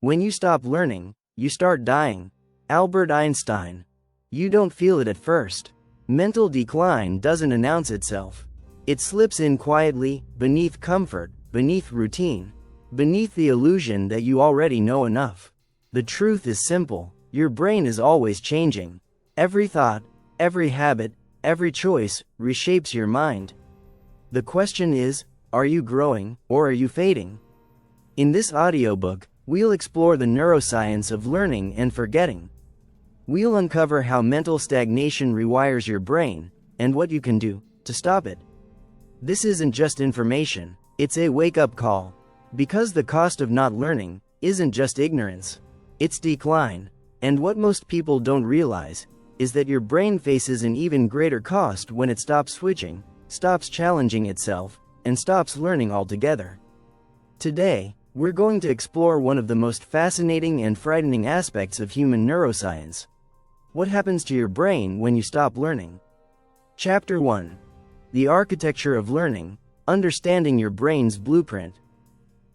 When you stop learning, you start dying. Albert Einstein. You don't feel it at first. Mental decline doesn't announce itself. It slips in quietly, beneath comfort, beneath routine, beneath the illusion that you already know enough. The truth is simple. Your brain is always changing. Every thought, every habit, every choice reshapes your mind. The question is, are you growing, or are you fading? In this audiobook, we'll explore the neuroscience of learning and forgetting. We'll uncover how mental stagnation rewires your brain, and what you can do to stop it. This isn't just information, it's a wake-up call. Because the cost of not learning isn't just ignorance, it's decline. And what most people don't realize is that your brain faces an even greater cost when it stops switching, stops challenging itself, and stops learning altogether. Today, we're going to explore one of the most fascinating and frightening aspects of human neuroscience. What happens to your brain when you stop learning? Chapter 1. The Architecture of Learning, Understanding Your Brain's Blueprint.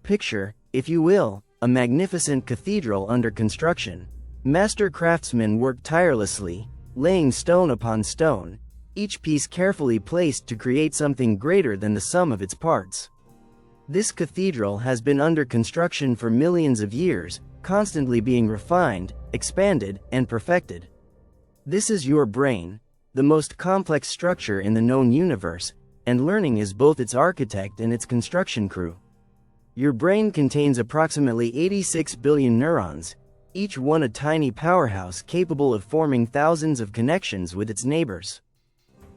Picture, if you will, a magnificent cathedral under construction. Master craftsmen work tirelessly, laying stone upon stone, each piece carefully placed to create something greater than the sum of its parts. This cathedral has been under construction for millions of years, constantly being refined, expanded, and perfected. This is your brain, the most complex structure in the known universe, and learning is both its architect and its construction crew. Your brain contains approximately 86 billion neurons, each one a tiny powerhouse capable of forming thousands of connections with its neighbors.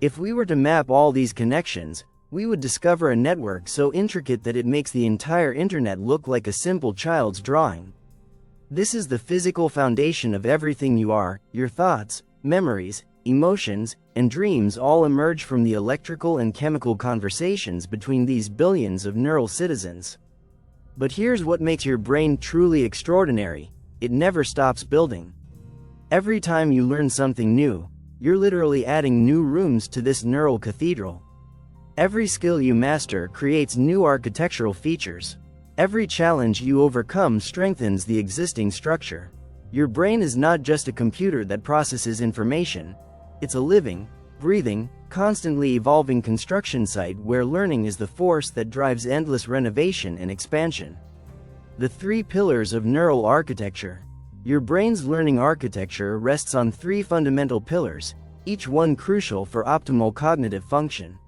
If we were to map all these connections, we would discover a network so intricate that it makes the entire internet look like a simple child's drawing. This is the physical foundation of everything you are. Your thoughts, memories, emotions, and dreams all emerge from the electrical and chemical conversations between these billions of neural citizens. But here's what makes your brain truly extraordinary. It never stops building. Every time you learn something new, you're literally adding new rooms to this neural cathedral. Every skill you master creates new architectural features. Every challenge you overcome strengthens the existing structure. Your brain is not just a computer that processes information. It's a living, breathing, constantly evolving construction site where learning is the force that drives endless renovation and expansion. The 3 pillars of neural architecture. Your brain's learning architecture rests on 3 fundamental pillars, each one crucial for optimal cognitive function.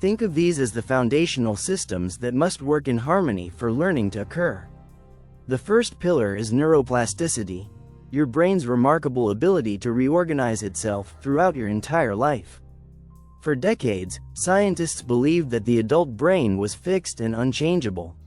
Think of these as the foundational systems that must work in harmony for learning to occur. The first pillar is neuroplasticity, your brain's remarkable ability to reorganize itself throughout your entire life. For decades, scientists believed that the adult brain was fixed and unchangeable.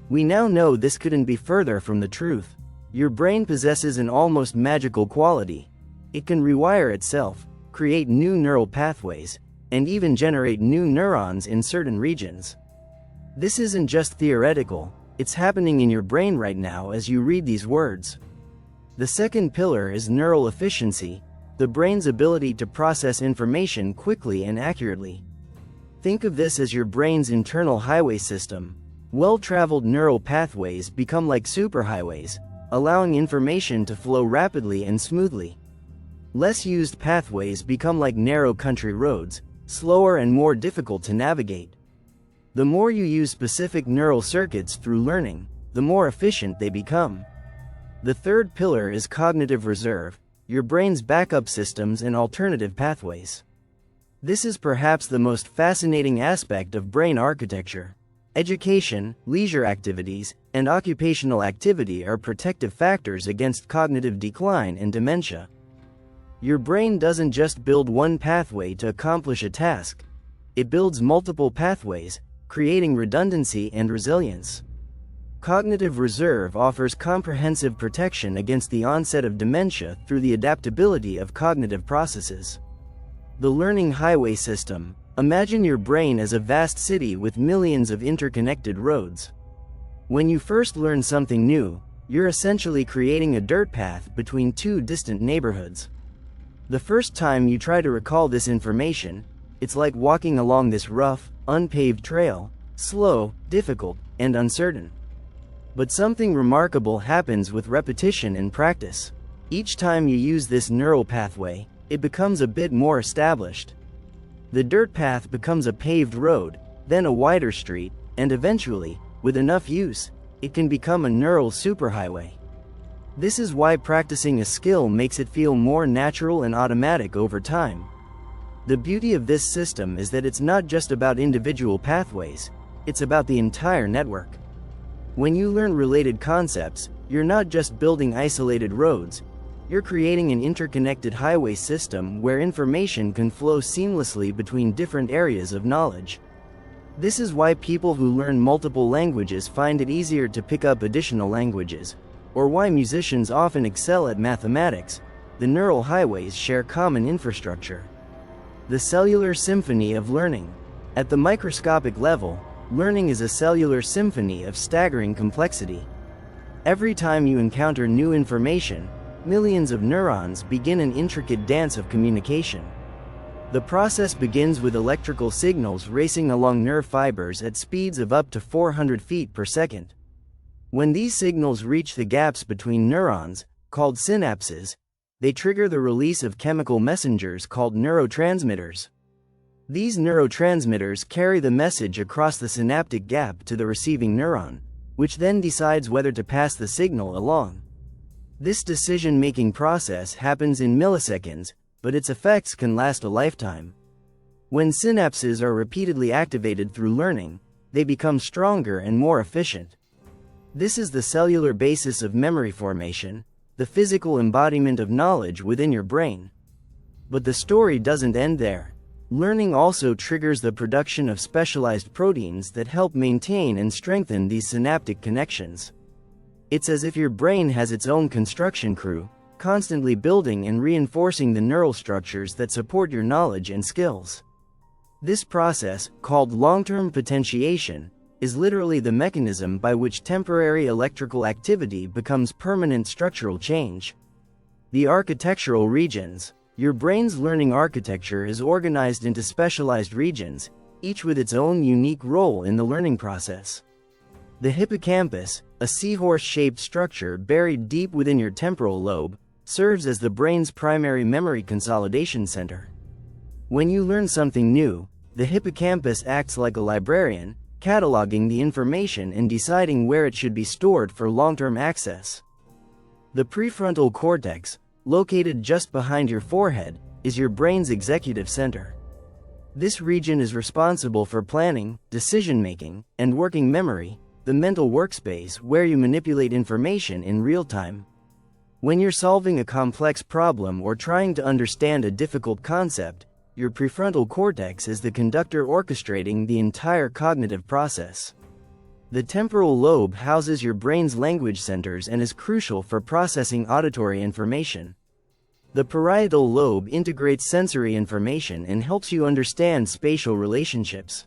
We now know this couldn't be further from the truth. Your brain possesses an almost magical quality. It can rewire itself, create new neural pathways, and even generate new neurons in certain regions. This isn't just theoretical, it's happening in your brain right now as you read these words. The second pillar is neural efficiency, the brain's ability to process information quickly and accurately. Think of this as your brain's internal highway system. Well-traveled neural pathways become like superhighways, allowing information to flow rapidly and smoothly. Less used pathways become like narrow country roads, slower and more difficult to navigate. The more you use specific neural circuits through learning, the more efficient they become. The third pillar is cognitive reserve, your brain's backup systems and alternative pathways. This is perhaps the most fascinating aspect of brain architecture. Education, leisure activities, and occupational activity are protective factors against cognitive decline and dementia. Your brain doesn't just build one pathway to accomplish a task. It builds multiple pathways, creating redundancy and resilience. Cognitive reserve offers comprehensive protection against the onset of dementia through the adaptability of cognitive processes. The learning highway system. Imagine your brain as a vast city with millions of interconnected roads. When you first learn something new, you're essentially creating a dirt path between 2 distant neighborhoods. The first time you try to recall this information, it's like walking along this rough, unpaved trail, slow, difficult, and uncertain. But something remarkable happens with repetition and practice. Each time you use this neural pathway, it becomes a bit more established. The dirt path becomes a paved road, then a wider street, and eventually, with enough use, it can become a neural superhighway. This is why practicing a skill makes it feel more natural and automatic over time. The beauty of this system is that it's not just about individual pathways, it's about the entire network. When you learn related concepts, you're not just building isolated roads, you're creating an interconnected highway system where information can flow seamlessly between different areas of knowledge. This is why people who learn multiple languages find it easier to pick up additional languages, or why musicians often excel at mathematics. The neural highways share common infrastructure. The cellular symphony of learning. At the microscopic level, learning is a cellular symphony of staggering complexity. Every time you encounter new information, millions of neurons begin an intricate dance of communication. The process begins with electrical signals racing along nerve fibers at speeds of up to 400 feet per second. When these signals reach the gaps between neurons, called synapses, they trigger the release of chemical messengers called neurotransmitters. These neurotransmitters carry the message across the synaptic gap to the receiving neuron, which then decides whether to pass the signal along. This decision-making process happens in milliseconds, but its effects can last a lifetime. When synapses are repeatedly activated through learning, they become stronger and more efficient. This is the cellular basis of memory formation, the physical embodiment of knowledge within your brain. But the story doesn't end there. Learning also triggers the production of specialized proteins that help maintain and strengthen these synaptic connections. It's as if your brain has its own construction crew, constantly building and reinforcing the neural structures that support your knowledge and skills. This process, called long-term potentiation, is literally the mechanism by which temporary electrical activity becomes permanent structural change. The architectural regions. Your brain's learning architecture is organized into specialized regions, each with its own unique role in the learning process. The hippocampus, a seahorse-shaped structure buried deep within your temporal lobe, serves as the brain's primary memory consolidation center. When you learn something new, the hippocampus acts like a librarian, cataloging the information and deciding where it should be stored for long-term access. The prefrontal cortex, located just behind your forehead, is your brain's executive center. This region is responsible for planning, decision-making, and working memory, the mental workspace where you manipulate information in real time. When you're solving a complex problem or trying to understand a difficult concept, your prefrontal cortex is the conductor orchestrating the entire cognitive process. The temporal lobe houses your brain's language centers and is crucial for processing auditory information. The parietal lobe integrates sensory information and helps you understand spatial relationships.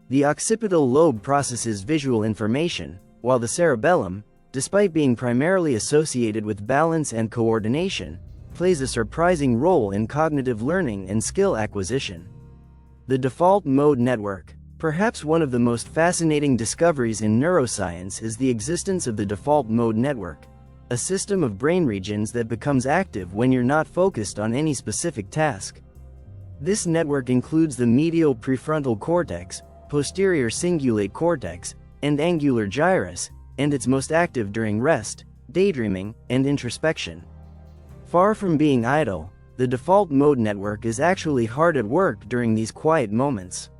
The occipital lobe processes visual information, while the cerebellum, despite being primarily associated with balance and coordination, plays a surprising role in cognitive learning and skill acquisition. The default mode network. Perhaps one of the most fascinating discoveries in neuroscience is the existence of the default mode network, a system of brain regions that becomes active when you're not focused on any specific task. This network includes the medial prefrontal cortex, posterior cingulate cortex, and angular gyrus, and it's most active during rest, daydreaming, and introspection. Far from being idle, the default mode network is actually hard at work during these quiet moments.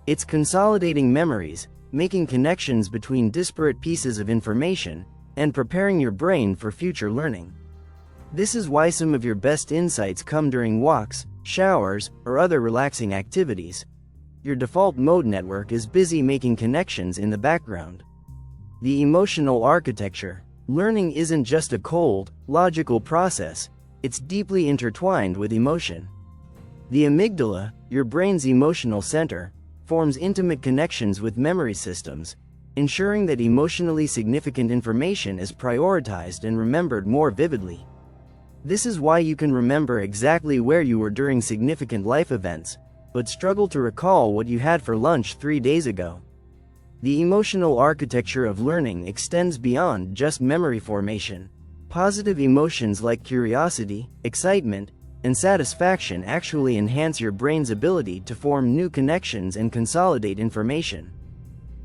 It's consolidating memories, making connections between disparate pieces of information, and preparing your brain for future learning. This is why some of your best insights come during walks, showers, or other relaxing activities. Your default mode network is busy making connections in the background. The emotional architecture. Learning isn't just a cold, logical process, it's deeply intertwined with emotion. The amygdala, your brain's emotional center, forms intimate connections with memory systems, ensuring that emotionally significant information is prioritized and remembered more vividly. This is why you can remember exactly where you were during significant life events, but struggle to recall what you had for lunch 3 days ago. The emotional architecture of learning extends beyond just memory formation. Positive emotions like curiosity, excitement, and satisfaction actually enhance your brain's ability to form new connections and consolidate information.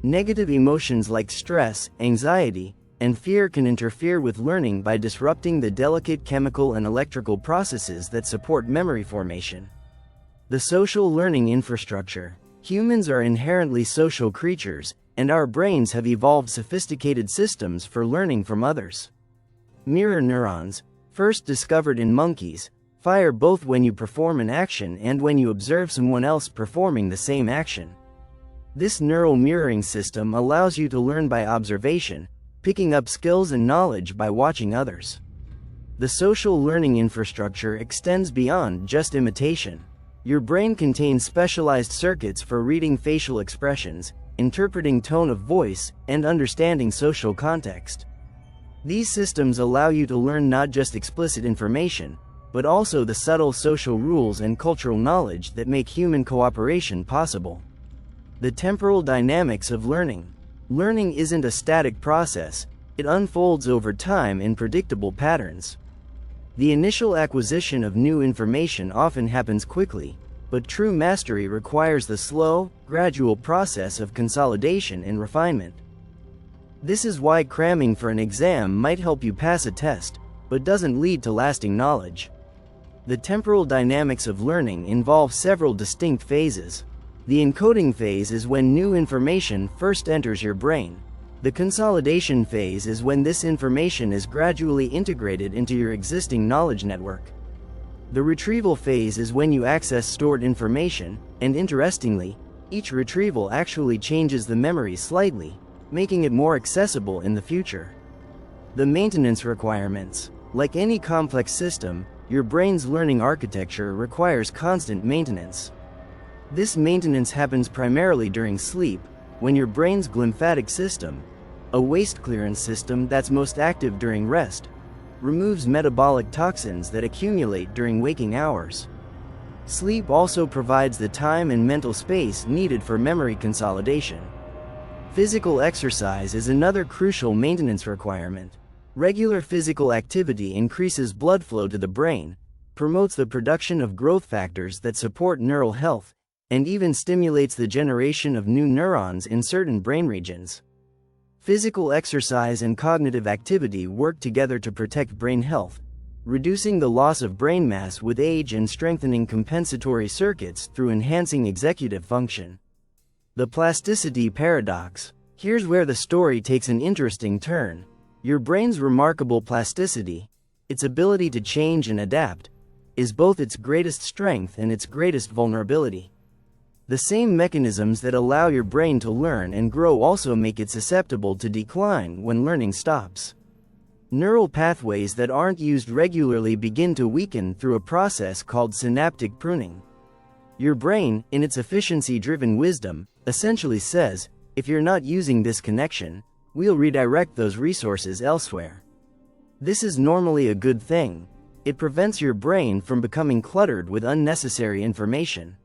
Negative emotions like stress, anxiety, and fear can interfere with learning by disrupting the delicate chemical and electrical processes that support memory formation. The social learning infrastructure. Humans are inherently social creatures, and our brains have evolved sophisticated systems for learning from others. Mirror neurons, first discovered in monkeys, fire both when you perform an action and when you observe someone else performing the same action. This neural mirroring system allows you to learn by observation, picking up skills and knowledge by watching others. The social learning infrastructure extends beyond just imitation. Your brain contains specialized circuits for reading facial expressions, interpreting tone of voice, and understanding social context. These systems allow you to learn not just explicit information, but also the subtle social rules and cultural knowledge that make human cooperation possible. The temporal dynamics of learning. Learning isn't a static process, it unfolds over time in predictable patterns. The initial acquisition of new information often happens quickly, but true mastery requires the slow, gradual process of consolidation and refinement. This is why cramming for an exam might help you pass a test, but doesn't lead to lasting knowledge. The temporal dynamics of learning involve several distinct phases. The encoding phase is when new information first enters your brain. The consolidation phase is when this information is gradually integrated into your existing knowledge network. The retrieval phase is when you access stored information, and interestingly, each retrieval actually changes the memory slightly, making it more accessible in the future. The maintenance requirements. Like any complex system, your brain's learning architecture requires constant maintenance. This maintenance happens primarily during sleep, when your brain's glymphatic system, a waste clearance system that's most active during rest, removes metabolic toxins that accumulate during waking hours. Sleep also provides the time and mental space needed for memory consolidation. Physical exercise is another crucial maintenance requirement. Regular physical activity increases blood flow to the brain, promotes the production of growth factors that support neural health, and even stimulates the generation of new neurons in certain brain regions. Physical exercise and cognitive activity work together to protect brain health, reducing the loss of brain mass with age and strengthening compensatory circuits through enhancing executive function. The plasticity paradox. Here's where the story takes an interesting turn. Your brain's remarkable plasticity, its ability to change and adapt, is both its greatest strength and its greatest vulnerability. The same mechanisms that allow your brain to learn and grow also make it susceptible to decline when learning stops. Neural pathways that aren't used regularly begin to weaken through a process called synaptic pruning. Your brain, in its efficiency-driven wisdom, essentially says, if you're not using this connection, we'll redirect those resources elsewhere. This is normally a good thing. It prevents your brain from becoming cluttered with unnecessary information.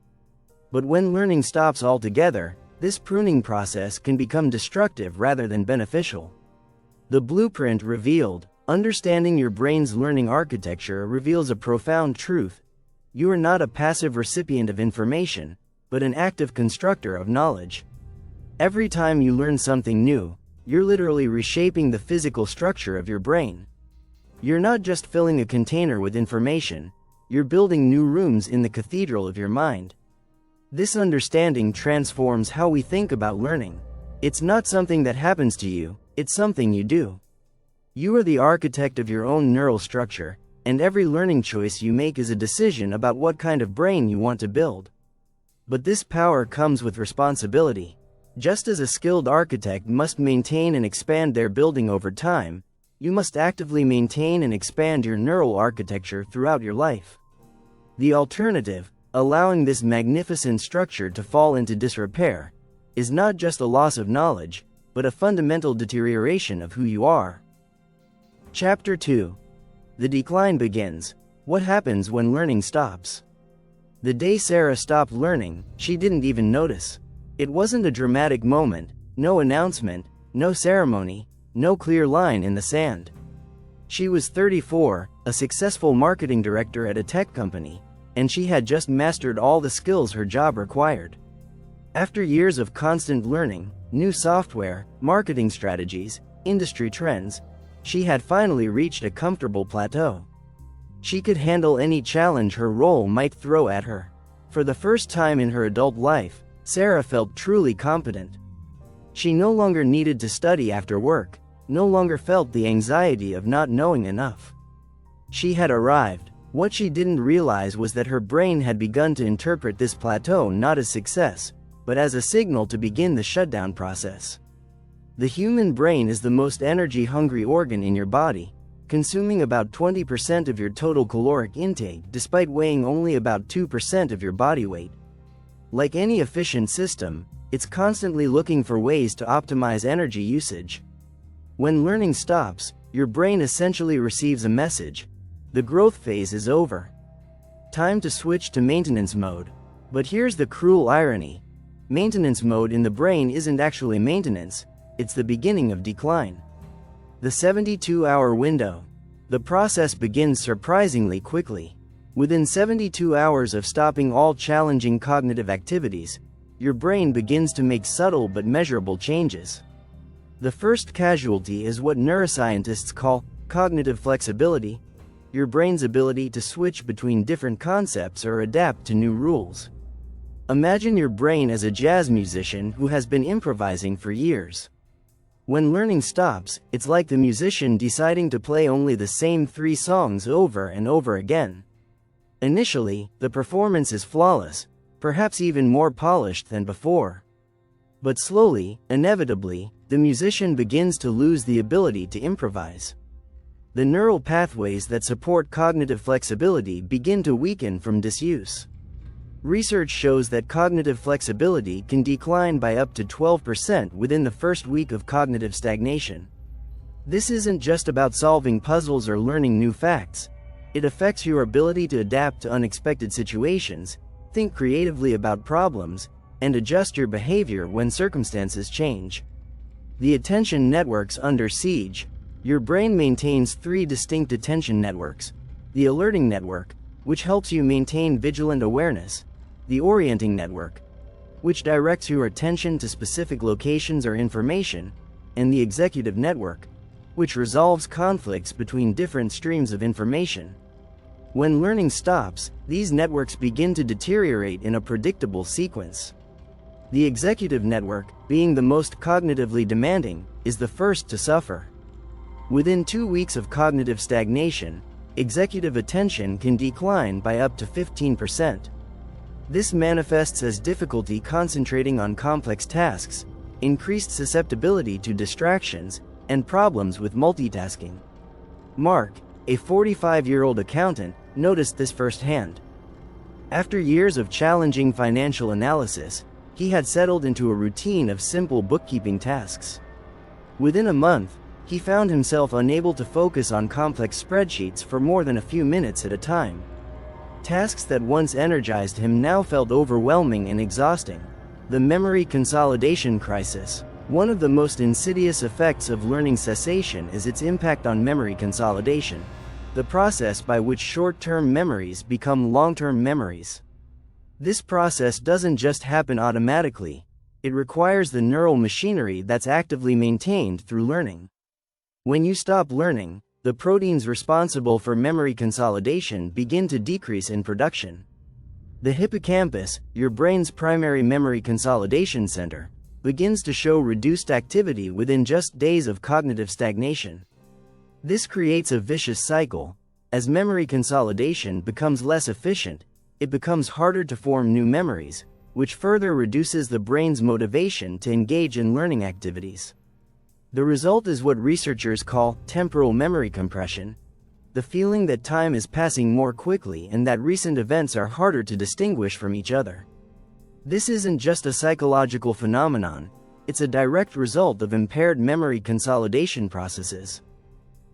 But when learning stops altogether, this pruning process can become destructive rather than beneficial. The blueprint revealed. Understanding your brain's learning architecture reveals a profound truth. You are not a passive recipient of information, but an active constructor of knowledge. Every time you learn something new, you're literally reshaping the physical structure of your brain. You're not just filling a container with information, you're building new rooms in the cathedral of your mind. This understanding transforms how we think about learning. It's not something that happens to you, it's something you do. You are the architect of your own neural structure, and every learning choice you make is a decision about what kind of brain you want to build. But this power comes with responsibility. Just as a skilled architect must maintain and expand their building over time, you must actively maintain and expand your neural architecture throughout your life. The alternative, allowing this magnificent structure to fall into disrepair, is not just a loss of knowledge, but a fundamental deterioration of who you are. Chapter 2. The decline begins. What happens when learning stops? The day Sarah stopped learning, she didn't even notice. It wasn't a dramatic moment, No announcement, no ceremony, no clear line in the sand. She was 34, a successful marketing director at a tech company, and she had just mastered all the skills her job required. After years of constant learning, new software, marketing strategies, industry trends, she had finally reached a comfortable plateau. She could handle any challenge her role might throw at her. For the first time in her adult life, Sarah felt truly competent. She no longer needed to study after work, no longer felt the anxiety of not knowing enough. She had arrived. What she didn't realize was that her brain had begun to interpret this plateau not as success, but as a signal to begin the shutdown process. The human brain is the most energy-hungry organ in your body, consuming about 20% of your total caloric intake despite weighing only about 2% of your body weight. Like any efficient system, it's constantly looking for ways to optimize energy usage. When learning stops, your brain essentially receives a message: the growth phase is over. Time to switch to maintenance mode. But here's the cruel irony. Maintenance mode in the brain isn't actually maintenance, it's the beginning of decline. The 72-hour window. The process begins surprisingly quickly. Within 72 hours of stopping all challenging cognitive activities, your brain begins to make subtle but measurable changes. The first casualty is what neuroscientists call cognitive flexibility, your brain's ability to switch between different concepts or adapt to new rules. Imagine your brain as a jazz musician who has been improvising for years. When learning stops, it's like the musician deciding to play only the same 3 songs over and over again. Initially, the performance is flawless, perhaps even more polished than before. But slowly, inevitably, the musician begins to lose the ability to improvise. The neural pathways that support cognitive flexibility begin to weaken from disuse. Research shows that cognitive flexibility can decline by up to 12% within the first week of cognitive stagnation. This isn't just about solving puzzles or learning new facts. It affects your ability to adapt to unexpected situations, think creatively about problems, and adjust your behavior when circumstances change. The attention networks under siege. Your brain maintains 3 distinct attention networks: the alerting network, which helps you maintain vigilant awareness; the orienting network, which directs your attention to specific locations or information; and the executive network, which resolves conflicts between different streams of information. When learning stops, these networks begin to deteriorate in a predictable sequence. The executive network, being the most cognitively demanding, is the first to suffer. Within 2 weeks of cognitive stagnation, executive attention can decline by up to 15%. This manifests as difficulty concentrating on complex tasks, increased susceptibility to distractions, and problems with multitasking. Mark, a 45-year-old accountant, noticed this firsthand. After years of challenging financial analysis, he had settled into a routine of simple bookkeeping tasks. Within a month, he found himself unable to focus on complex spreadsheets for more than a few minutes at a time. Tasks that once energized him now felt overwhelming and exhausting. The memory consolidation crisis. One of the most insidious effects of learning cessation is its impact on memory consolidation, the process by which short-term memories become long-term memories. This process doesn't just happen automatically. It requires the neural machinery that's actively maintained through learning. When you stop learning, the proteins responsible for memory consolidation begin to decrease in production. The hippocampus, your brain's primary memory consolidation center, begins to show reduced activity within just days of cognitive stagnation. This creates a vicious cycle. As memory consolidation becomes less efficient, it becomes harder to form new memories, which further reduces the brain's motivation to engage in learning activities. The result is what researchers call temporal memory compression, the feeling that time is passing more quickly and that recent events are harder to distinguish from each other. This isn't just a psychological phenomenon, it's a direct result of impaired memory consolidation processes.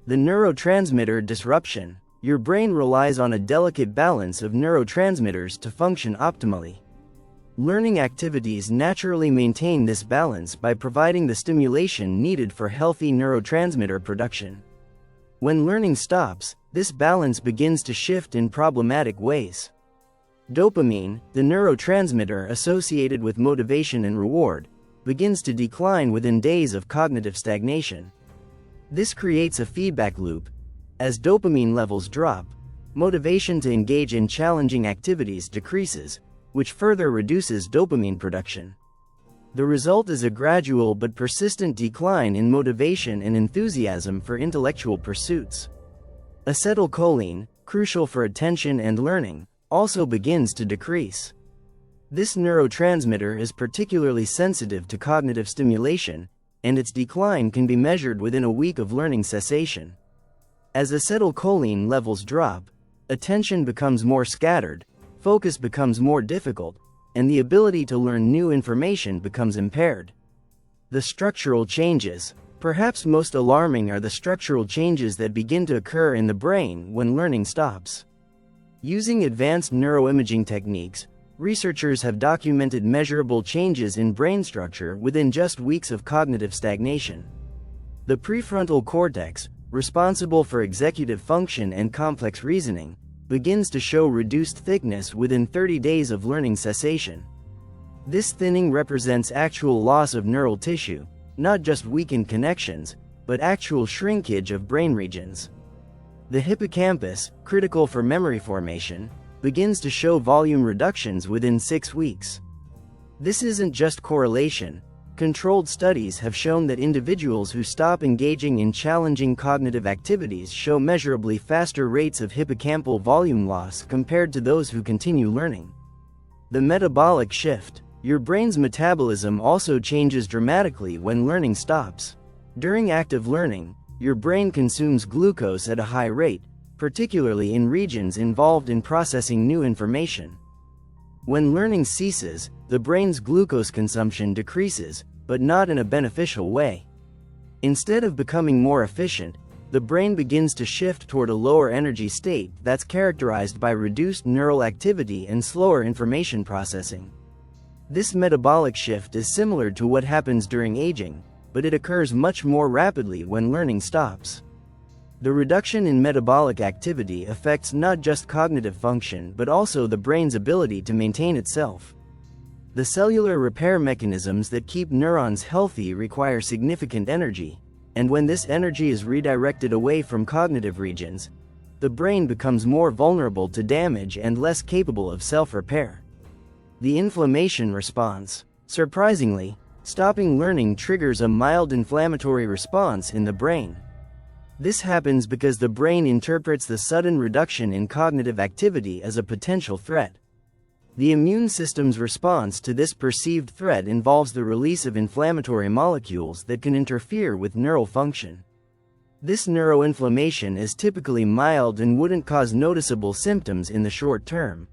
The neurotransmitter disruption. Your brain relies on a delicate balance of neurotransmitters to function optimally. Learning activities naturally maintain this balance by providing the stimulation needed for healthy neurotransmitter production. When learning stops, this balance begins to shift in problematic ways. Dopamine, the neurotransmitter associated with motivation and reward, begins to decline within days of cognitive stagnation. This creates a feedback loop. As dopamine levels drop, motivation to engage in challenging activities decreases, which further reduces dopamine production. The result is a gradual but persistent decline in motivation and enthusiasm for intellectual pursuits. Acetylcholine, crucial for attention and learning, also begins to decrease. This neurotransmitter is particularly sensitive to cognitive stimulation, and its decline can be measured within a week of learning cessation. As acetylcholine levels drop, attention becomes more scattered, focus becomes more difficult, and the ability to learn new information becomes impaired. The structural changes, perhaps most alarming, are the structural changes that begin to occur in the brain when learning stops. Using advanced neuroimaging techniques, researchers have documented measurable changes in brain structure within just weeks of cognitive stagnation. The prefrontal cortex, responsible for executive function and complex reasoning, begins to show reduced thickness within 30 days of learning cessation. This thinning represents actual loss of neural tissue, not just weakened connections, but actual shrinkage of brain regions. The hippocampus, critical for memory formation, begins to show volume reductions within 6 weeks. This isn't just correlation. Controlled studies have shown that individuals who stop engaging in challenging cognitive activities show measurably faster rates of hippocampal volume loss compared to those who continue learning. The metabolic shift. Your brain's metabolism also changes dramatically when learning stops. During active learning, your brain consumes glucose at a high rate, particularly in regions involved in processing new information. When learning ceases, the brain's glucose consumption decreases, but not in a beneficial way. Instead of becoming more efficient, the brain begins to shift toward a lower energy state that's characterized by reduced neural activity and slower information processing. This metabolic shift is similar to what happens during aging, but it occurs much more rapidly when learning stops. The reduction in metabolic activity affects not just cognitive function but also the brain's ability to maintain itself. The cellular repair mechanisms that keep neurons healthy require significant energy, and when this energy is redirected away from cognitive regions, the brain becomes more vulnerable to damage and less capable of self-repair. The inflammation response. Surprisingly, stopping learning triggers a mild inflammatory response in the brain. This happens because the brain interprets the sudden reduction in cognitive activity as a potential threat. The immune system's response to this perceived threat involves the release of inflammatory molecules that can interfere with neural function. This neuroinflammation is typically mild and wouldn't cause noticeable symptoms in the short term.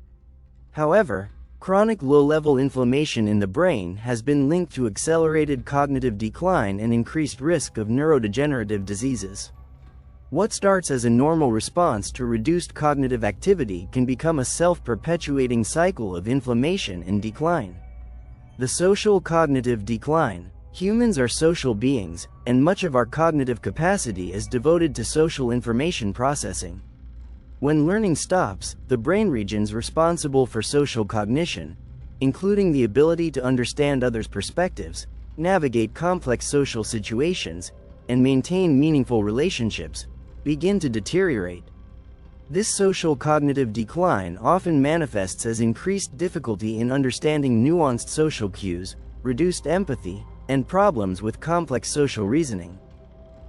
However, chronic low-level inflammation in the brain has been linked to accelerated cognitive decline and increased risk of neurodegenerative diseases. What starts as a normal response to reduced cognitive activity can become a self-perpetuating cycle of inflammation and decline. The social cognitive decline. Humans are social beings, and much of our cognitive capacity is devoted to social information processing. When learning stops, the brain regions responsible for social cognition, including the ability to understand others' perspectives, navigate complex social situations, and maintain meaningful relationships, begin to deteriorate. This social cognitive decline often manifests as increased difficulty in understanding nuanced social cues, reduced empathy, and problems with complex social reasoning.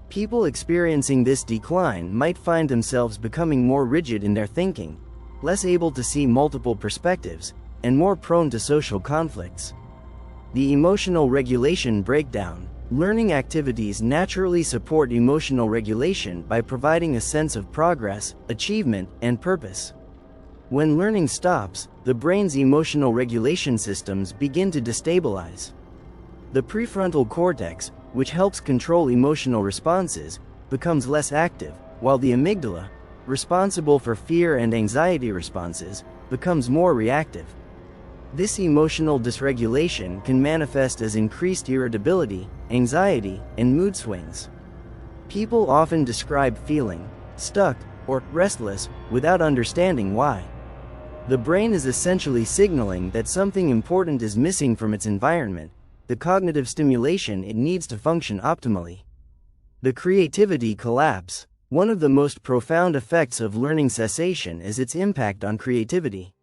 People experiencing this decline might find themselves becoming more rigid in their thinking, less able to see multiple perspectives, and more prone to social conflicts. The emotional regulation breakdown. Learning activities naturally support emotional regulation by providing a sense of progress, achievement, and purpose. When learning stops, the brain's emotional regulation systems begin to destabilize. The prefrontal cortex, which helps control emotional responses, becomes less active, while the amygdala, responsible for fear and anxiety responses, becomes more reactive. This emotional dysregulation can manifest as increased irritability, anxiety, and mood swings. People often describe feeling stuck or restless without understanding why. The brain is essentially signaling that something important is missing from its environment, the cognitive stimulation it needs to function optimally. The creativity collapse. One of the most profound effects of learning cessation is its impact on creativity.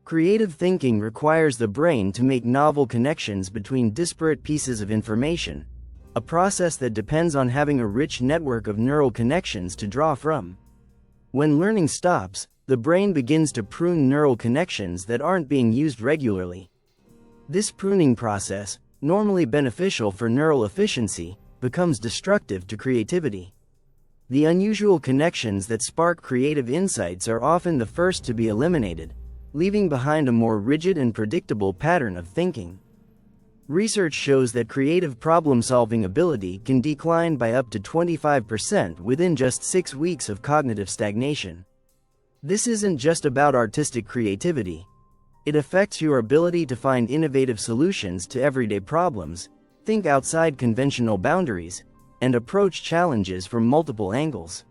Creative thinking requires the brain to make novel connections between disparate pieces of information, a process that depends on having a rich network of neural connections to draw from. When learning stops, the brain begins to prune neural connections that aren't being used regularly. This pruning process, normally beneficial for neural efficiency, becomes destructive to creativity. The unusual connections that spark creative insights are often the first to be eliminated, leaving behind a more rigid and predictable pattern of thinking. Research shows that creative problem-solving ability can decline by up to 25% within just 6 weeks of cognitive stagnation. This isn't just about artistic creativity. It affects your ability to find innovative solutions to everyday problems, think outside conventional boundaries, and approach challenges from multiple angles.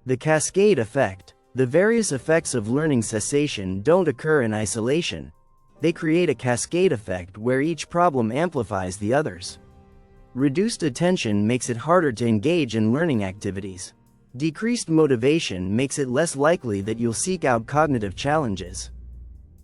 The cascade effect. The various effects of learning cessation don't occur in isolation. They create a cascade effect where each problem amplifies the others. Reduced attention makes it harder to engage in learning activities. Decreased motivation makes it less likely that you'll seek out cognitive challenges.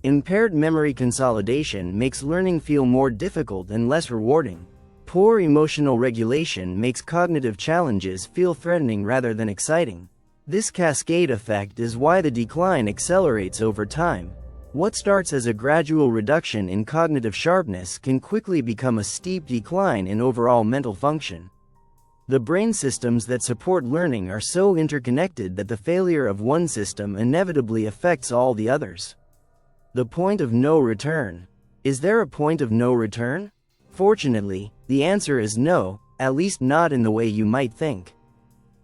Impaired memory consolidation makes learning feel more difficult and less rewarding. Poor emotional regulation makes cognitive challenges feel threatening rather than exciting. This cascade effect is why the decline accelerates over time. What starts as a gradual reduction in cognitive sharpness can quickly become a steep decline in overall mental function. The brain systems that support learning are so interconnected that the failure of one system inevitably affects all the others. The point of no return. Is there a point of no return? Fortunately, the answer is no, at least not in the way you might think.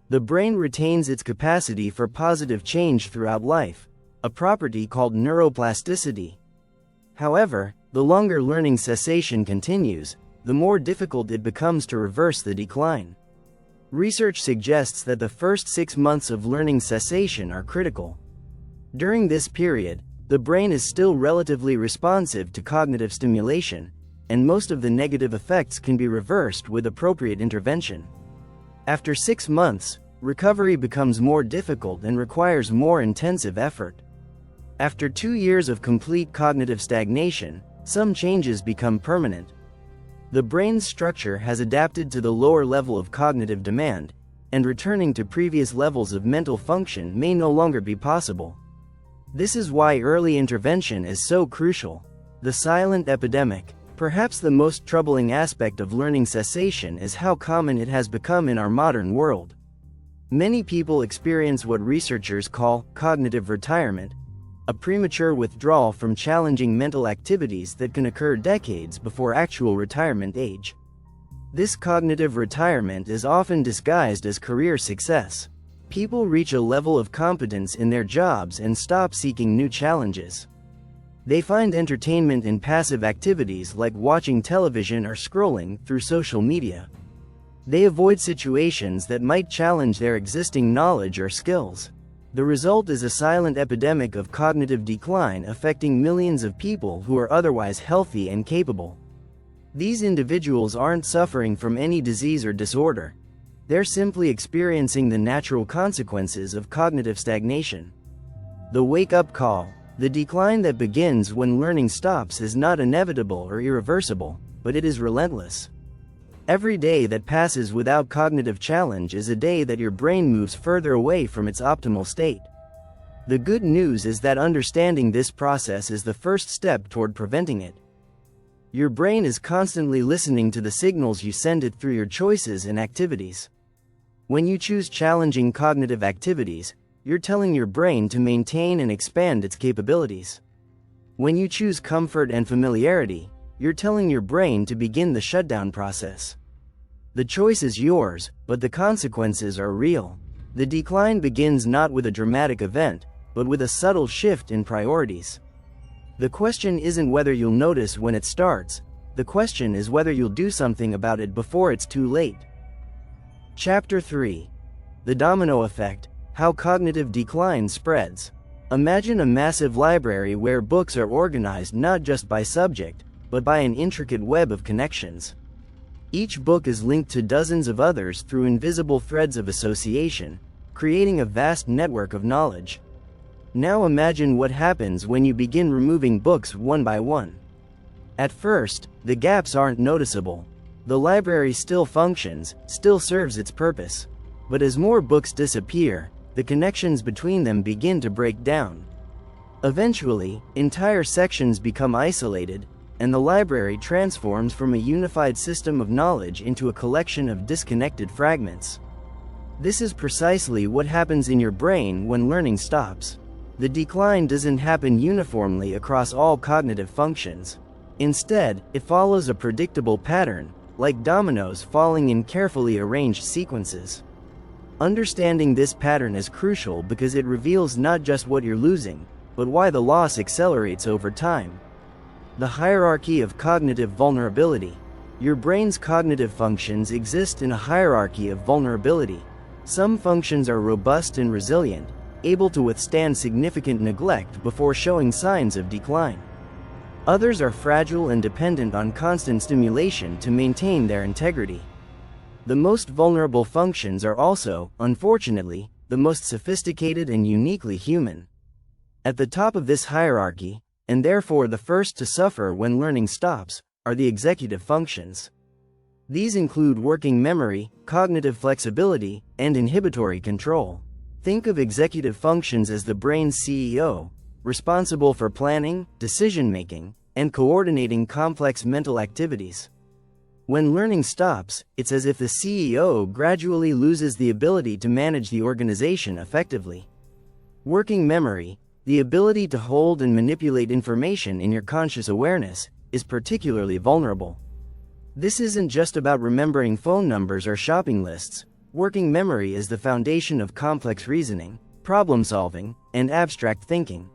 The brain retains its capacity for positive change throughout life, a property called neuroplasticity. However, the longer learning cessation continues, the more difficult it becomes to reverse the decline. Research suggests that the first 6 months of learning cessation are critical. During this period, the brain is still relatively responsive to cognitive stimulation, and most of the negative effects can be reversed with appropriate intervention. After 6 months, recovery becomes more difficult and requires more intensive effort. After 2 years of complete cognitive stagnation, some changes become permanent. The brain's structure has adapted to the lower level of cognitive demand, and returning to previous levels of mental function may no longer be possible. This is why early intervention is so crucial. The silent epidemic. Perhaps the most troubling aspect of learning cessation is how common it has become in our modern world. Many people experience what researchers call cognitive retirement, a premature withdrawal from challenging mental activities that can occur decades before actual retirement age. This cognitive retirement is often disguised as career success. People reach a level of competence in their jobs and stop seeking new challenges. They find entertainment in passive activities like watching television or scrolling through social media. They avoid situations that might challenge their existing knowledge or skills. The result is a silent epidemic of cognitive decline affecting millions of people who are otherwise healthy and capable. These individuals aren't suffering from any disease or disorder. They're simply experiencing the natural consequences of cognitive stagnation. The wake-up call. The decline that begins when learning stops is not inevitable or irreversible, but it is relentless. Every day that passes without cognitive challenge is a day that your brain moves further away from its optimal state. The good news is that understanding this process is the first step toward preventing it. Your brain is constantly listening to the signals you send it through your choices and activities. When you choose challenging cognitive activities, you're telling your brain to maintain and expand its capabilities. When you choose comfort and familiarity, you're telling your brain to begin the shutdown process. The choice is yours, but the consequences are real. The decline begins not with a dramatic event, but with a subtle shift in priorities. The question isn't whether you'll notice when it starts, the question is whether you'll do something about it before it's too late. Chapter 3. The Domino Effect: How Cognitive Decline Spreads. Imagine a massive library where books are organized not just by subject, but by an intricate web of connections. Each book is linked to dozens of others through invisible threads of association, creating a vast network of knowledge. Now imagine what happens when you begin removing books one by one. At first, the gaps aren't noticeable. The library still functions, still serves its purpose. But as more books disappear, the connections between them begin to break down. Eventually, entire sections become isolated, and the library transforms from a unified system of knowledge into a collection of disconnected fragments. This is precisely what happens in your brain when learning stops. The decline doesn't happen uniformly across all cognitive functions. Instead, it follows a predictable pattern, like dominoes falling in carefully arranged sequences. Understanding this pattern is crucial because it reveals not just what you're losing, but why the loss accelerates over time. The hierarchy of cognitive vulnerability. Your brain's cognitive functions exist in a hierarchy of vulnerability. Some functions are robust and resilient, able to withstand significant neglect before showing signs of decline. Others are fragile and dependent on constant stimulation to maintain their integrity. The most vulnerable functions are also, unfortunately, the most sophisticated and uniquely human. At the top of this hierarchy, and therefore the first to suffer when learning stops, are the executive functions. These include working memory, cognitive flexibility, and inhibitory control. Think of executive functions as the brain's CEO, responsible for planning, decision-making, and coordinating complex mental activities. When learning stops, it's as if the CEO gradually loses the ability to manage the organization effectively. Working memory, the ability to hold and manipulate information in your conscious awareness, is particularly vulnerable. This isn't just about remembering phone numbers or shopping lists. Working memory is the foundation of complex reasoning, problem-solving, and abstract thinking.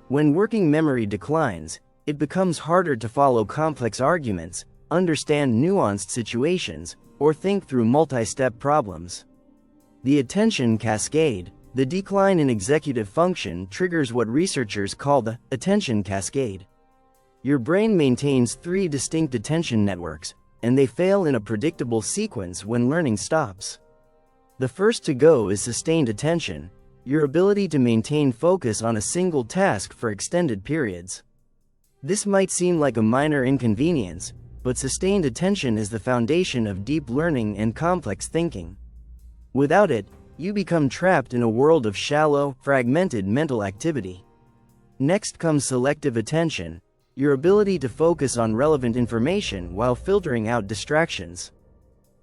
When working memory declines, it becomes harder to follow complex arguments, understand nuanced situations, or think through multi-step problems. The attention cascade. The decline in executive function triggers what researchers call the attention cascade. Your brain maintains 3 distinct attention networks, and they fail in a predictable sequence when learning stops. The first to go is sustained attention, your ability to maintain focus on a single task for extended periods. This might seem like a minor inconvenience, but sustained attention is the foundation of deep learning and complex thinking. Without it, you become trapped in a world of shallow, fragmented mental activity. Next comes selective attention, your ability to focus on relevant information while filtering out distractions.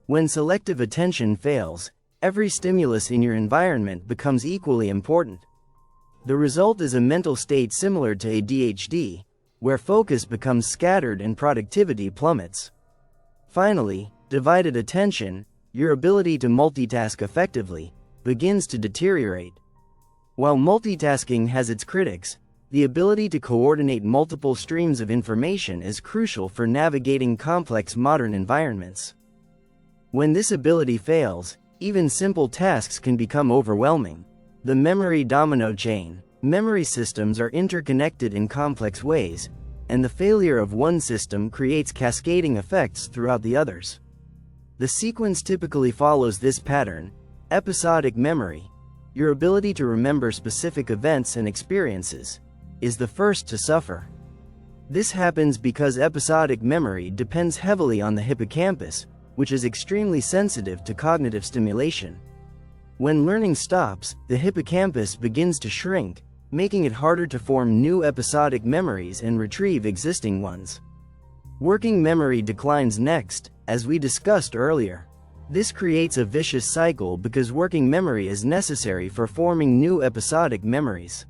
When selective attention fails, every stimulus in your environment becomes equally important. The result is a mental state similar to ADHD, where focus becomes scattered and productivity plummets. Finally, divided attention, your ability to multitask effectively, begins to deteriorate. While multitasking has its critics, the ability to coordinate multiple streams of information is crucial for navigating complex modern environments. When this ability fails, even simple tasks can become overwhelming. The memory domino chain. Memory systems are interconnected in complex ways, and the failure of one system creates cascading effects throughout the others. The sequence typically follows this pattern. Episodic memory, your ability to remember specific events and experiences, is the first to suffer. This happens because episodic memory depends heavily on the hippocampus, which is extremely sensitive to cognitive stimulation. When learning stops, the hippocampus begins to shrink, making it harder to form new episodic memories and retrieve existing ones. Working memory declines next, as we discussed earlier. This creates a vicious cycle because working memory is necessary for forming new episodic memories.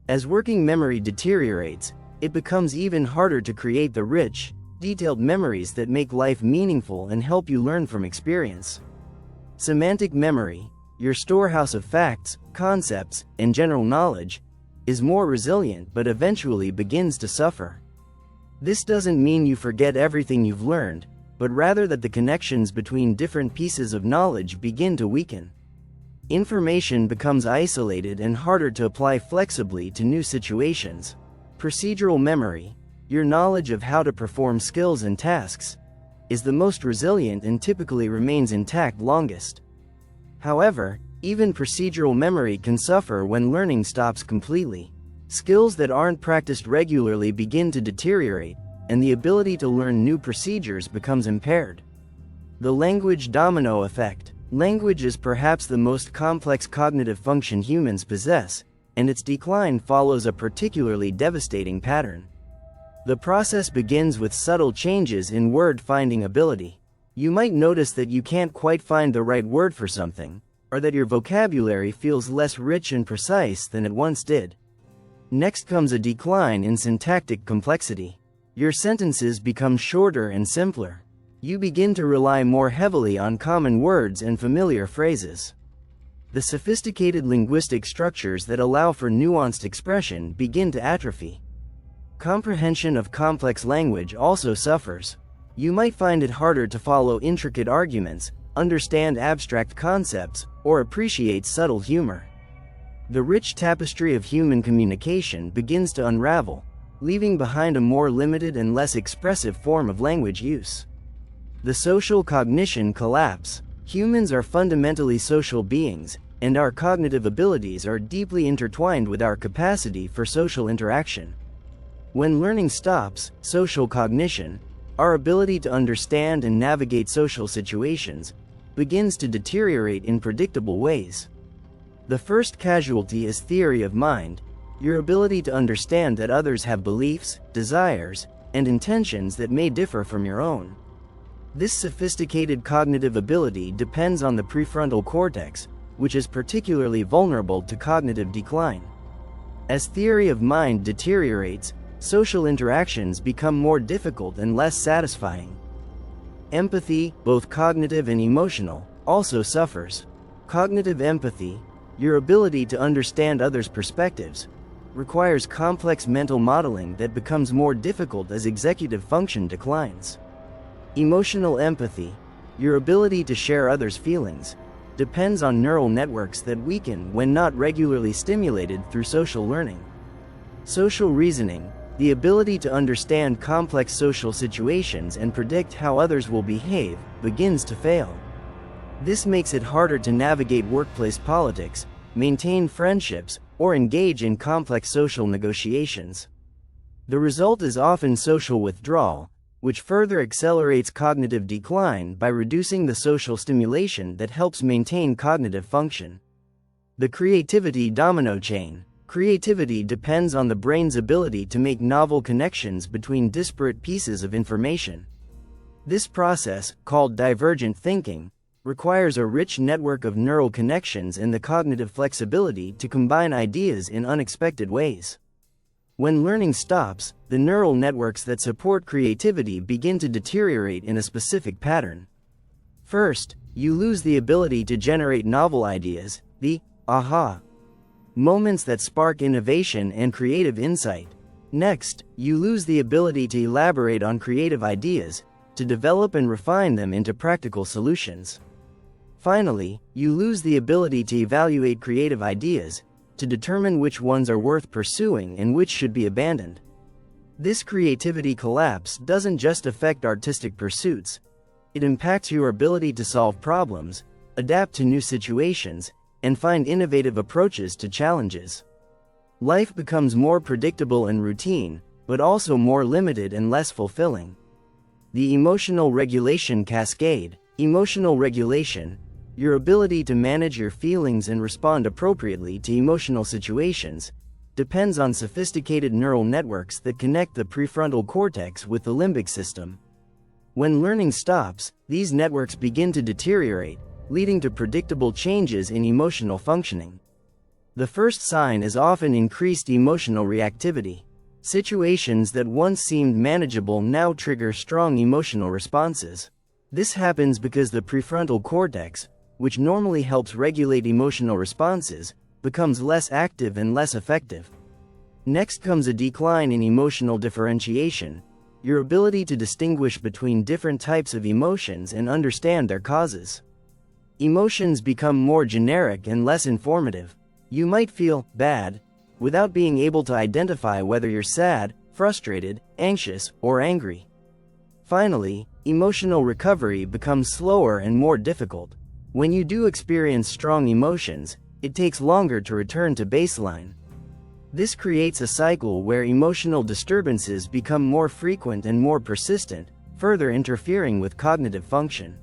As working memory deteriorates, it becomes even harder to create the rich, detailed memories that make life meaningful and help you learn from experience. Semantic memory, your storehouse of facts, concepts, and general knowledge, is more resilient but eventually begins to suffer. This doesn't mean you forget everything you've learned, but rather that the connections between different pieces of knowledge begin to weaken. Information becomes isolated and harder to apply flexibly to new situations. Procedural memory, your knowledge of how to perform skills and tasks, is the most resilient and typically remains intact longest. However, even procedural memory can suffer when learning stops completely. Skills that aren't practiced regularly begin to deteriorate, and the ability to learn new procedures becomes impaired. The language domino effect. Language is perhaps the most complex cognitive function humans possess, and its decline follows a particularly devastating pattern. The process begins with subtle changes in word-finding ability. You might notice that you can't quite find the right word for something, or that your vocabulary feels less rich and precise than it once did. Next comes a decline in syntactic complexity. Your sentences become shorter and simpler. You begin to rely more heavily on common words and familiar phrases. The sophisticated linguistic structures that allow for nuanced expression begin to atrophy. Comprehension of complex language also suffers. You might find it harder to follow intricate arguments, understand abstract concepts, or appreciate subtle humor. The rich tapestry of human communication begins to unravel, leaving behind a more limited and less expressive form of language use. The social cognition collapse. Humans are fundamentally social beings, and our cognitive abilities are deeply intertwined with our capacity for social interaction. When learning stops, social cognition, our ability to understand and navigate social situations, begins to deteriorate in predictable ways. The first casualty is theory of mind, your ability to understand that others have beliefs, desires, and intentions that may differ from your own. This sophisticated cognitive ability depends on the prefrontal cortex, which is particularly vulnerable to cognitive decline. As theory of mind deteriorates, social interactions become more difficult and less satisfying. Empathy, both cognitive and emotional, also suffers. Cognitive empathy, your ability to understand others' perspectives, requires complex mental modeling that becomes more difficult as executive function declines. Emotional empathy, your ability to share others' feelings, depends on neural networks that weaken when not regularly stimulated through social learning. Social reasoning, the ability to understand complex social situations and predict how others will behave, begins to fail. This makes it harder to navigate workplace politics, maintain friendships, or engage in complex social negotiations. The result is often social withdrawal, which further accelerates cognitive decline by reducing the social stimulation that helps maintain cognitive function. The creativity domino chain. Creativity depends on the brain's ability to make novel connections between disparate pieces of information. This process, called divergent thinking, requires a rich network of neural connections and the cognitive flexibility to combine ideas in unexpected ways. When learning stops, the neural networks that support creativity begin to deteriorate in a specific pattern. First, you lose the ability to generate novel ideas, the aha moments that spark innovation and creative insight. Next, you lose the ability to elaborate on creative ideas, to develop and refine them into practical solutions. Finally, you lose the ability to evaluate creative ideas, to determine which ones are worth pursuing and which should be abandoned. This creativity collapse doesn't just affect artistic pursuits. It impacts your ability to solve problems, adapt to new situations, and find innovative approaches to challenges. Life becomes more predictable and routine, but also more limited and less fulfilling. The emotional regulation cascade. Emotional regulation, your ability to manage your feelings and respond appropriately to emotional situations, depends on sophisticated neural networks that connect the prefrontal cortex with the limbic system. When learning stops, these networks begin to deteriorate, leading to predictable changes in emotional functioning. The first sign is often increased emotional reactivity. Situations that once seemed manageable now trigger strong emotional responses. This happens because the prefrontal cortex, which normally helps regulate emotional responses, becomes less active and less effective. Next comes a decline in emotional differentiation, your ability to distinguish between different types of emotions and understand their causes. Emotions become more generic and less informative. You might feel bad without being able to identify whether you're sad, frustrated, anxious, or angry. Finally, emotional recovery becomes slower and more difficult. When you do experience strong emotions, it takes longer to return to baseline. This creates a cycle where emotional disturbances become more frequent and more persistent, further interfering with cognitive function.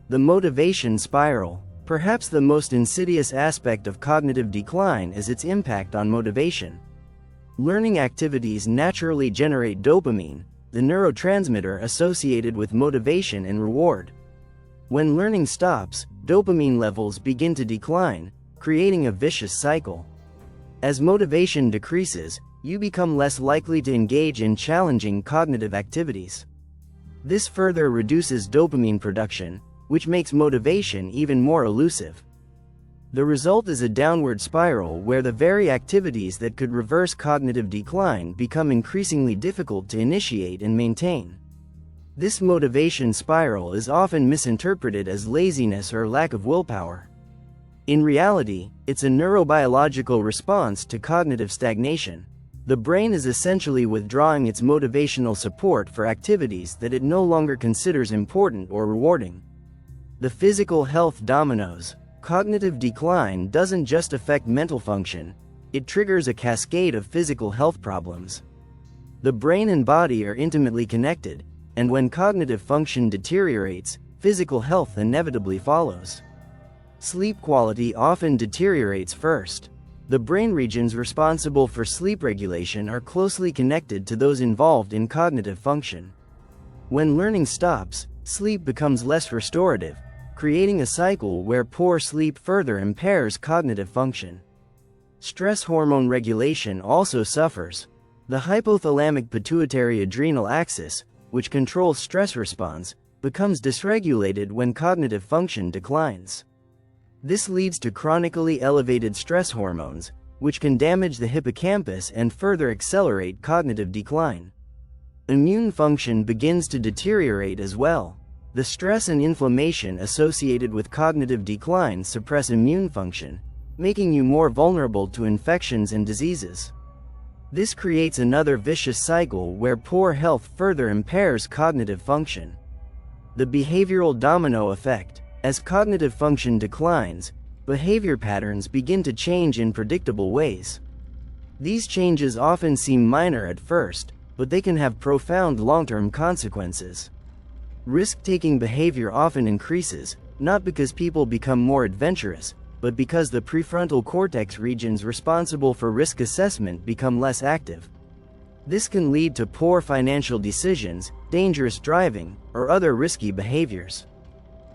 The motivation spiral. Perhaps the most insidious aspect of cognitive decline is its impact on motivation. Learning activities naturally generate dopamine, the neurotransmitter associated with motivation and reward. When learning stops, dopamine levels begin to decline, creating a vicious cycle. As motivation decreases, you become less likely to engage in challenging cognitive activities. This further reduces dopamine production, which makes motivation even more elusive. The result is a downward spiral where the very activities that could reverse cognitive decline become increasingly difficult to initiate and maintain. This motivation spiral is often misinterpreted as laziness or lack of willpower. In reality, it's a neurobiological response to cognitive stagnation. The brain is essentially withdrawing its motivational support for activities that it no longer considers important or rewarding. The physical health dominoes. Cognitive decline doesn't just affect mental function, it triggers a cascade of physical health problems. The brain and body are intimately connected, and when cognitive function deteriorates, physical health inevitably follows. Sleep quality often deteriorates first. The brain regions responsible for sleep regulation are closely connected to those involved in cognitive function. When learning stops, sleep becomes less restorative, creating a cycle where poor sleep further impairs cognitive function. Stress hormone regulation also suffers. The hypothalamic pituitary adrenal axis, which controls stress response, becomes dysregulated when cognitive function declines. This leads to chronically elevated stress hormones, which can damage the hippocampus and further accelerate cognitive decline. Immune function begins to deteriorate as well. The stress and inflammation associated with cognitive decline suppress immune function, making you more vulnerable to infections and diseases. This creates another vicious cycle where poor health further impairs cognitive function. The behavioral domino effect. As cognitive function declines, behavior patterns begin to change in predictable ways. These changes often seem minor at first, but they can have profound long-term consequences. Risk-taking behavior often increases, not because people become more adventurous, but because the prefrontal cortex regions responsible for risk assessment become less active. This can lead to poor financial decisions, dangerous driving, or other risky behaviors.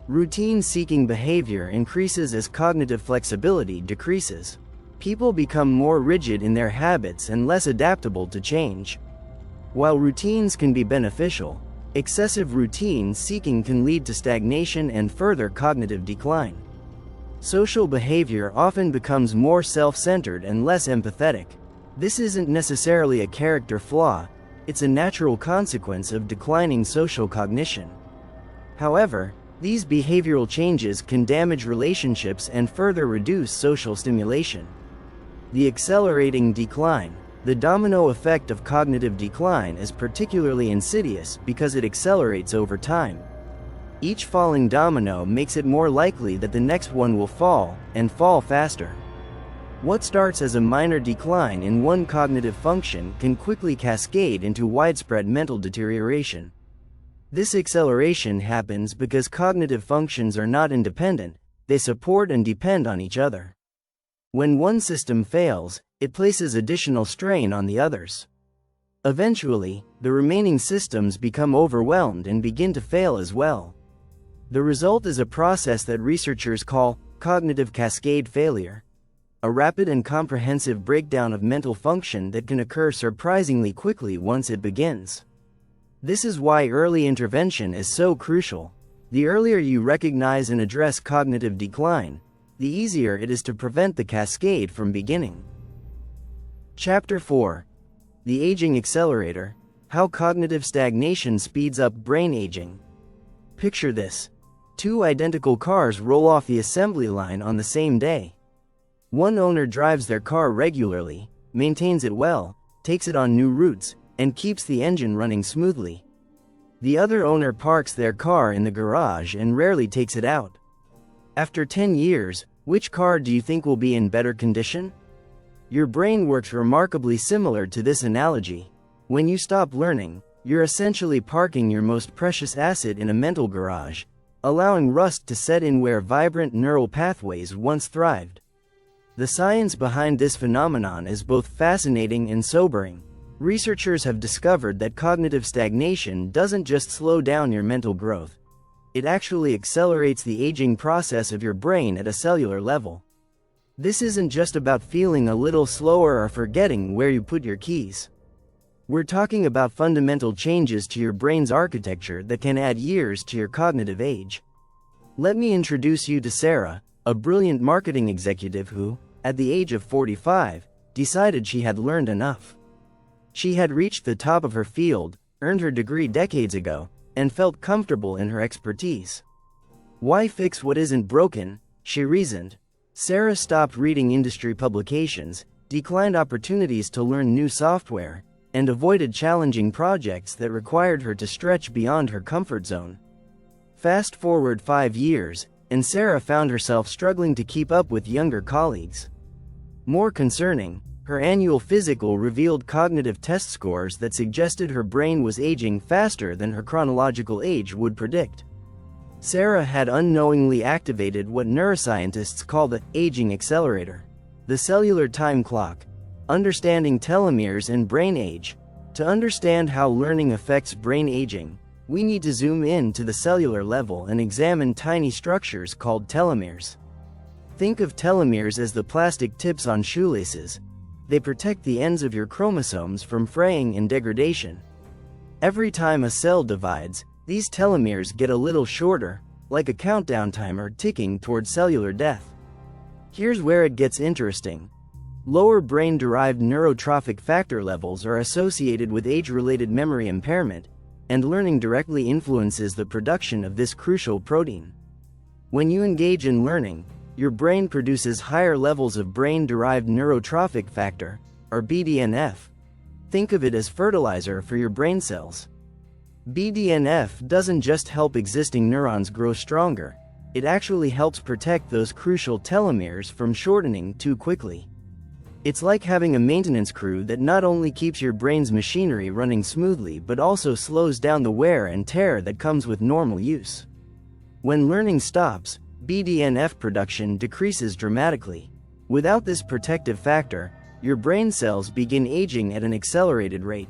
Routine-seeking behavior increases as cognitive flexibility decreases. People become more rigid in their habits and less adaptable to change. While routines can be beneficial, excessive routine seeking can lead to stagnation and further cognitive decline. Social behavior often becomes more self-centered and less empathetic. This isn't necessarily a character flaw, it's a natural consequence of declining social cognition. However, these behavioral changes can damage relationships and further reduce social stimulation. The accelerating decline. The domino effect of cognitive decline is particularly insidious because it accelerates over time. Each falling domino makes it more likely that the next one will fall, and fall faster. What starts as a minor decline in one cognitive function can quickly cascade into widespread mental deterioration. This acceleration happens because cognitive functions are not independent, they support and depend on each other. When one system fails, it places additional strain on the others. Eventually, the remaining systems become overwhelmed and begin to fail as well. The result is a process that researchers call cognitive cascade failure, a rapid and comprehensive breakdown of mental function that can occur surprisingly quickly once it begins. This is why early intervention is so crucial. The earlier you recognize and address cognitive decline, the easier it is to prevent the cascade from beginning. Chapter 4. The Aging Accelerator. How Cognitive Stagnation Speeds Up Brain Aging. Picture this. Two identical cars roll off the assembly line on the same day. One owner drives their car regularly, maintains it well, takes it on new routes, and keeps the engine running smoothly. The other owner parks their car in the garage and rarely takes it out. After 10 years, which car do you think will be in better condition? Your brain works remarkably similar to this analogy. When you stop learning, you're essentially parking your most precious asset in a mental garage, allowing rust to set in where vibrant neural pathways once thrived. The science behind this phenomenon is both fascinating and sobering. Researchers have discovered that cognitive stagnation doesn't just slow down your mental growth. It actually accelerates the aging process of your brain at a cellular level. This isn't just about feeling a little slower or forgetting where you put your keys. We're talking about fundamental changes to your brain's architecture that can add years to your cognitive age. Let me introduce you to Sarah, a brilliant marketing executive who, at the age of 45, decided she had learned enough. She had reached the top of her field, earned her degree decades ago, and felt comfortable in her expertise. Why fix what isn't broken, she reasoned. Sarah stopped reading industry publications, declined opportunities to learn new software, and avoided challenging projects that required her to stretch beyond her comfort zone. Fast forward 5 years, and Sarah found herself struggling to keep up with younger colleagues. More concerning, her annual physical revealed cognitive test scores that suggested her brain was aging faster than her chronological age would predict. Sarah had unknowingly activated what neuroscientists call the aging accelerator, the cellular time clock. Understanding telomeres and brain age. To understand how learning affects brain aging, we need to zoom in to the cellular level and examine tiny structures called telomeres. Think of telomeres as the plastic tips on shoelaces. They protect the ends of your chromosomes from fraying and degradation. Every time a cell divides, these telomeres get a little shorter, like a countdown timer ticking toward cellular death. Here's where it gets interesting. Lower brain-derived neurotrophic factor levels are associated with age-related memory impairment, and learning directly influences the production of this crucial protein. When you engage in learning, your brain produces higher levels of brain-derived neurotrophic factor, or BDNF. Think of it as fertilizer for your brain cells. BDNF doesn't just help existing neurons grow stronger, it actually helps protect those crucial telomeres from shortening too quickly. It's like having a maintenance crew that not only keeps your brain's machinery running smoothly but also slows down the wear and tear that comes with normal use. When learning stops, BDNF production decreases dramatically. Without this protective factor, your brain cells begin aging at an accelerated rate.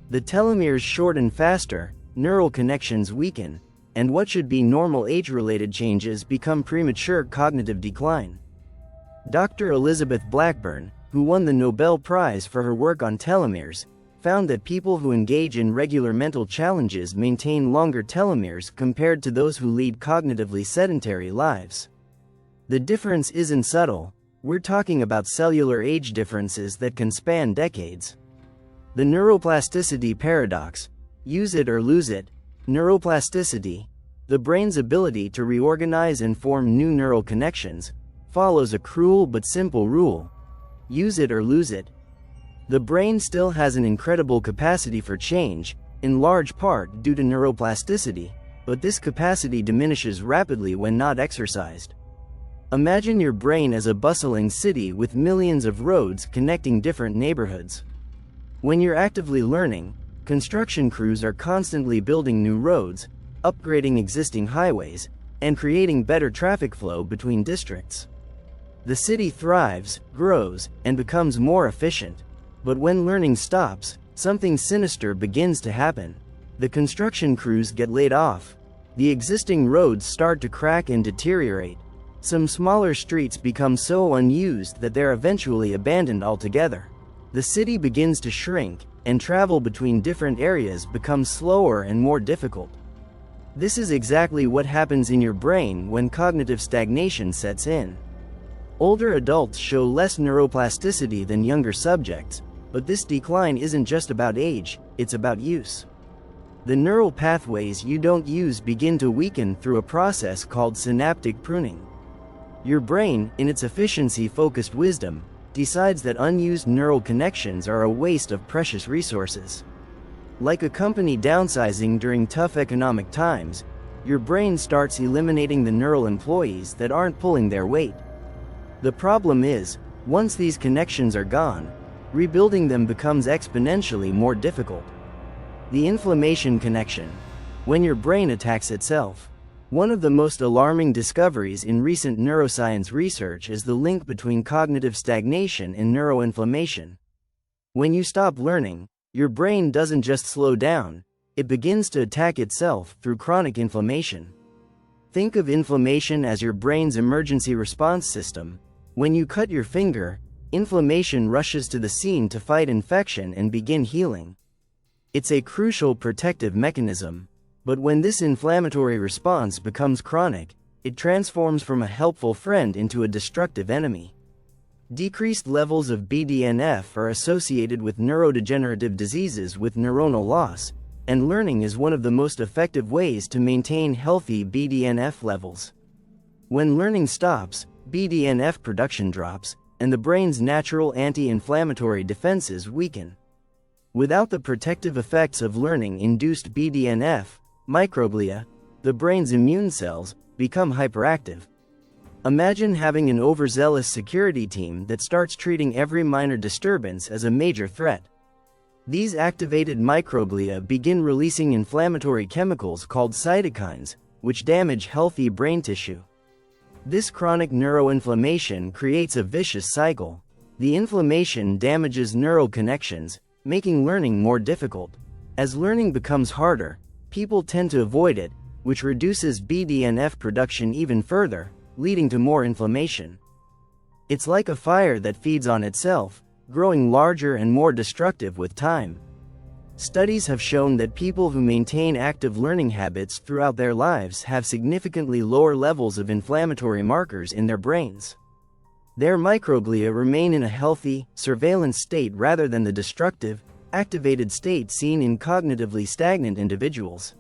The telomeres shorten faster, neural connections weaken, and what should be normal age-related changes become premature cognitive decline. Dr. Elizabeth Blackburn, who won the Nobel Prize for her work on telomeres, found that people who engage in regular mental challenges maintain longer telomeres compared to those who lead cognitively sedentary lives. The difference isn't subtle, we're talking about cellular age differences that can span decades. The neuroplasticity paradox, use it or lose it. Neuroplasticity, the brain's ability to reorganize and form new neural connections, follows a cruel but simple rule. Use it or lose it. The brain still has an incredible capacity for change, in large part due to neuroplasticity, but this capacity diminishes rapidly when not exercised. Imagine your brain as a bustling city with millions of roads connecting different neighborhoods. When you're actively learning, construction crews are constantly building new roads, upgrading existing highways, and creating better traffic flow between districts. The city thrives, grows, and becomes more efficient. But when learning stops, something sinister begins to happen. The construction crews get laid off. The existing roads start to crack and deteriorate. Some smaller streets become so unused that they're eventually abandoned altogether. The city begins to shrink, and travel between different areas becomes slower and more difficult. This is exactly what happens in your brain when cognitive stagnation sets in. Older adults show less neuroplasticity than younger subjects, but this decline isn't just about age, it's about use. The neural pathways you don't use begin to weaken through a process called synaptic pruning. Your brain, in its efficiency-focused wisdom, decides that unused neural connections are a waste of precious resources. Like a company downsizing during tough economic times, your brain starts eliminating the neural employees that aren't pulling their weight. The problem is, once these connections are gone, rebuilding them becomes exponentially more difficult. The inflammation connection. When your brain attacks itself. One of the most alarming discoveries in recent neuroscience research is the link between cognitive stagnation and neuroinflammation. When you stop learning, your brain doesn't just slow down, it begins to attack itself through chronic inflammation. Think of inflammation as your brain's emergency response system. When you cut your finger, inflammation rushes to the scene to fight infection and begin healing. It's a crucial protective mechanism, but when this inflammatory response becomes chronic, it transforms from a helpful friend into a destructive enemy. Decreased levels of BDNF are associated with neurodegenerative diseases with neuronal loss, and learning is one of the most effective ways to maintain healthy BDNF levels. When learning stops, BDNF production drops, and the brain's natural anti-inflammatory defenses weaken. Without the protective effects of learning-induced BDNF, microglia, the brain's immune cells, become hyperactive. Imagine having an overzealous security team that starts treating every minor disturbance as a major threat. These activated microglia begin releasing inflammatory chemicals called cytokines, which damage healthy brain tissue. This chronic neuroinflammation creates a vicious cycle. The inflammation damages neural connections, making learning more difficult. As learning becomes harder, people tend to avoid it, which reduces BDNF production even further, leading to more inflammation. It's like a fire that feeds on itself, growing larger and more destructive with time. Studies have shown that people who maintain active learning habits throughout their lives have significantly lower levels of inflammatory markers in their brains. Their microglia remain in a healthy, surveillance state rather than the destructive, activated state seen in cognitively stagnant individuals.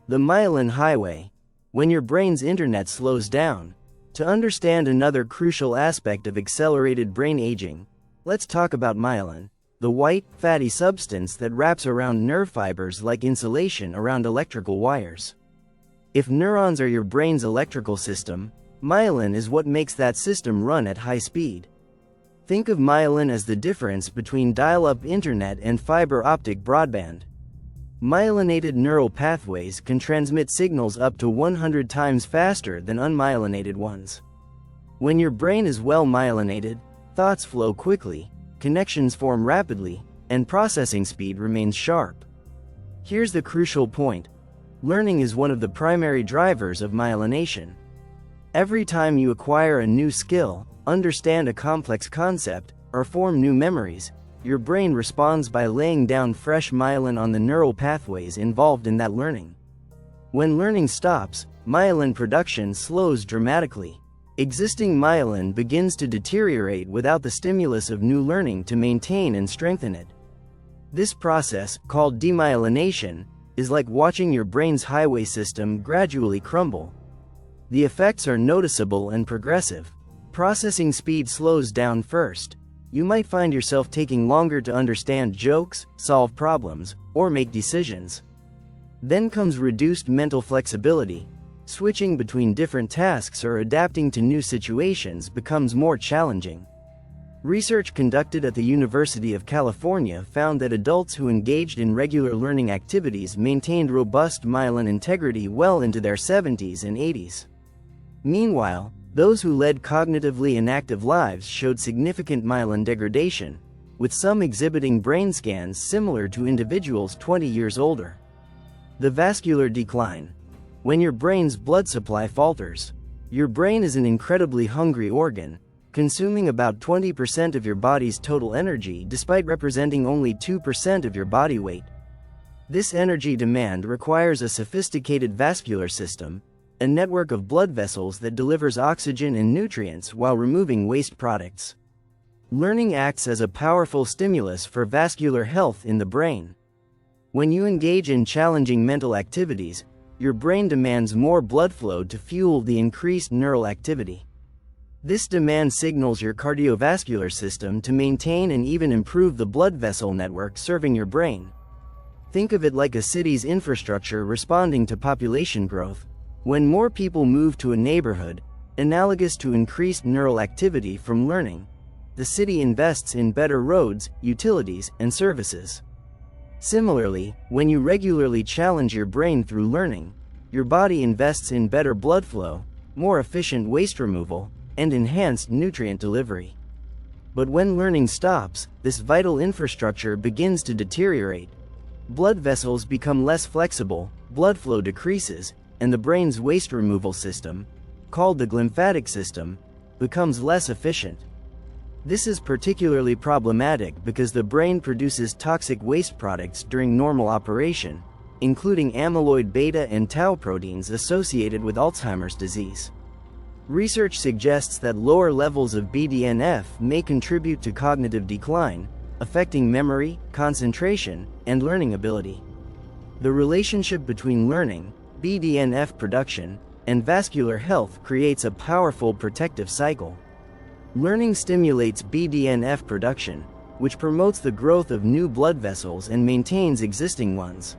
The myelin highway. When your brain's internet slows down. To understand another crucial aspect of accelerated brain aging, let's talk about myelin, the white, fatty substance that wraps around nerve fibers like insulation around electrical wires. If neurons are your brain's electrical system, myelin is what makes that system run at high speed. Think of myelin as the difference between dial-up internet and fiber optic broadband. Myelinated neural pathways can transmit signals up to 100 times faster than unmyelinated ones. When your brain is well myelinated, thoughts flow quickly, connections form rapidly, and processing speed remains sharp. Here's the crucial point. Learning is one of the primary drivers of myelination. Every time you acquire a new skill, understand a complex concept, or form new memories, your brain responds by laying down fresh myelin on the neural pathways involved in that learning. When learning stops, myelin production slows dramatically. Existing myelin begins to deteriorate without the stimulus of new learning to maintain and strengthen it. This process, called demyelination, is like watching your brain's highway system gradually crumble. The effects are noticeable and progressive. Processing speed slows down first. You might find yourself taking longer to understand jokes, solve problems, or make decisions. Then comes reduced mental flexibility. Switching between different tasks or adapting to new situations becomes more challenging. Research conducted at the University of California found that adults who engaged in regular learning activities maintained robust myelin integrity well into their 70s and 80s. Meanwhile, those who led cognitively inactive lives showed significant myelin degradation, with some exhibiting brain scans similar to individuals 20 years older. The vascular decline. When your brain's blood supply falters, your brain is an incredibly hungry organ, consuming about 20% of your body's total energy despite representing only 2% of your body weight. This energy demand requires a sophisticated vascular system, a network of blood vessels that delivers oxygen and nutrients while removing waste products. Learning acts as a powerful stimulus for vascular health in the brain. When you engage in challenging mental activities, your brain demands more blood flow to fuel the increased neural activity. This demand signals your cardiovascular system to maintain and even improve the blood vessel network serving your brain. Think of it like a city's infrastructure responding to population growth. When more people move to a neighborhood, analogous to increased neural activity from learning, the city invests in better roads, utilities, and services. Similarly, when you regularly challenge your brain through learning, your body invests in better blood flow, more efficient waste removal, and enhanced nutrient delivery. But when learning stops, this vital infrastructure begins to deteriorate. Blood vessels become less flexible, blood flow decreases, and the brain's waste removal system, called the glymphatic system, becomes less efficient. This is particularly problematic because the brain produces toxic waste products during normal operation, including amyloid beta and tau proteins associated with Alzheimer's disease. Research suggests that lower levels of BDNF may contribute to cognitive decline, affecting memory, concentration, and learning ability. The relationship between learning, BDNF production, and vascular health creates a powerful protective cycle. Learning stimulates BDNF production, which promotes the growth of new blood vessels and maintains existing ones.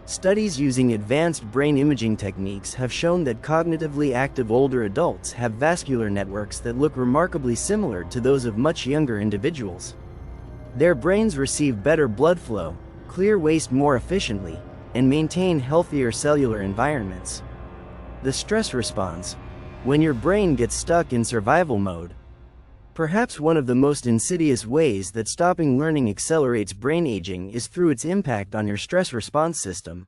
Studies using advanced brain imaging techniques have shown that cognitively active older adults have vascular networks that look remarkably similar to those of much younger individuals. Their brains receive better blood flow, clear waste more efficiently, and maintain healthier cellular environments. The stress response. When your brain gets stuck in survival mode. Perhaps one of the most insidious ways that stopping learning accelerates brain aging is through its impact on your stress response system.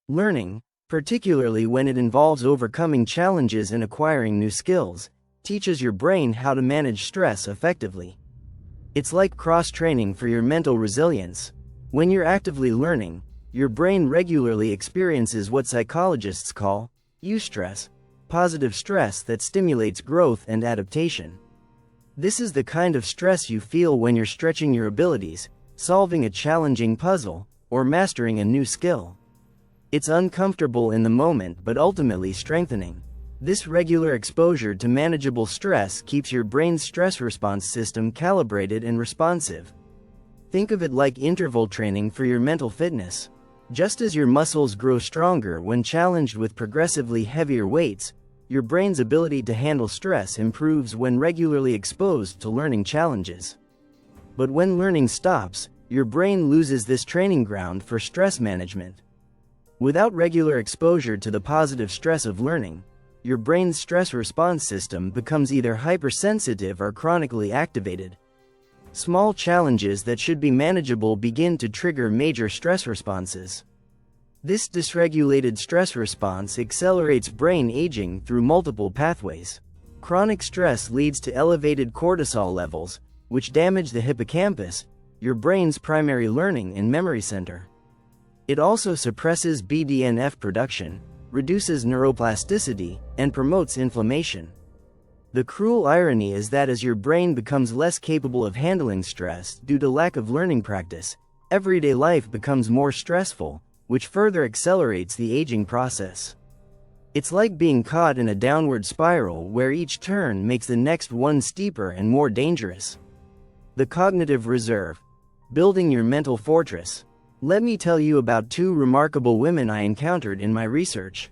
Learning, particularly when it involves overcoming challenges and acquiring new skills, teaches your brain how to manage stress effectively. It's like cross-training for your mental resilience. When you're actively learning, your brain regularly experiences what psychologists call eustress, positive stress that stimulates growth and adaptation. This is the kind of stress you feel when you're stretching your abilities, solving a challenging puzzle, or mastering a new skill. It's uncomfortable in the moment but ultimately strengthening. This regular exposure to manageable stress keeps your brain's stress response system calibrated and responsive. Think of it like interval training for your mental fitness. Just as your muscles grow stronger when challenged with progressively heavier weights, your brain's ability to handle stress improves when regularly exposed to learning challenges. But when learning stops, your brain loses this training ground for stress management. Without regular exposure to the positive stress of learning, your brain's stress response system becomes either hypersensitive or chronically activated. Small challenges that should be manageable begin to trigger major stress responses. This dysregulated stress response accelerates brain aging through multiple pathways. Chronic stress leads to elevated cortisol levels, which damage the hippocampus, your brain's primary learning and memory center. It also suppresses BDNF production, reduces neuroplasticity, and promotes inflammation. The cruel irony is that as your brain becomes less capable of handling stress due to lack of learning practice, everyday life becomes more stressful, which further accelerates the aging process. It's like being caught in a downward spiral where each turn makes the next one steeper and more dangerous. The cognitive reserve. Building your mental fortress. Let me tell you about two remarkable women I encountered in my research.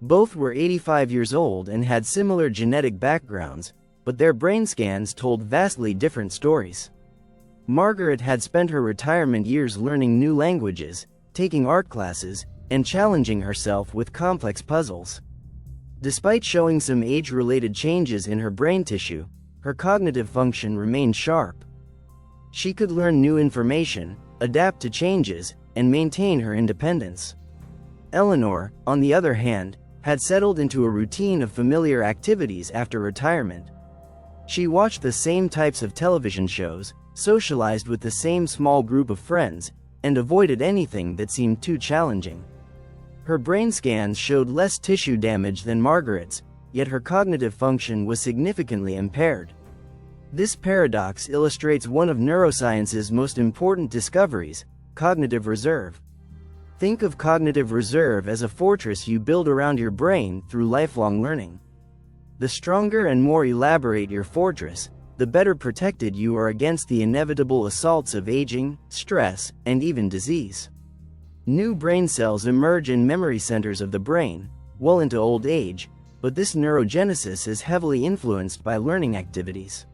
Both were 85 years old and had similar genetic backgrounds, but their brain scans told vastly different stories. Margaret had spent her retirement years learning new languages, taking art classes, and challenging herself with complex puzzles. Despite showing some age-related changes in her brain tissue, her cognitive function remained sharp. She could learn new information, adapt to changes, and maintain her independence. Eleanor, on the other hand, had settled into a routine of familiar activities after retirement. She watched the same types of television shows, socialized with the same small group of friends, and avoided anything that seemed too challenging. Her brain scans showed less tissue damage than Margaret's, yet her cognitive function was significantly impaired. This paradox illustrates one of neuroscience's most important discoveries: cognitive reserve. Think of cognitive reserve as a fortress you build around your brain through lifelong learning. The stronger and more elaborate your fortress, the better protected you are against the inevitable assaults of aging, stress, and even disease. New brain cells emerge in memory centers of the brain, well into old age, but this neurogenesis is heavily influenced by learning activities.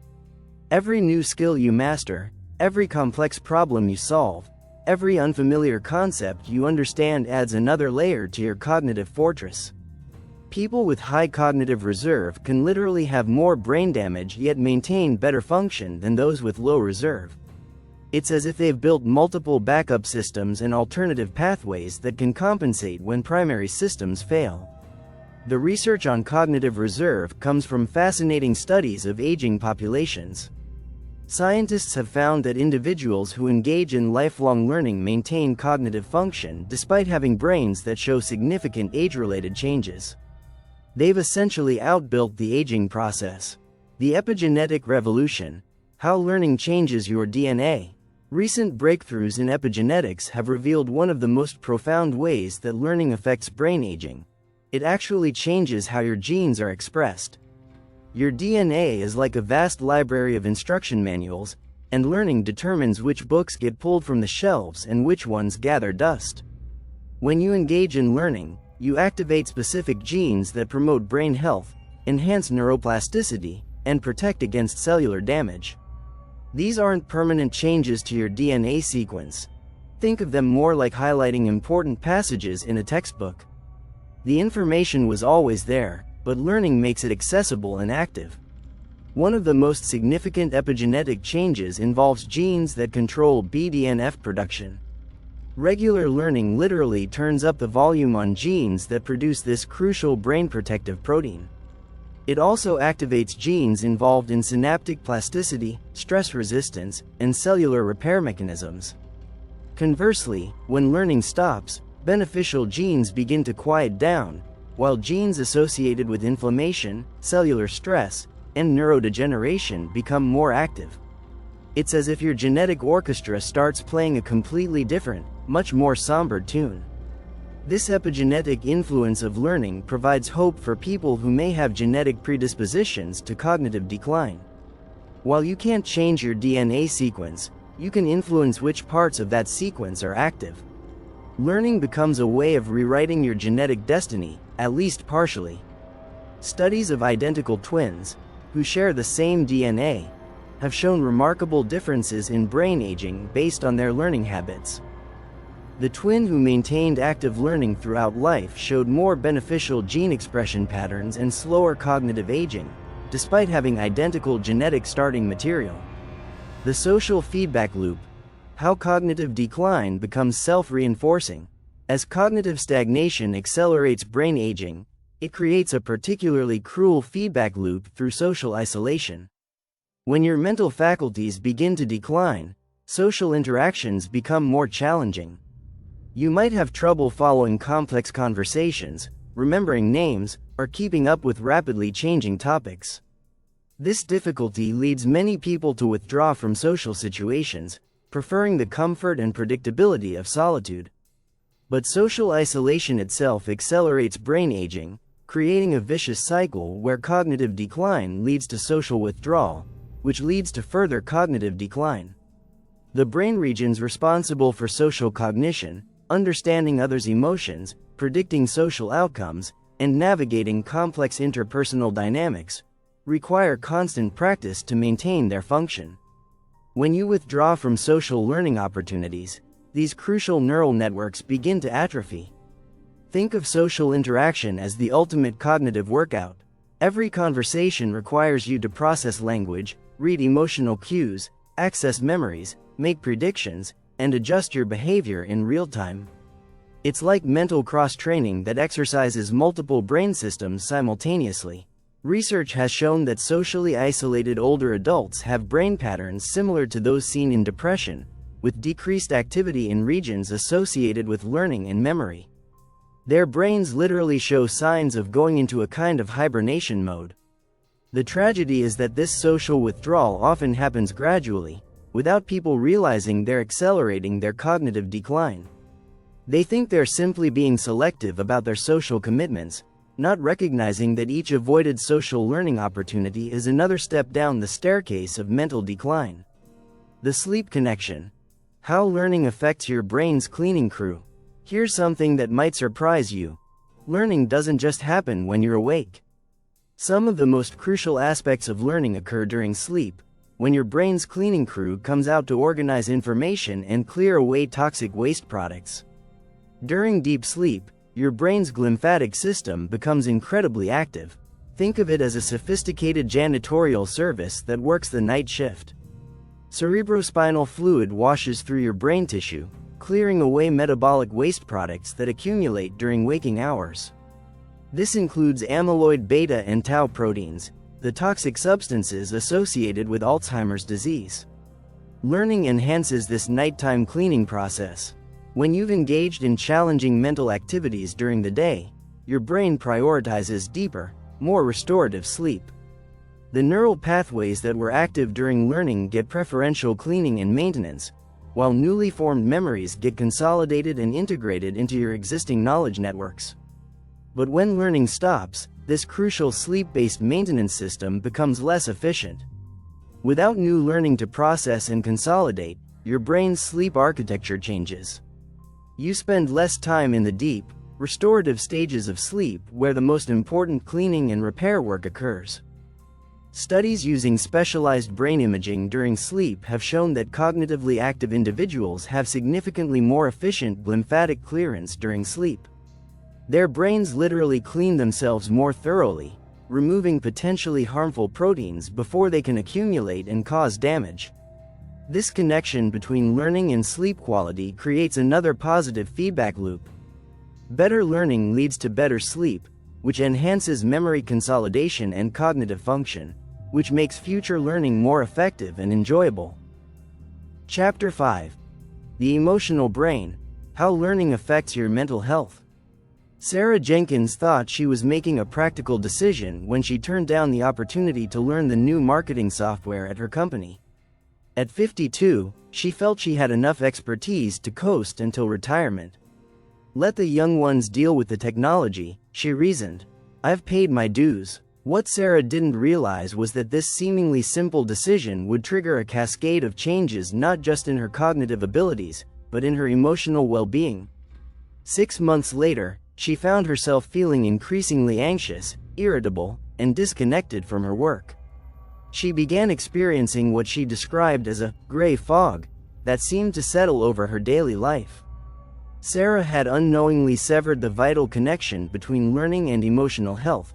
Every new skill you master, every complex problem you solve, every unfamiliar concept you understand adds another layer to your cognitive fortress. People with high cognitive reserve can literally have more brain damage yet maintain better function than those with low reserve. It's as if they've built multiple backup systems and alternative pathways that can compensate when primary systems fail. The research on cognitive reserve comes from fascinating studies of aging populations. Scientists have found that individuals who engage in lifelong learning maintain cognitive function despite having brains that show significant age-related changes. They've essentially outbuilt the aging process. The epigenetic revolution: how learning changes your DNA. Recent breakthroughs in epigenetics have revealed one of the most profound ways that learning affects brain aging. It actually changes how your genes are expressed. Your DNA is like a vast library of instruction manuals, and learning determines which books get pulled from the shelves and which ones gather dust. When you engage in learning, you activate specific genes that promote brain health, enhance neuroplasticity, and protect against cellular damage. These aren't permanent changes to your DNA sequence. Think of them more like highlighting important passages in a textbook. The information was always there, but learning makes it accessible and active. One of the most significant epigenetic changes involves genes that control BDNF production. Regular learning literally turns up the volume on genes that produce this crucial brain protective protein. It also activates genes involved in synaptic plasticity, stress resistance, and cellular repair mechanisms. Conversely, when learning stops, beneficial genes begin to quiet down, while genes associated with inflammation, cellular stress, and neurodegeneration become more active. It's as if your genetic orchestra starts playing a completely different, much more somber tune. This epigenetic influence of learning provides hope for people who may have genetic predispositions to cognitive decline. While you can't change your DNA sequence, you can influence which parts of that sequence are active. Learning becomes a way of rewriting your genetic destiny, at least partially. Studies of identical twins, who share the same DNA, have shown remarkable differences in brain aging based on their learning habits. The twin who maintained active learning throughout life showed more beneficial gene expression patterns and slower cognitive aging, despite having identical genetic starting material. The social feedback loop: how cognitive decline becomes self-reinforcing. As cognitive stagnation accelerates brain aging, it creates a particularly cruel feedback loop through social isolation. When your mental faculties begin to decline, social interactions become more challenging. You might have trouble following complex conversations, remembering names, or keeping up with rapidly changing topics. This difficulty leads many people to withdraw from social situations, preferring the comfort and predictability of solitude. But social isolation itself accelerates brain aging, creating a vicious cycle where cognitive decline leads to social withdrawal, which leads to further cognitive decline. The brain regions responsible for social cognition, understanding others' emotions, predicting social outcomes, and navigating complex interpersonal dynamics, require constant practice to maintain their function. When you withdraw from social learning opportunities, these crucial neural networks begin to atrophy. Think of social interaction as the ultimate cognitive workout. Every conversation requires you to process language, read emotional cues, access memories, make predictions, and adjust your behavior in real time. It's like mental cross-training that exercises multiple brain systems simultaneously. Research has shown that socially isolated older adults have brain patterns similar to those seen in depression, with decreased activity in regions associated with learning and memory. Their brains literally show signs of going into a kind of hibernation mode. The tragedy is that this social withdrawal often happens gradually, without people realizing they're accelerating their cognitive decline. They think they're simply being selective about their social commitments, not recognizing that each avoided social learning opportunity is another step down the staircase of mental decline. The sleep connection. How learning affects your brain's cleaning crew. Here's something that might surprise you. Learning doesn't just happen when you're awake. Some of the most crucial aspects of learning occur during sleep, when your brain's cleaning crew comes out to organize information and clear away toxic waste products. During deep sleep, your brain's glymphatic system becomes incredibly active. Think of it as a sophisticated janitorial service that works the night shift. Cerebrospinal fluid washes through your brain tissue, clearing away metabolic waste products that accumulate during waking hours. This includes amyloid beta and tau proteins, the toxic substances associated with Alzheimer's disease. Learning enhances this nighttime cleaning process. When you've engaged in challenging mental activities during the day, your brain prioritizes deeper, more restorative sleep. The neural pathways that were active during learning get preferential cleaning and maintenance, while newly formed memories get consolidated and integrated into your existing knowledge networks. But when learning stops, this crucial sleep-based maintenance system becomes less efficient. Without new learning to process and consolidate, your brain's sleep architecture changes. You spend less time in the deep, restorative stages of sleep where the most important cleaning and repair work occurs. Studies using specialized brain imaging during sleep have shown that cognitively active individuals have significantly more efficient glymphatic clearance during sleep. Their brains literally clean themselves more thoroughly, removing potentially harmful proteins before they can accumulate and cause damage. This connection between learning and sleep quality creates another positive feedback loop. Better learning leads to better sleep, which enhances memory consolidation and cognitive function, which makes future learning more effective and enjoyable. Chapter 5. The Emotional Brain: How Learning Affects Your Mental Health. Sarah Jenkins thought she was making a practical decision when she turned down the opportunity to learn the new marketing software at her company. At 52, she felt she had enough expertise to coast until retirement. Let the young ones deal with the technology, she reasoned. I've paid my dues. What Sarah didn't realize was that this seemingly simple decision would trigger a cascade of changes not just in her cognitive abilities, but in her emotional well-being. 6 months later, she found herself feeling increasingly anxious, irritable, and disconnected from her work. She began experiencing what she described as a gray fog that seemed to settle over her daily life. Sarah had unknowingly severed the vital connection between learning and emotional health,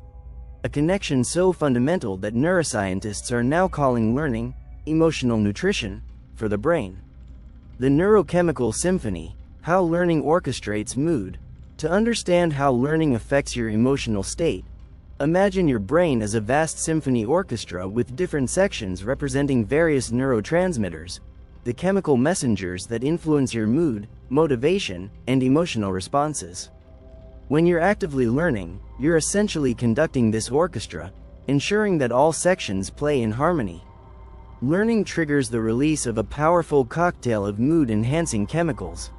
a connection so fundamental that neuroscientists are now calling learning emotional nutrition for the brain. The neurochemical symphony: how learning orchestrates mood. To understand how learning affects your emotional state, imagine your brain as a vast symphony orchestra with different sections representing various neurotransmitters, the chemical messengers that influence your mood, motivation, and emotional responses. When you're actively learning, you're essentially conducting this orchestra, ensuring that all sections play in harmony. Learning triggers the release of a powerful cocktail of mood-enhancing chemicals.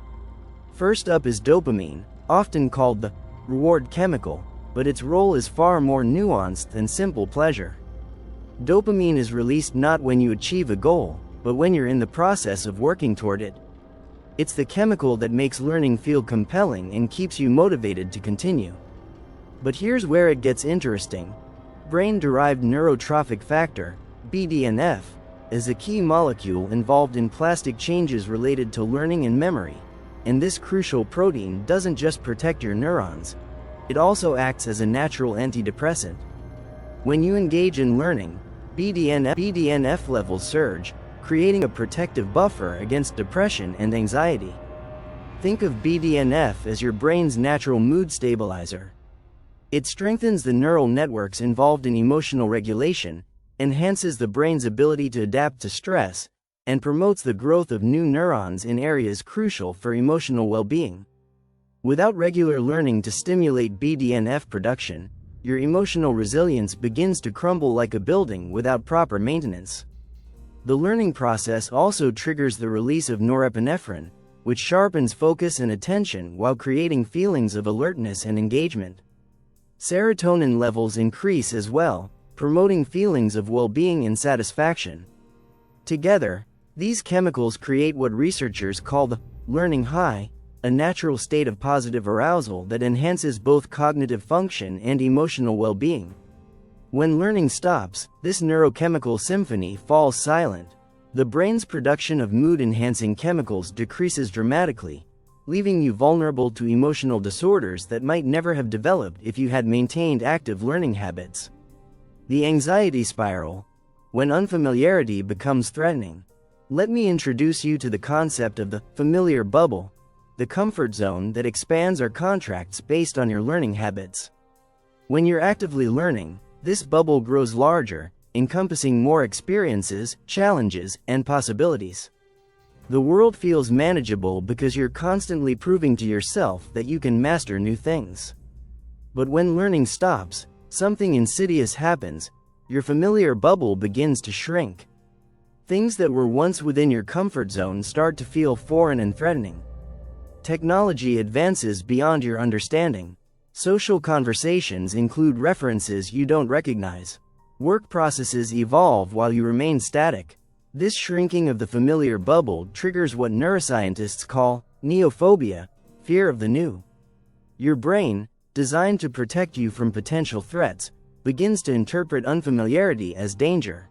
First up is dopamine, often called the reward chemical, but its role is far more nuanced than simple pleasure. Dopamine is released not when you achieve a goal, but when you're in the process of working toward it. It's the chemical that makes learning feel compelling and keeps you motivated to continue. But here's where it gets interesting. Brain-derived neurotrophic factor, BDNF, is a key molecule involved in plastic changes related to learning and memory, and this crucial protein doesn't just protect your neurons, it also acts as a natural antidepressant. When you engage in learning, BDNF levels surge, creating a protective buffer against depression and anxiety. Think of BDNF as your brain's natural mood stabilizer. It strengthens the neural networks involved in emotional regulation, enhances the brain's ability to adapt to stress, and promotes the growth of new neurons in areas crucial for emotional well-being. Without regular learning to stimulate BDNF production, your emotional resilience begins to crumble like a building without proper maintenance. The learning process also triggers the release of norepinephrine, which sharpens focus and attention while creating feelings of alertness and engagement. Serotonin levels increase as well, promoting feelings of well-being and satisfaction. Together, these chemicals create what researchers call the learning high, a natural state of positive arousal that enhances both cognitive function and emotional well-being. When learning stops, this neurochemical symphony falls silent. The brain's production of mood-enhancing chemicals decreases dramatically, leaving you vulnerable to emotional disorders that might never have developed if you had maintained active learning habits. The anxiety spiral. When unfamiliarity becomes threatening. Let me introduce you to the concept of the familiar bubble, the comfort zone that expands or contracts based on your learning habits. When you're actively learning, this bubble grows larger, encompassing more experiences, challenges, and possibilities. The world feels manageable because you're constantly proving to yourself that you can master new things. But when learning stops, something insidious happens. Your familiar bubble begins to shrink. Things that were once within your comfort zone start to feel foreign and threatening. Technology advances beyond your understanding. Social conversations include references you don't recognize. Work processes evolve while you remain static. This shrinking of the familiar bubble triggers what neuroscientists call neophobia, fear of the new. Your brain, designed to protect you from potential threats, begins to interpret unfamiliarity as danger.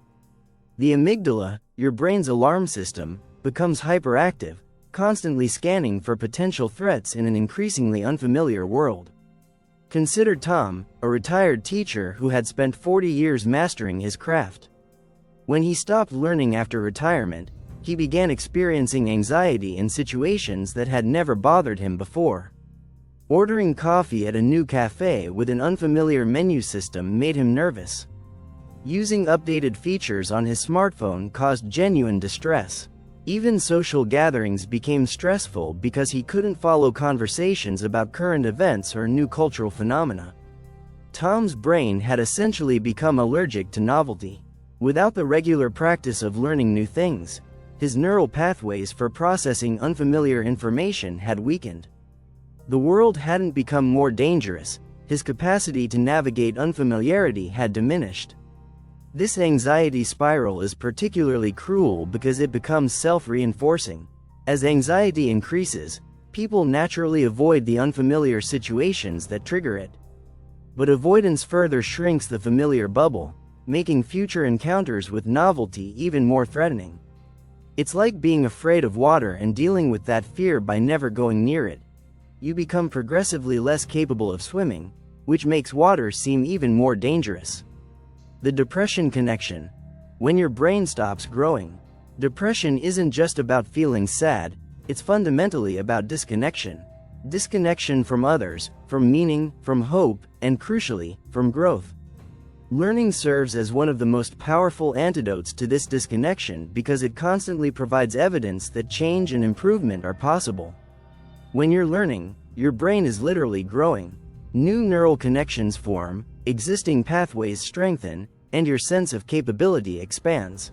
The amygdala, your brain's alarm system, becomes hyperactive, constantly scanning for potential threats in an increasingly unfamiliar world. Consider Tom, a retired teacher who had spent 40 years mastering his craft. When he stopped learning after retirement, he began experiencing anxiety in situations that had never bothered him before. Ordering coffee at a new cafe with an unfamiliar menu system made him nervous. Using updated features on his smartphone caused genuine distress. Even social gatherings became stressful because he couldn't follow conversations about current events or new cultural phenomena. Tom's brain had essentially become allergic to novelty. Without the regular practice of learning new things, his neural pathways for processing unfamiliar information had weakened. The world hadn't become more dangerous, his capacity to navigate unfamiliarity had diminished. This anxiety spiral is particularly cruel because it becomes self-reinforcing. As anxiety increases, people naturally avoid the unfamiliar situations that trigger it. But avoidance further shrinks the familiar bubble, making future encounters with novelty even more threatening. It's like being afraid of water and dealing with that fear by never going near it. You become progressively less capable of swimming, which makes water seem even more dangerous. The depression connection. When your brain stops growing, depression isn't just about feeling sad, it's fundamentally about disconnection. Disconnection from others, from meaning, from hope, and crucially, from growth. Learning serves as one of the most powerful antidotes to this disconnection because it constantly provides evidence that change and improvement are possible. When you're learning, your brain is literally growing. New neural connections form, existing pathways strengthen, and your sense of capability expands.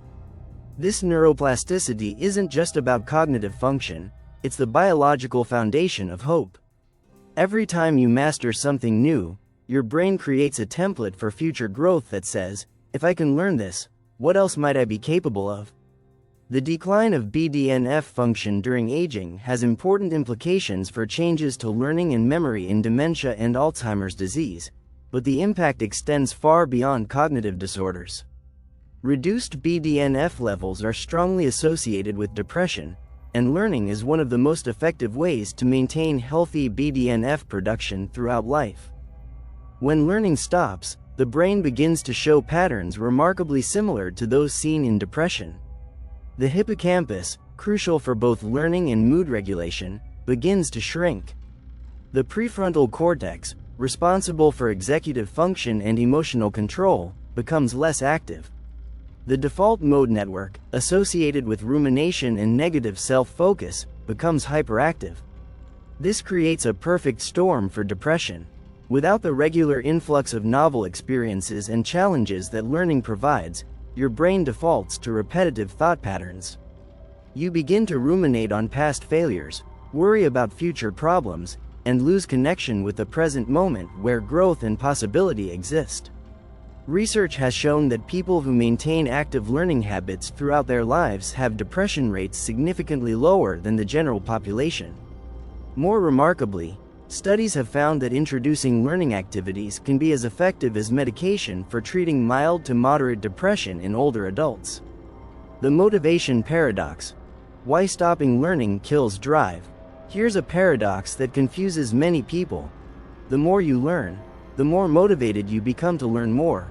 This neuroplasticity isn't just about cognitive function, it's the biological foundation of hope. Every time you master something new, your brain creates a template for future growth that says, if I can learn this, what else might I be capable of? The decline of BDNF function during aging has important implications for changes to learning and memory in dementia and Alzheimer's disease, but the impact extends far beyond cognitive disorders. Reduced BDNF levels are strongly associated with depression, and learning is one of the most effective ways to maintain healthy BDNF production throughout life. When learning stops, the brain begins to show patterns remarkably similar to those seen in depression. The hippocampus, crucial for both learning and mood regulation, begins to shrink. The prefrontal cortex, responsible for executive function and emotional control, becomes less active. The default mode network, associated with rumination and negative self-focus, becomes hyperactive. This creates a perfect storm for depression. Without the regular influx of novel experiences and challenges that learning provides, your brain defaults to repetitive thought patterns. You begin to ruminate on past failures, worry about future problems, and lose connection with the present moment where growth and possibility exist. Research has shown that people who maintain active learning habits throughout their lives have depression rates significantly lower than the general population. More remarkably, studies have found that introducing learning activities can be as effective as medication for treating mild to moderate depression in older adults. The motivation paradox. Why stopping learning kills drive. Here's a paradox that confuses many people. The more you learn, the more motivated you become to learn more.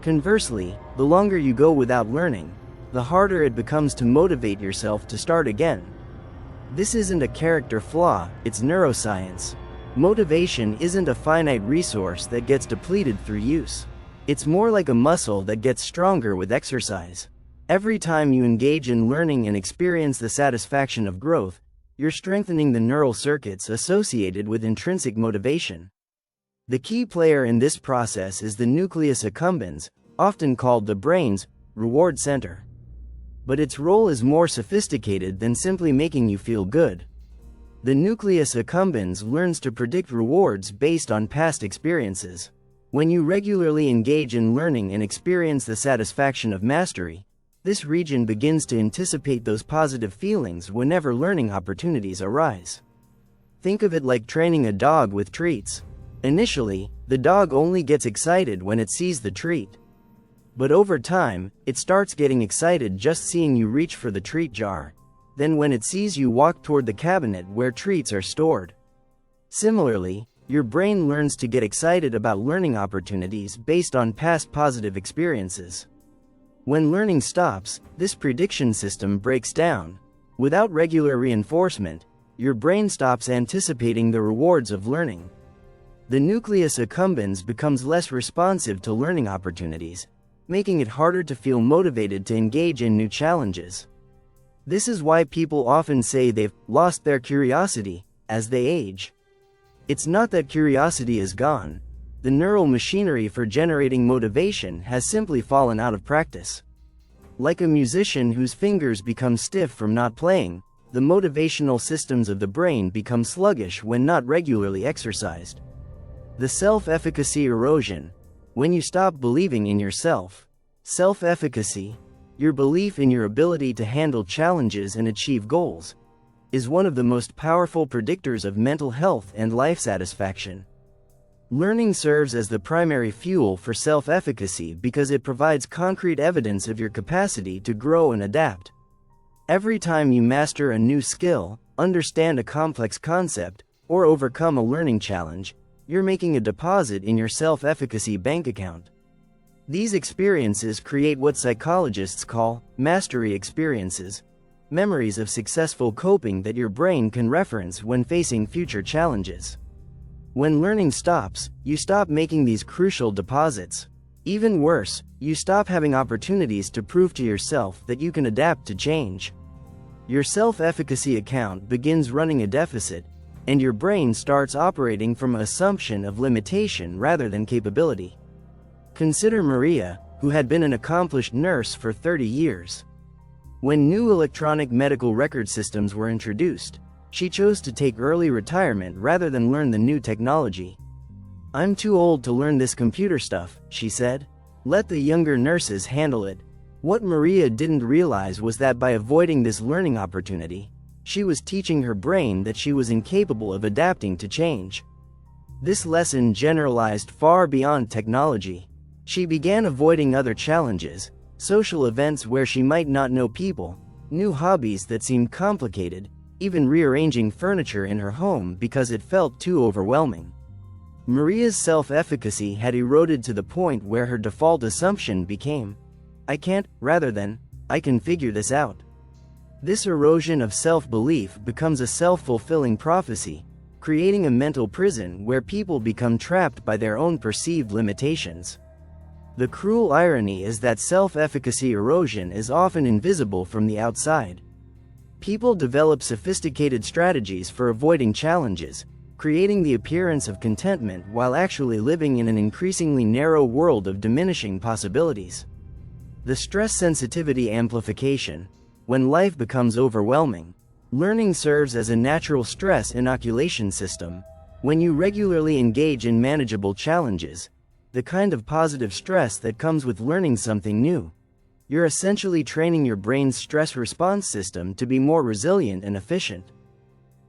Conversely, the longer you go without learning, the harder it becomes to motivate yourself to start again. This isn't a character flaw, it's neuroscience. Motivation isn't a finite resource that gets depleted through use. It's more like a muscle that gets stronger with exercise. Every time you engage in learning and experience the satisfaction of growth, you're strengthening the neural circuits associated with intrinsic motivation. The key player in this process is the nucleus accumbens, often called the brain's reward center. But its role is more sophisticated than simply making you feel good. The nucleus accumbens learns to predict rewards based on past experiences. When you regularly engage in learning and experience the satisfaction of mastery, this region begins to anticipate those positive feelings whenever learning opportunities arise. Think of it like training a dog with treats. Initially, the dog only gets excited when it sees the treat. But over time, it starts getting excited just seeing you reach for the treat jar. Then when it sees you walk toward the cabinet where treats are stored. Similarly, your brain learns to get excited about learning opportunities based on past positive experiences. When learning stops, this prediction system breaks down. Without regular reinforcement, your brain stops anticipating the rewards of learning. The nucleus accumbens becomes less responsive to learning opportunities, making it harder to feel motivated to engage in new challenges. This is why people often say they've lost their curiosity as they age. It's not that curiosity is gone. The neural machinery for generating motivation has simply fallen out of practice. Like a musician whose fingers become stiff from not playing, the motivational systems of the brain become sluggish when not regularly exercised. The self-efficacy erosion. When you stop believing in yourself. Self-efficacy, your belief in your ability to handle challenges and achieve goals, is one of the most powerful predictors of mental health and life satisfaction. Learning serves as the primary fuel for self-efficacy because it provides concrete evidence of your capacity to grow and adapt. Every time you master a new skill, understand a complex concept, or overcome a learning challenge, you're making a deposit in your self-efficacy bank account. These experiences create what psychologists call mastery experiences, memories of successful coping that your brain can reference when facing future challenges. When learning stops, you stop making these crucial deposits. Even worse, you stop having opportunities to prove to yourself that you can adapt to change. Your self-efficacy account begins running a deficit, and your brain starts operating from an assumption of limitation rather than capability. Consider Maria, who had been an accomplished nurse for 30 years. When new electronic medical record systems were introduced, she chose to take early retirement rather than learn the new technology. "I'm too old to learn this computer stuff," she said. "Let the younger nurses handle it." What Maria didn't realize was that by avoiding this learning opportunity, she was teaching her brain that she was incapable of adapting to change. This lesson generalized far beyond technology. She began avoiding other challenges, social events where she might not know people, new hobbies that seemed complicated, even rearranging furniture in her home because it felt too overwhelming. Maria's self-efficacy had eroded to the point where her default assumption became, "I can't," rather than, "I can figure this out." This erosion of self-belief becomes a self-fulfilling prophecy, creating a mental prison where people become trapped by their own perceived limitations. The cruel irony is that self-efficacy erosion is often invisible from the outside. People develop sophisticated strategies for avoiding challenges, creating the appearance of contentment while actually living in an increasingly narrow world of diminishing possibilities. The stress sensitivity amplification. When life becomes overwhelming, learning serves as a natural stress inoculation system. When you regularly engage in manageable challenges, the kind of positive stress that comes with learning something new, you're essentially training your brain's stress response system to be more resilient and efficient.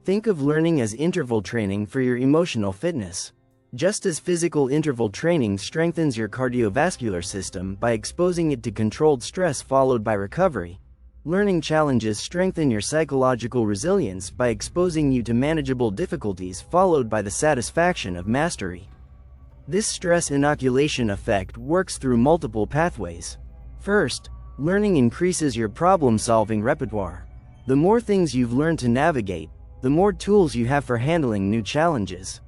Think of learning as interval training for your emotional fitness. Just as physical interval training strengthens your cardiovascular system by exposing it to controlled stress followed by recovery, learning challenges strengthen your psychological resilience by exposing you to manageable difficulties followed by the satisfaction of mastery. This stress inoculation effect works through multiple pathways. First, learning increases your problem-solving repertoire. The more things you've learned to navigate, the more tools you have for handling new challenges.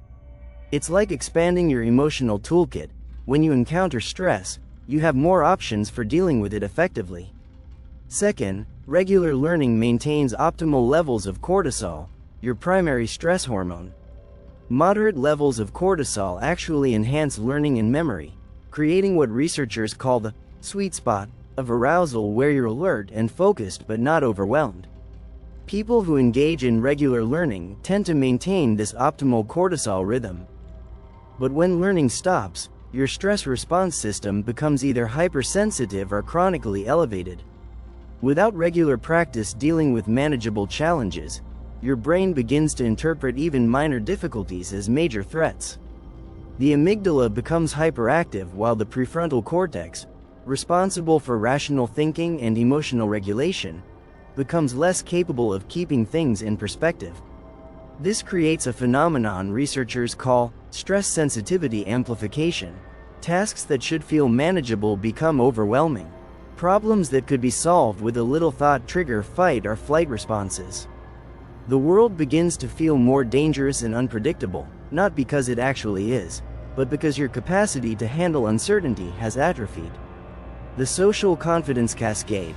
It's like expanding your emotional toolkit. When you encounter stress, you have more options for dealing with it effectively. Second, regular learning maintains optimal levels of cortisol, your primary stress hormone. Moderate levels of cortisol actually enhance learning and memory, creating what researchers call the sweet spot of arousal, where you're alert and focused but not overwhelmed. People who engage in regular learning tend to maintain this optimal cortisol rhythm. But when learning stops, your stress response system becomes either hypersensitive or chronically elevated. Without regular practice dealing with manageable challenges, your brain begins to interpret even minor difficulties as major threats. The amygdala becomes hyperactive while the prefrontal cortex, responsible for rational thinking and emotional regulation, becomes less capable of keeping things in perspective. This creates a phenomenon researchers call stress sensitivity amplification. Tasks that should feel manageable become overwhelming. Problems that could be solved with a little thought trigger fight or flight responses. The world begins to feel more dangerous and unpredictable, not because it actually is, but because your capacity to handle uncertainty has atrophied. The social confidence cascade.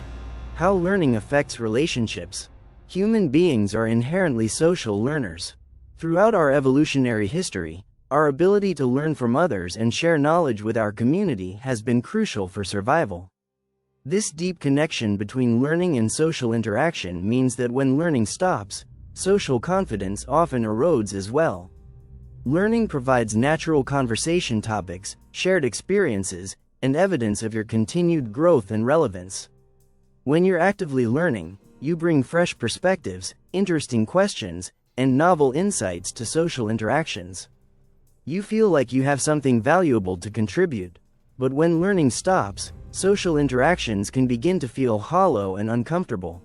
How learning affects relationships. Human beings are inherently social learners. Throughout our evolutionary history, our ability to learn from others and share knowledge with our community has been crucial for survival. This deep connection between learning and social interaction means that when learning stops, social confidence often erodes as well. Learning provides natural conversation topics, shared experiences, and evidence of your continued growth and relevance. When you're actively learning, you bring fresh perspectives, interesting questions, and novel insights to social interactions. You feel like you have something valuable to contribute. But when learning stops, social interactions can begin to feel hollow and uncomfortable.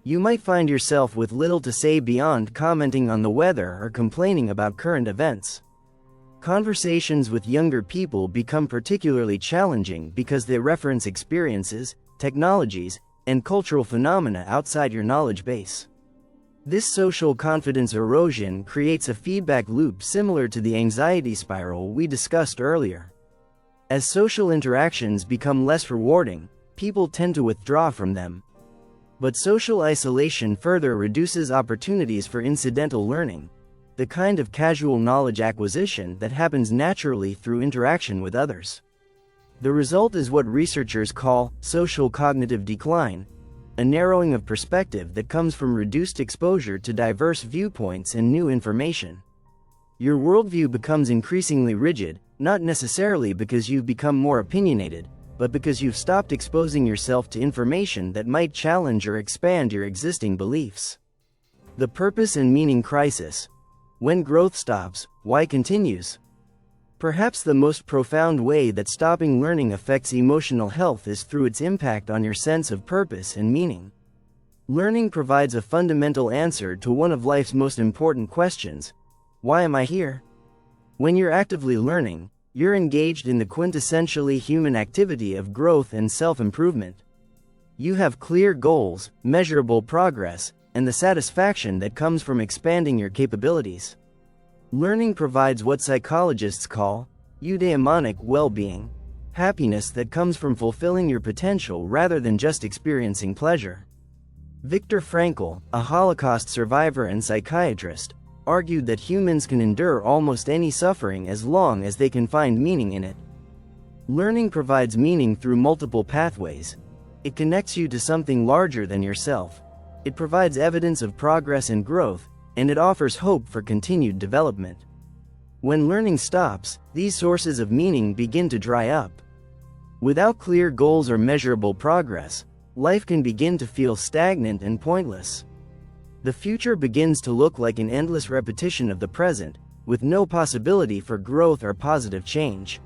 You might find yourself with little to say beyond commenting on the weather or complaining about current events. Conversations with younger people become particularly challenging because they reference experiences, technologies, and cultural phenomena outside your knowledge base. This social confidence erosion creates a feedback loop similar to the anxiety spiral we discussed earlier. As social interactions become less rewarding, people tend to withdraw from them. But social isolation further reduces opportunities for incidental learning, the kind of casual knowledge acquisition that happens naturally through interaction with others. The result is what researchers call social cognitive decline, a narrowing of perspective that comes from reduced exposure to diverse viewpoints and new information. Your worldview becomes increasingly rigid, not necessarily because you've become more opinionated, but because you've stopped exposing yourself to information that might challenge or expand your existing beliefs. The purpose and meaning crisis. When growth stops, why continues? Perhaps the most profound way that stopping learning affects emotional health is through its impact on your sense of purpose and meaning. Learning provides a fundamental answer to one of life's most important questions: why am I here? When you're actively learning, you're engaged in the quintessentially human activity of growth and self-improvement. You have clear goals, measurable progress, and the satisfaction that comes from expanding your capabilities. Learning provides what psychologists call eudaimonic well-being, happiness that comes from fulfilling your potential rather than just experiencing pleasure. Viktor Frankl, a Holocaust survivor and psychiatrist, argued that humans can endure almost any suffering as long as they can find meaning in it. Learning provides meaning through multiple pathways. It connects you to something larger than yourself. It provides evidence of progress and growth, and it offers hope for continued development. When learning stops, these sources of meaning begin to dry up. Without clear goals or measurable progress, life can begin to feel stagnant and pointless. The future begins to look like an endless repetition of the present, with no possibility for growth or positive change.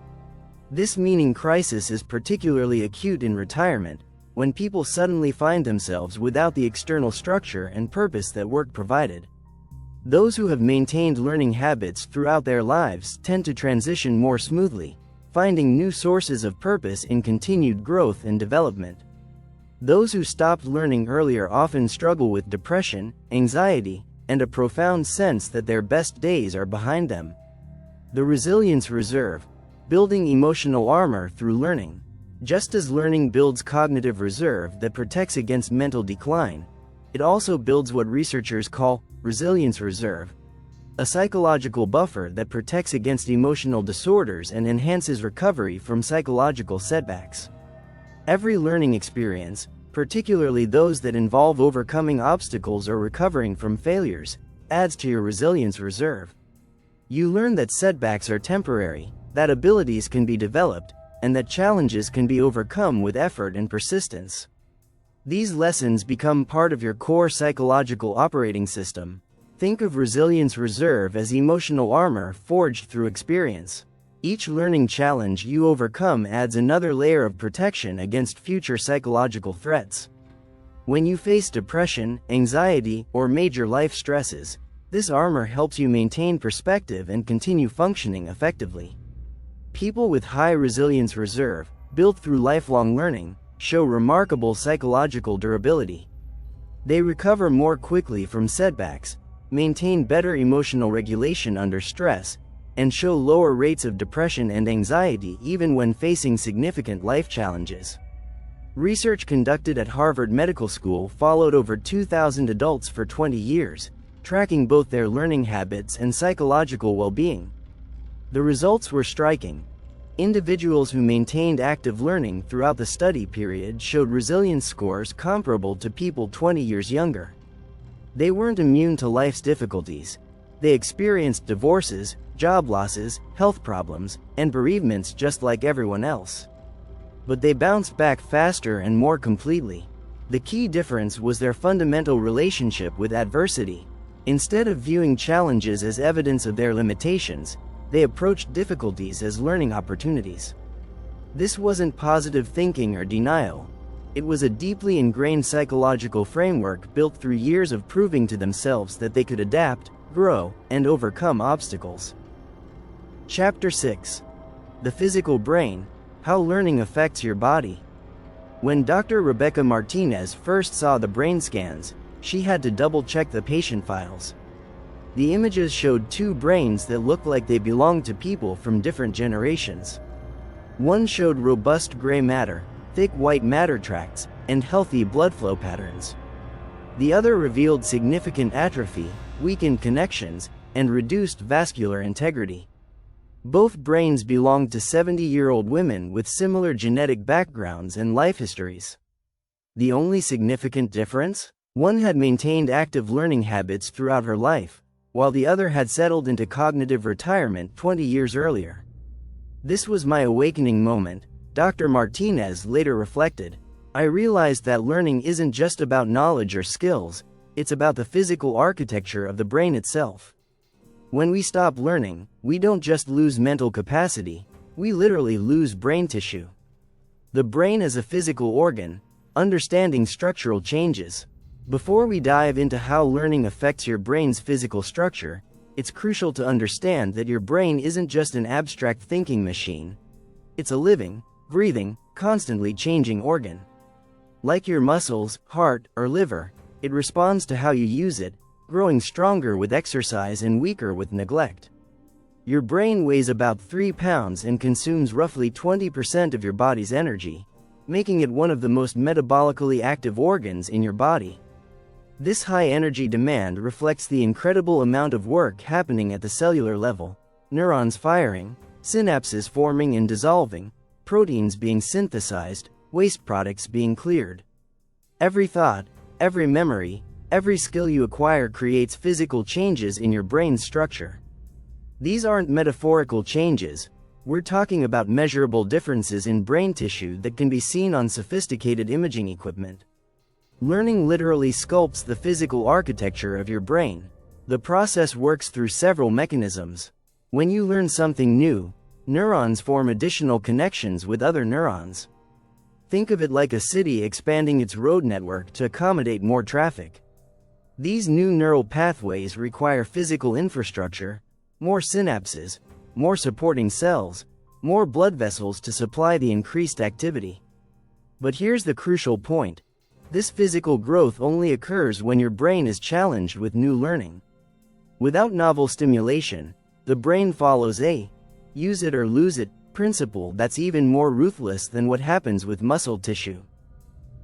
This meaning crisis is particularly acute in retirement, when people suddenly find themselves without the external structure and purpose that work provided. Those who have maintained learning habits throughout their lives tend to transition more smoothly, finding new sources of purpose in continued growth and development. Those who stopped learning earlier often struggle with depression, anxiety, and a profound sense that their best days are behind them. The Resilience Reserve, building emotional armor through learning. Just as learning builds cognitive reserve that protects against mental decline, it also builds what researchers call resilience reserve, a psychological buffer that protects against emotional disorders and enhances recovery from psychological setbacks. Every learning experience, particularly those that involve overcoming obstacles or recovering from failures, adds to your resilience reserve. You learn that setbacks are temporary, that abilities can be developed, and that challenges can be overcome with effort and persistence. These lessons become part of your core psychological operating system. Think of resilience reserve as emotional armor forged through experience. Each learning challenge you overcome adds another layer of protection against future psychological threats. When you face depression, anxiety, or major life stresses, this armor helps you maintain perspective and continue functioning effectively. People with high resilience reserve, built through lifelong learning, show remarkable psychological durability. They recover more quickly from setbacks, maintain better emotional regulation under stress, and show lower rates of depression and anxiety even when facing significant life challenges. Research conducted at Harvard Medical School followed over 2,000 adults for 20 years, tracking both their learning habits and psychological well-being. The results were striking. Individuals who maintained active learning throughout the study period showed resilience scores comparable to people 20 years younger. They weren't immune to life's difficulties. They experienced divorces, job losses, health problems, and bereavements just like everyone else. But they bounced back faster and more completely. The key difference was their fundamental relationship with adversity. Instead of viewing challenges as evidence of their limitations, they approached difficulties as learning opportunities. This wasn't positive thinking or denial. It was a deeply ingrained psychological framework built through years of proving to themselves that they could adapt, grow, and overcome obstacles. Chapter 6. The Physical Brain: How Learning Affects Your Body. When Dr. Rebecca Martinez first saw the brain scans, she had to double-check the patient files. The images showed two brains that looked like they belonged to people from different generations. One showed robust gray matter, thick white matter tracts, and healthy blood flow patterns. The other revealed significant atrophy, weakened connections, and reduced vascular integrity. Both brains belonged to 70-year-old women with similar genetic backgrounds and life histories. The only significant difference? One had maintained active learning habits throughout her life, while the other had settled into cognitive retirement 20 years earlier. "This was my awakening moment," Dr. Martinez later reflected. "I realized that learning isn't just about knowledge or skills, it's about the physical architecture of the brain itself. When we stop learning, we don't just lose mental capacity, we literally lose brain tissue." The brain as a physical organ, understanding structural changes. Before we dive into how learning affects your brain's physical structure, it's crucial to understand that your brain isn't just an abstract thinking machine. It's a living, breathing, constantly changing organ. Like your muscles, heart, or liver, it responds to how you use it, growing stronger with exercise and weaker with neglect. Your brain weighs about 3 pounds and consumes roughly 20% of your body's energy, making it one of the most metabolically active organs in your body. This high energy demand reflects the incredible amount of work happening at the cellular level: neurons firing, synapses forming and dissolving, proteins being synthesized, waste products being cleared. Every thought, every memory, every skill you acquire creates physical changes in your brain's structure. These aren't metaphorical changes. We're talking about measurable differences in brain tissue that can be seen on sophisticated imaging equipment. Learning literally sculpts the physical architecture of your brain. The process works through several mechanisms. When you learn something new, neurons form additional connections with other neurons. Think of it like a city expanding its road network to accommodate more traffic. These new neural pathways require physical infrastructure, more synapses, more supporting cells, more blood vessels to supply the increased activity. But here's the crucial point. This physical growth only occurs when your brain is challenged with new learning. Without novel stimulation, the brain follows a use it or lose it principle that's even more ruthless than what happens with muscle tissue.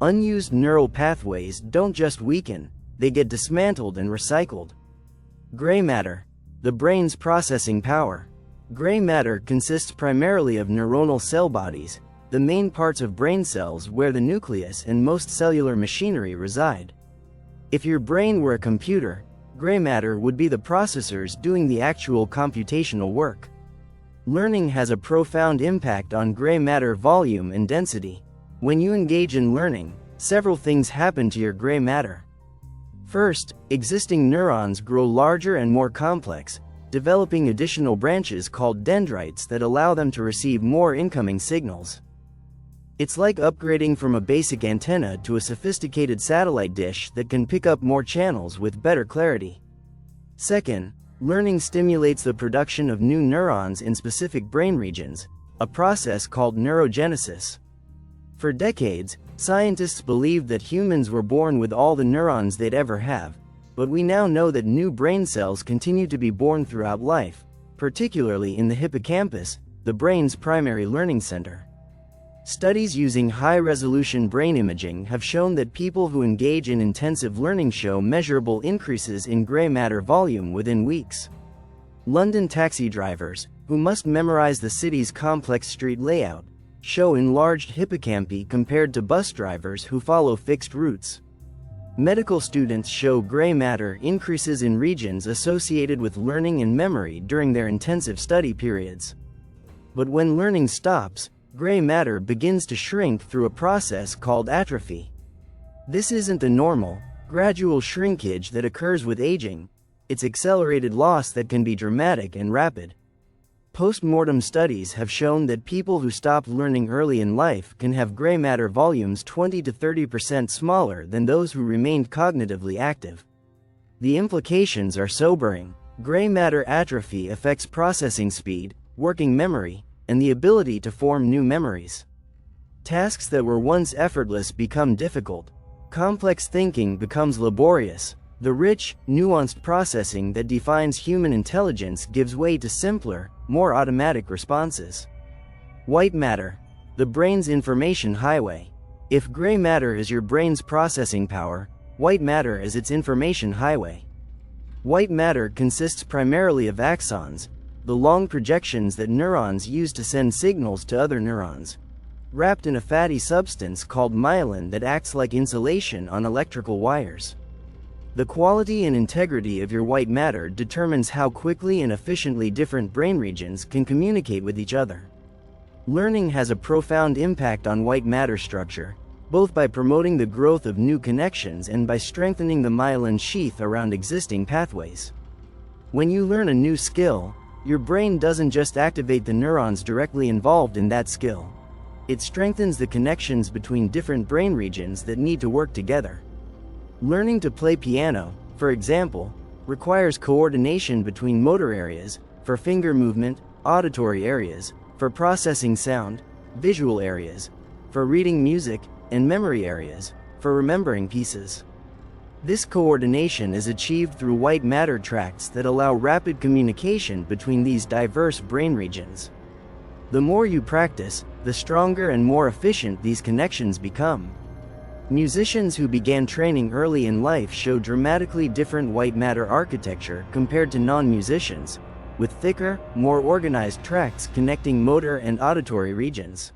Unused neural pathways don't just weaken, they get dismantled and recycled. Gray matter, the brain's processing power. Gray matter consists primarily of neuronal cell bodies, the main parts of brain cells where the nucleus and most cellular machinery reside. If your brain were a computer, gray matter would be the processors doing the actual computational work. Learning has a profound impact on gray matter volume and density. When you engage in learning, several things happen to your gray matter. First, existing neurons grow larger and more complex, developing additional branches called dendrites that allow them to receive more incoming signals. It's like upgrading from a basic antenna to a sophisticated satellite dish that can pick up more channels with better clarity. Second, learning stimulates the production of new neurons in specific brain regions, a process called neurogenesis. For decades, scientists believed that humans were born with all the neurons they'd ever have, but we now know that new brain cells continue to be born throughout life, particularly in the hippocampus, the brain's primary learning center. Studies using high-resolution brain imaging have shown that people who engage in intensive learning show measurable increases in gray matter volume within weeks. London taxi drivers, who must memorize the city's complex street layout, show enlarged hippocampi compared to bus drivers who follow fixed routes. Medical students show gray matter increases in regions associated with learning and memory during their intensive study periods. But when learning stops, gray matter begins to shrink through a process called atrophy. This isn't the normal, gradual shrinkage that occurs with aging. It's accelerated loss that can be dramatic and rapid. Post-mortem studies have shown that people who stopped learning early in life can have gray matter volumes 20 to 30% smaller than those who remained cognitively active. The implications are sobering. Gray matter atrophy affects processing speed, working memory, and the ability to form new memories. Tasks that were once effortless become difficult. Complex thinking becomes laborious. The rich, nuanced processing that defines human intelligence gives way to simpler, more automatic responses. White matter, the brain's information highway. If gray matter is your brain's processing power, white matter is its information highway. White matter consists primarily of axons, the long projections that neurons use to send signals to other neurons, wrapped in a fatty substance called myelin that acts like insulation on electrical wires. The quality and integrity of your white matter determines how quickly and efficiently different brain regions can communicate with each other. Learning has a profound impact on white matter structure, both by promoting the growth of new connections and by strengthening the myelin sheath around existing pathways. When you learn a new skill, your brain doesn't just activate the neurons directly involved in that skill. It strengthens the connections between different brain regions that need to work together. Learning to play piano, for example, requires coordination between motor areas, for finger movement, auditory areas, for processing sound, visual areas, for reading music, and memory areas, for remembering pieces. This coordination is achieved through white matter tracts that allow rapid communication between these diverse brain regions. The more you practice, the stronger and more efficient these connections become. Musicians who began training early in life show dramatically different white matter architecture compared to non-musicians, with thicker, more organized tracts connecting motor and auditory regions.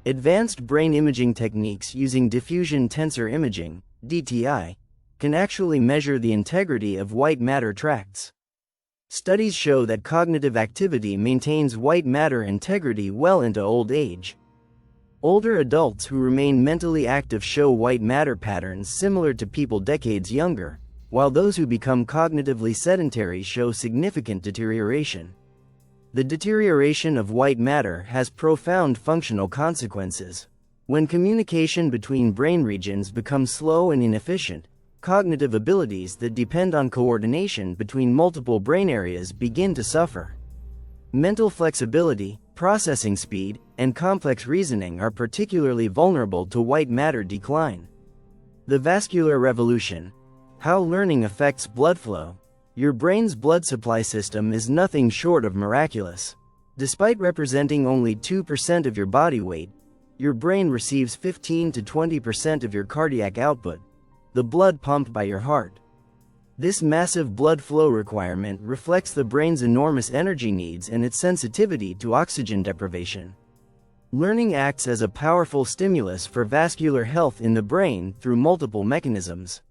Advanced brain imaging techniques using diffusion tensor imaging, DTI, can actually measure the integrity of white matter tracts. Studies show that cognitive activity maintains white matter integrity well into old age. Older adults who remain mentally active show white matter patterns similar to people decades younger, while those who become cognitively sedentary show significant deterioration. The deterioration of white matter has profound functional consequences. When communication between brain regions becomes slow and inefficient, cognitive abilities that depend on coordination between multiple brain areas begin to suffer. Mental flexibility, processing speed, and complex reasoning are particularly vulnerable to white matter decline. The vascular revolution. How learning affects blood flow. Your brain's blood supply system is nothing short of miraculous. Despite representing only 2% of your body weight, your brain receives 15 to 20% of your cardiac output, the blood pumped by your heart. This massive blood flow requirement reflects the brain's enormous energy needs and its sensitivity to oxygen deprivation. Learning acts as a powerful stimulus for vascular health in the brain through multiple mechanisms.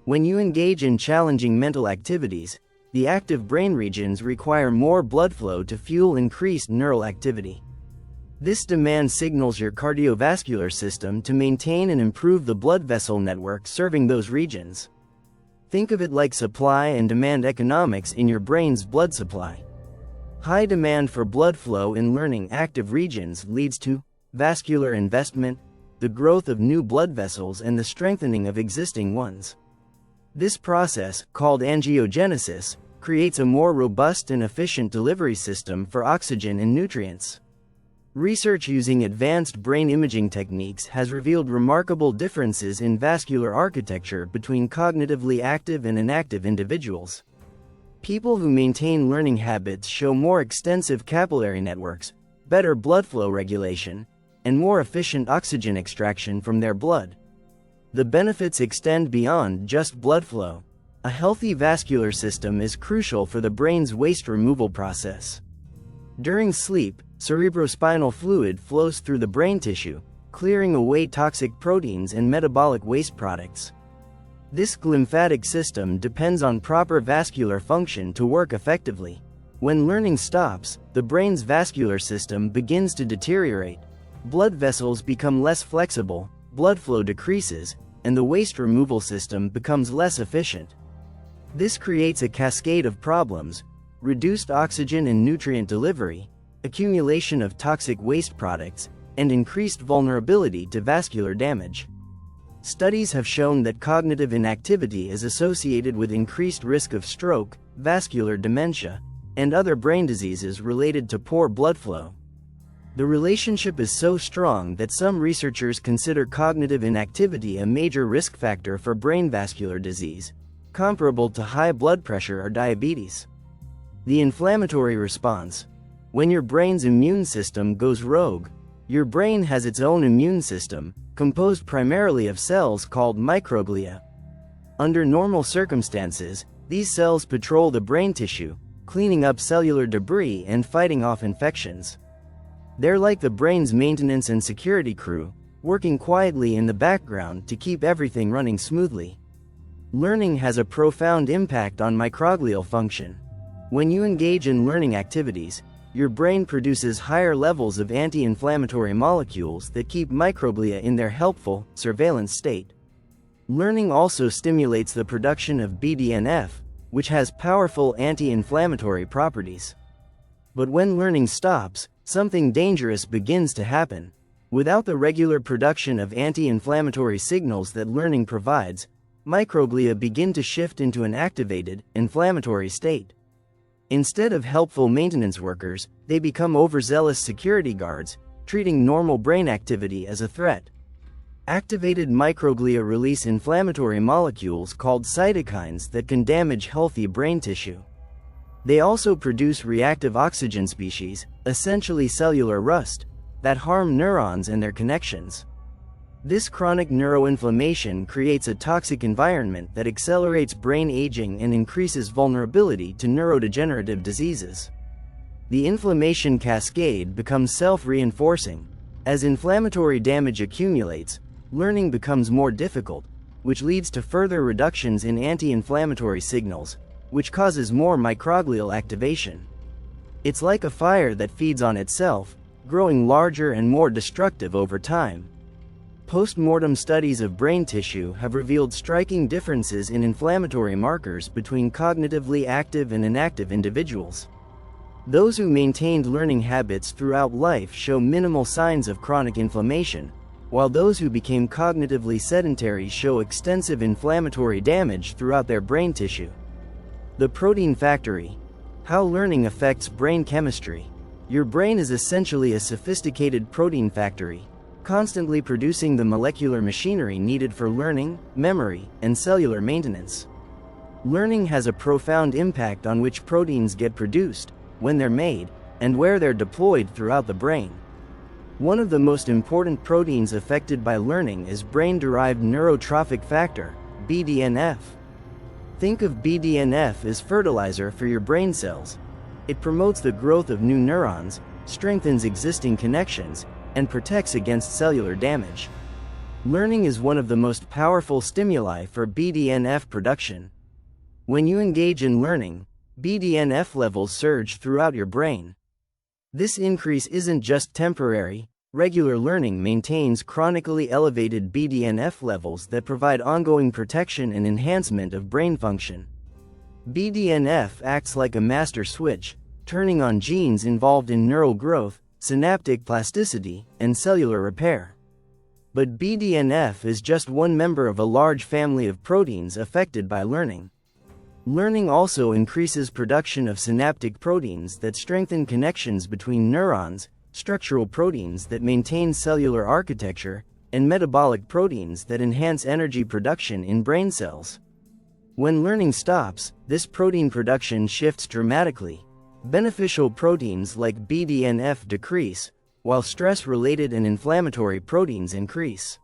When you engage in challenging mental activities, the active brain regions require more blood flow to fuel increased neural activity. This demand signals your cardiovascular system to maintain and improve the blood vessel network serving those regions. Think of it like supply and demand economics in your brain's blood supply. High demand for blood flow in learning active regions leads to vascular investment, the growth of new blood vessels, and the strengthening of existing ones. This process, called angiogenesis, creates a more robust and efficient delivery system for oxygen and nutrients. Research using advanced brain imaging techniques has revealed remarkable differences in vascular architecture between cognitively active and inactive individuals. People who maintain learning habits show more extensive capillary networks, better blood flow regulation, and more efficient oxygen extraction from their blood. The benefits extend beyond just blood flow. A healthy vascular system is crucial for the brain's waste removal process. During sleep, cerebrospinal fluid flows through the brain tissue, clearing away toxic proteins and metabolic waste products. This glymphatic system depends on proper vascular function to work effectively. When learning stops, the brain's vascular system begins to deteriorate. Blood vessels become less flexible, blood flow decreases, and the waste removal system becomes less efficient. This creates a cascade of problems: reduced oxygen and nutrient delivery, accumulation of toxic waste products, and increased vulnerability to vascular damage. Studies have shown that cognitive inactivity is associated with increased risk of stroke, vascular dementia, and other brain diseases related to poor blood flow. The relationship is so strong that some researchers consider cognitive inactivity a major risk factor for brain vascular disease, comparable to high blood pressure or diabetes. The inflammatory response. When your brain's immune system goes rogue, your brain has its own immune system, composed primarily of cells called microglia. Under normal circumstances, these cells patrol the brain tissue, cleaning up cellular debris and fighting off infections. They're like the brain's maintenance and security crew, working quietly in the background to keep everything running smoothly. Learning has a profound impact on microglial function. When you engage in learning activities, your brain produces higher levels of anti-inflammatory molecules that keep microglia in their helpful, surveillance state. Learning also stimulates the production of BDNF, which has powerful anti-inflammatory properties. But when learning stops, something dangerous begins to happen. Without the regular production of anti-inflammatory signals that learning provides, microglia begin to shift into an activated, inflammatory state. Instead of helpful maintenance workers, they become overzealous security guards, treating normal brain activity as a threat. Activated microglia release inflammatory molecules called cytokines that can damage healthy brain tissue. They also produce reactive oxygen species, essentially cellular rust, that harm neurons and their connections. This chronic neuroinflammation creates a toxic environment that accelerates brain aging and increases vulnerability to neurodegenerative diseases. The inflammation cascade becomes self-reinforcing. As inflammatory damage accumulates, learning becomes more difficult, which leads to further reductions in anti-inflammatory signals, which causes more microglial activation. It's like a fire that feeds on itself, growing larger and more destructive over time. Post-mortem studies of brain tissue have revealed striking differences in inflammatory markers between cognitively active and inactive individuals. Those who maintained learning habits throughout life show minimal signs of chronic inflammation, while those who became cognitively sedentary show extensive inflammatory damage throughout their brain tissue. The protein factory. How learning affects brain chemistry. Your brain is essentially a sophisticated protein factory, constantly producing the molecular machinery needed for learning, memory, and cellular maintenance. Learning has a profound impact on which proteins get produced, when they're made, and where they're deployed throughout the brain. One of the most important proteins affected by learning is brain-derived neurotrophic factor, BDNF. Think of BDNF as fertilizer for your brain cells. It promotes the growth of new neurons, strengthens existing connections, and protects against cellular damage. Learning is one of the most powerful stimuli for BDNF production. When you engage in learning, BDNF levels surge throughout your brain. This increase isn't just temporary. Regular learning maintains chronically elevated BDNF levels that provide ongoing protection and enhancement of brain function. BDNF acts like a master switch, turning on genes involved in neural growth, synaptic plasticity, and cellular repair. But BDNF is just one member of a large family of proteins affected by learning. Learning also increases production of synaptic proteins that strengthen connections between neurons, structural proteins that maintain cellular architecture, and metabolic proteins that enhance energy production in brain cells. When learning stops, this protein production shifts dramatically. Beneficial proteins like BDNF decrease, while stress-related and inflammatory proteins increase.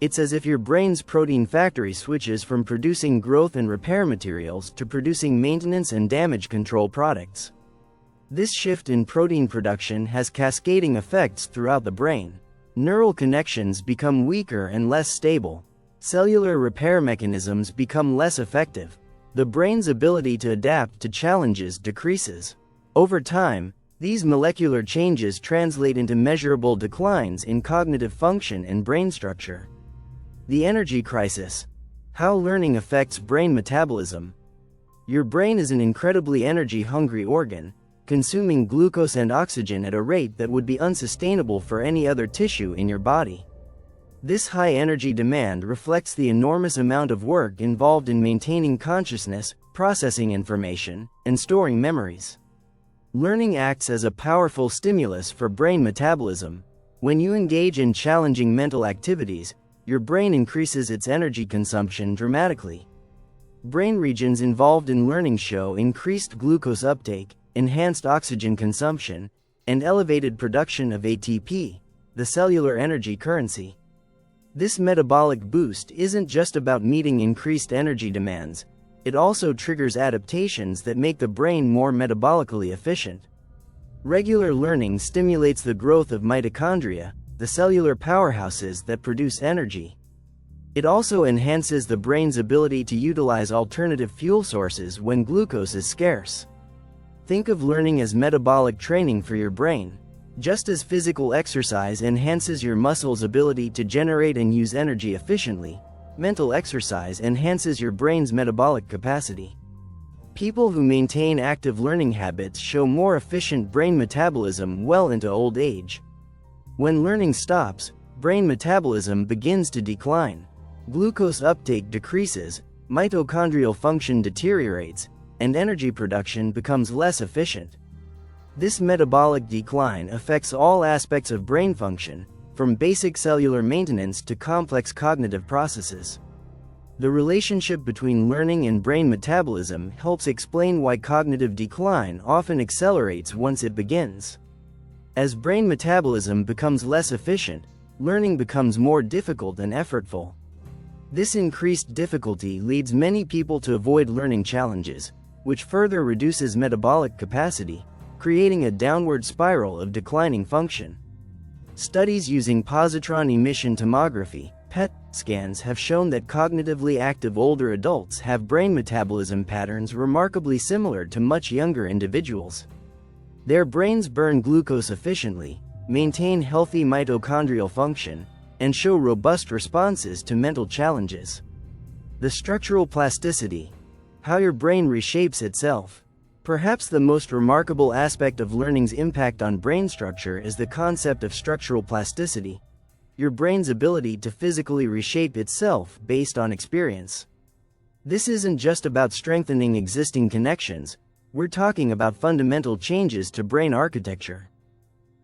It's as if your brain's protein factory switches from producing growth and repair materials to producing maintenance and damage control products. This shift in protein production has cascading effects throughout the brain. Neural connections become weaker and less stable. Cellular repair mechanisms become less effective. The brain's ability to adapt to challenges decreases. Over time, these molecular changes translate into measurable declines in cognitive function and brain structure. The energy crisis. How learning affects brain metabolism. Your brain is an incredibly energy-hungry organ, consuming glucose and oxygen at a rate that would be unsustainable for any other tissue in your body. This high energy demand reflects the enormous amount of work involved in maintaining consciousness, processing information, and storing memories. Learning acts as a powerful stimulus for brain metabolism. When you engage in challenging mental activities, your brain increases its energy consumption dramatically. Brain regions involved in learning show increased glucose uptake, enhanced oxygen consumption, and elevated production of ATP, the cellular energy currency. This metabolic boost isn't just about meeting increased energy demands, it also triggers adaptations that make the brain more metabolically efficient. Regular learning stimulates the growth of mitochondria, the cellular powerhouses that produce energy. It also enhances the brain's ability to utilize alternative fuel sources when glucose is scarce. Think of learning as metabolic training for your brain. Just as physical exercise enhances your muscles' ability to generate and use energy efficiently, mental exercise enhances your brain's metabolic capacity. People who maintain active learning habits show more efficient brain metabolism well into old age. When learning stops, brain metabolism begins to decline. Glucose uptake decreases, mitochondrial function deteriorates, and energy production becomes less efficient. This metabolic decline affects all aspects of brain function, from basic cellular maintenance to complex cognitive processes. The relationship between learning and brain metabolism helps explain why cognitive decline often accelerates once it begins. As brain metabolism becomes less efficient, learning becomes more difficult and effortful. This increased difficulty leads many people to avoid learning challenges, which further reduces metabolic capacity, creating a downward spiral of declining function. Studies using positron emission tomography (PET) scans have shown that cognitively active older adults have brain metabolism patterns remarkably similar to much younger individuals. Their brains burn glucose efficiently, maintain healthy mitochondrial function, and show robust responses to mental challenges. The structural plasticity, how your brain reshapes itself. Perhaps the most remarkable aspect of learning's impact on brain structure is the concept of structural plasticity, your brain's ability to physically reshape itself based on experience. This isn't just about strengthening existing connections, we're talking about fundamental changes to brain architecture.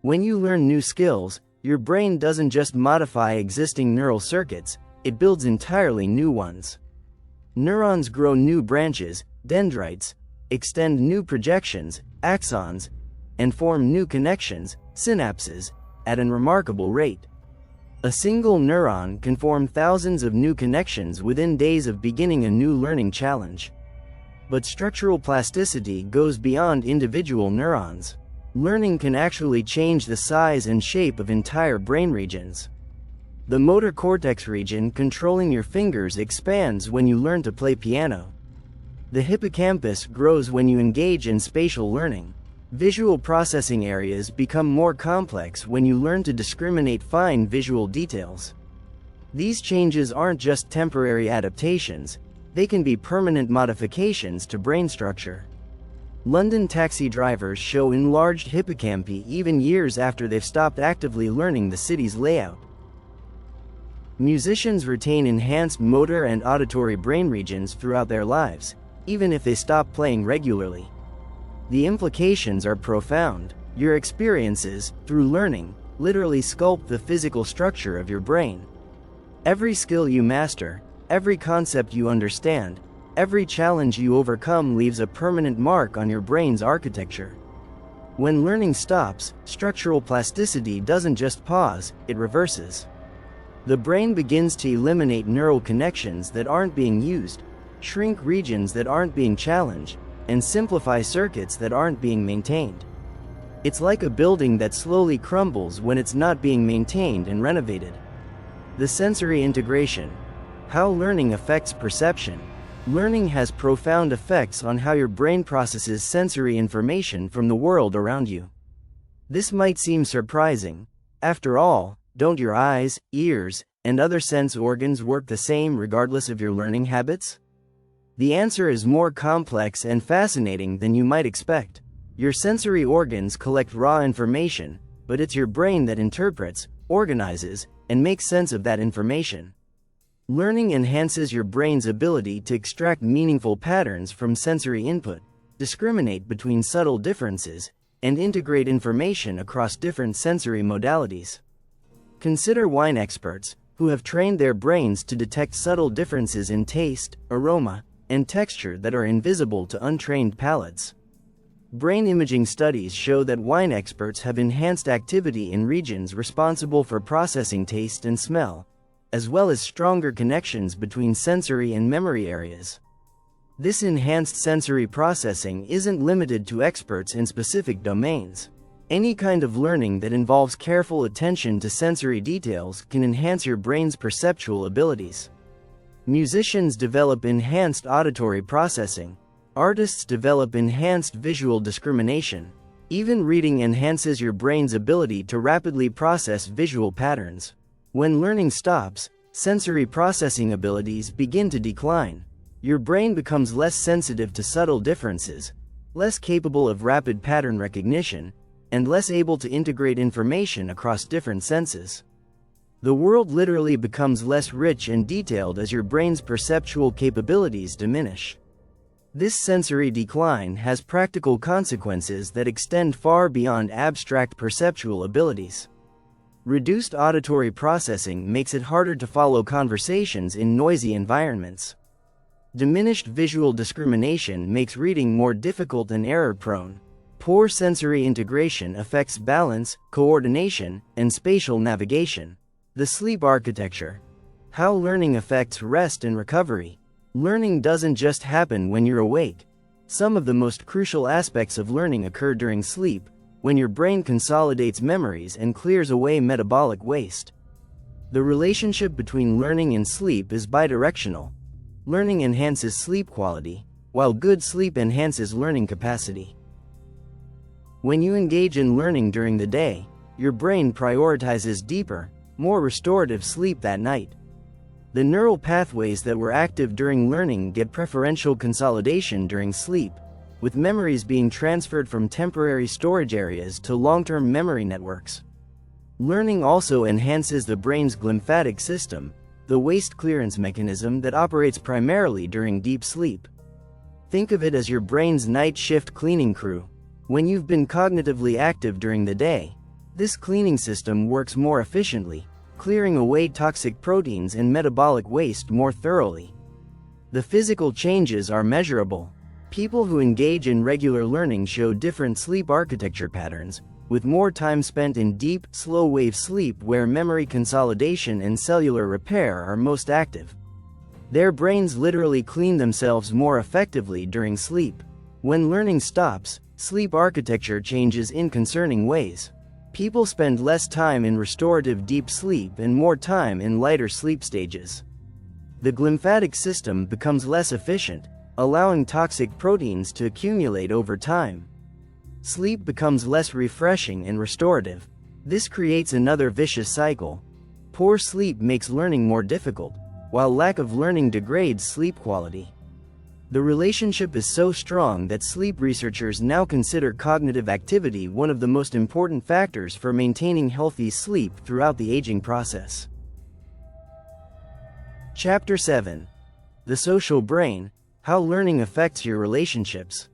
When you learn new skills, your brain doesn't just modify existing neural circuits, it builds entirely new ones. Neurons grow new branches, dendrites, extend new projections, axons, and form new connections, synapses, at an remarkable rate. A single neuron can form thousands of new connections within days of beginning a new learning challenge. But structural plasticity goes beyond individual neurons. Learning can actually change the size and shape of entire brain regions. The motor cortex region controlling your fingers expands when you learn to play piano. The hippocampus grows when you engage in spatial learning. Visual processing areas become more complex when you learn to discriminate fine visual details. These changes aren't just temporary adaptations, they can be permanent modifications to brain structure. London taxi drivers show enlarged hippocampi even years after they've stopped actively learning the city's layout. Musicians retain enhanced motor and auditory brain regions throughout their lives, even if they stop playing regularly. The implications are profound. Your experiences, through learning, literally sculpt the physical structure of your brain. Every skill you master, every concept you understand, every challenge you overcome leaves a permanent mark on your brain's architecture. When learning stops, structural plasticity doesn't just pause, it reverses. The brain begins to eliminate neural connections that aren't being used, shrink regions that aren't being challenged, and simplify circuits that aren't being maintained. It's like a building that slowly crumbles when it's not being maintained and renovated. The sensory integration. How learning affects perception. Learning has profound effects on how your brain processes sensory information from the world around you. This might seem surprising. After all, don't your eyes, ears, and other sense organs work the same regardless of your learning habits? The answer is more complex and fascinating than you might expect. Your sensory organs collect raw information, but it's your brain that interprets, organizes, and makes sense of that information. Learning enhances your brain's ability to extract meaningful patterns from sensory input, discriminate between subtle differences, and integrate information across different sensory modalities. Consider wine experts, who have trained their brains to detect subtle differences in taste, aroma, and texture that are invisible to untrained palates. Brain imaging studies show that wine experts have enhanced activity in regions responsible for processing taste and smell, as well as stronger connections between sensory and memory areas. This enhanced sensory processing isn't limited to experts in specific domains. Any kind of learning that involves careful attention to sensory details can enhance your brain's perceptual abilities. Musicians develop enhanced auditory processing. Artists develop enhanced visual discrimination. Even reading enhances your brain's ability to rapidly process visual patterns. When learning stops, sensory processing abilities begin to decline. Your brain becomes less sensitive to subtle differences, less capable of rapid pattern recognition, and less able to integrate information across different senses. The world literally becomes less rich and detailed as your brain's perceptual capabilities diminish. This sensory decline has practical consequences that extend far beyond abstract perceptual abilities. Reduced auditory processing makes it harder to follow conversations in noisy environments. Diminished visual discrimination makes reading more difficult and error-prone. Poor sensory integration affects balance, coordination, and spatial navigation. The sleep architecture. How learning affects rest and recovery. Learning doesn't just happen when you're awake. Some of the most crucial aspects of learning occur during sleep, when your brain consolidates memories and clears away metabolic waste. The relationship between learning and sleep is bidirectional. Learning enhances sleep quality, while good sleep enhances learning capacity. When you engage in learning during the day, your brain prioritizes deeper, more restorative sleep that night. The neural pathways that were active during learning get preferential consolidation during sleep, with memories being transferred from temporary storage areas to long-term memory networks. Learning also enhances the brain's glymphatic system, the waste clearance mechanism that operates primarily during deep sleep. Think of it as your brain's night shift cleaning crew. When you've been cognitively active during the day, this cleaning system works more efficiently, clearing away toxic proteins and metabolic waste more thoroughly. The physical changes are measurable. People who engage in regular learning show different sleep architecture patterns, with more time spent in deep, slow-wave sleep where memory consolidation and cellular repair are most active. Their brains literally clean themselves more effectively during sleep. When learning stops, sleep architecture changes in concerning ways. People spend less time in restorative deep sleep and more time in lighter sleep stages. The glymphatic system becomes less efficient, allowing toxic proteins to accumulate over time. Sleep becomes less refreshing and restorative. This creates another vicious cycle. Poor sleep makes learning more difficult, while lack of learning degrades sleep quality. The relationship is so strong that sleep researchers now consider cognitive activity one of the most important factors for maintaining healthy sleep throughout the aging process. Chapter 7. The Social Brain: How Learning Affects Your Relationships.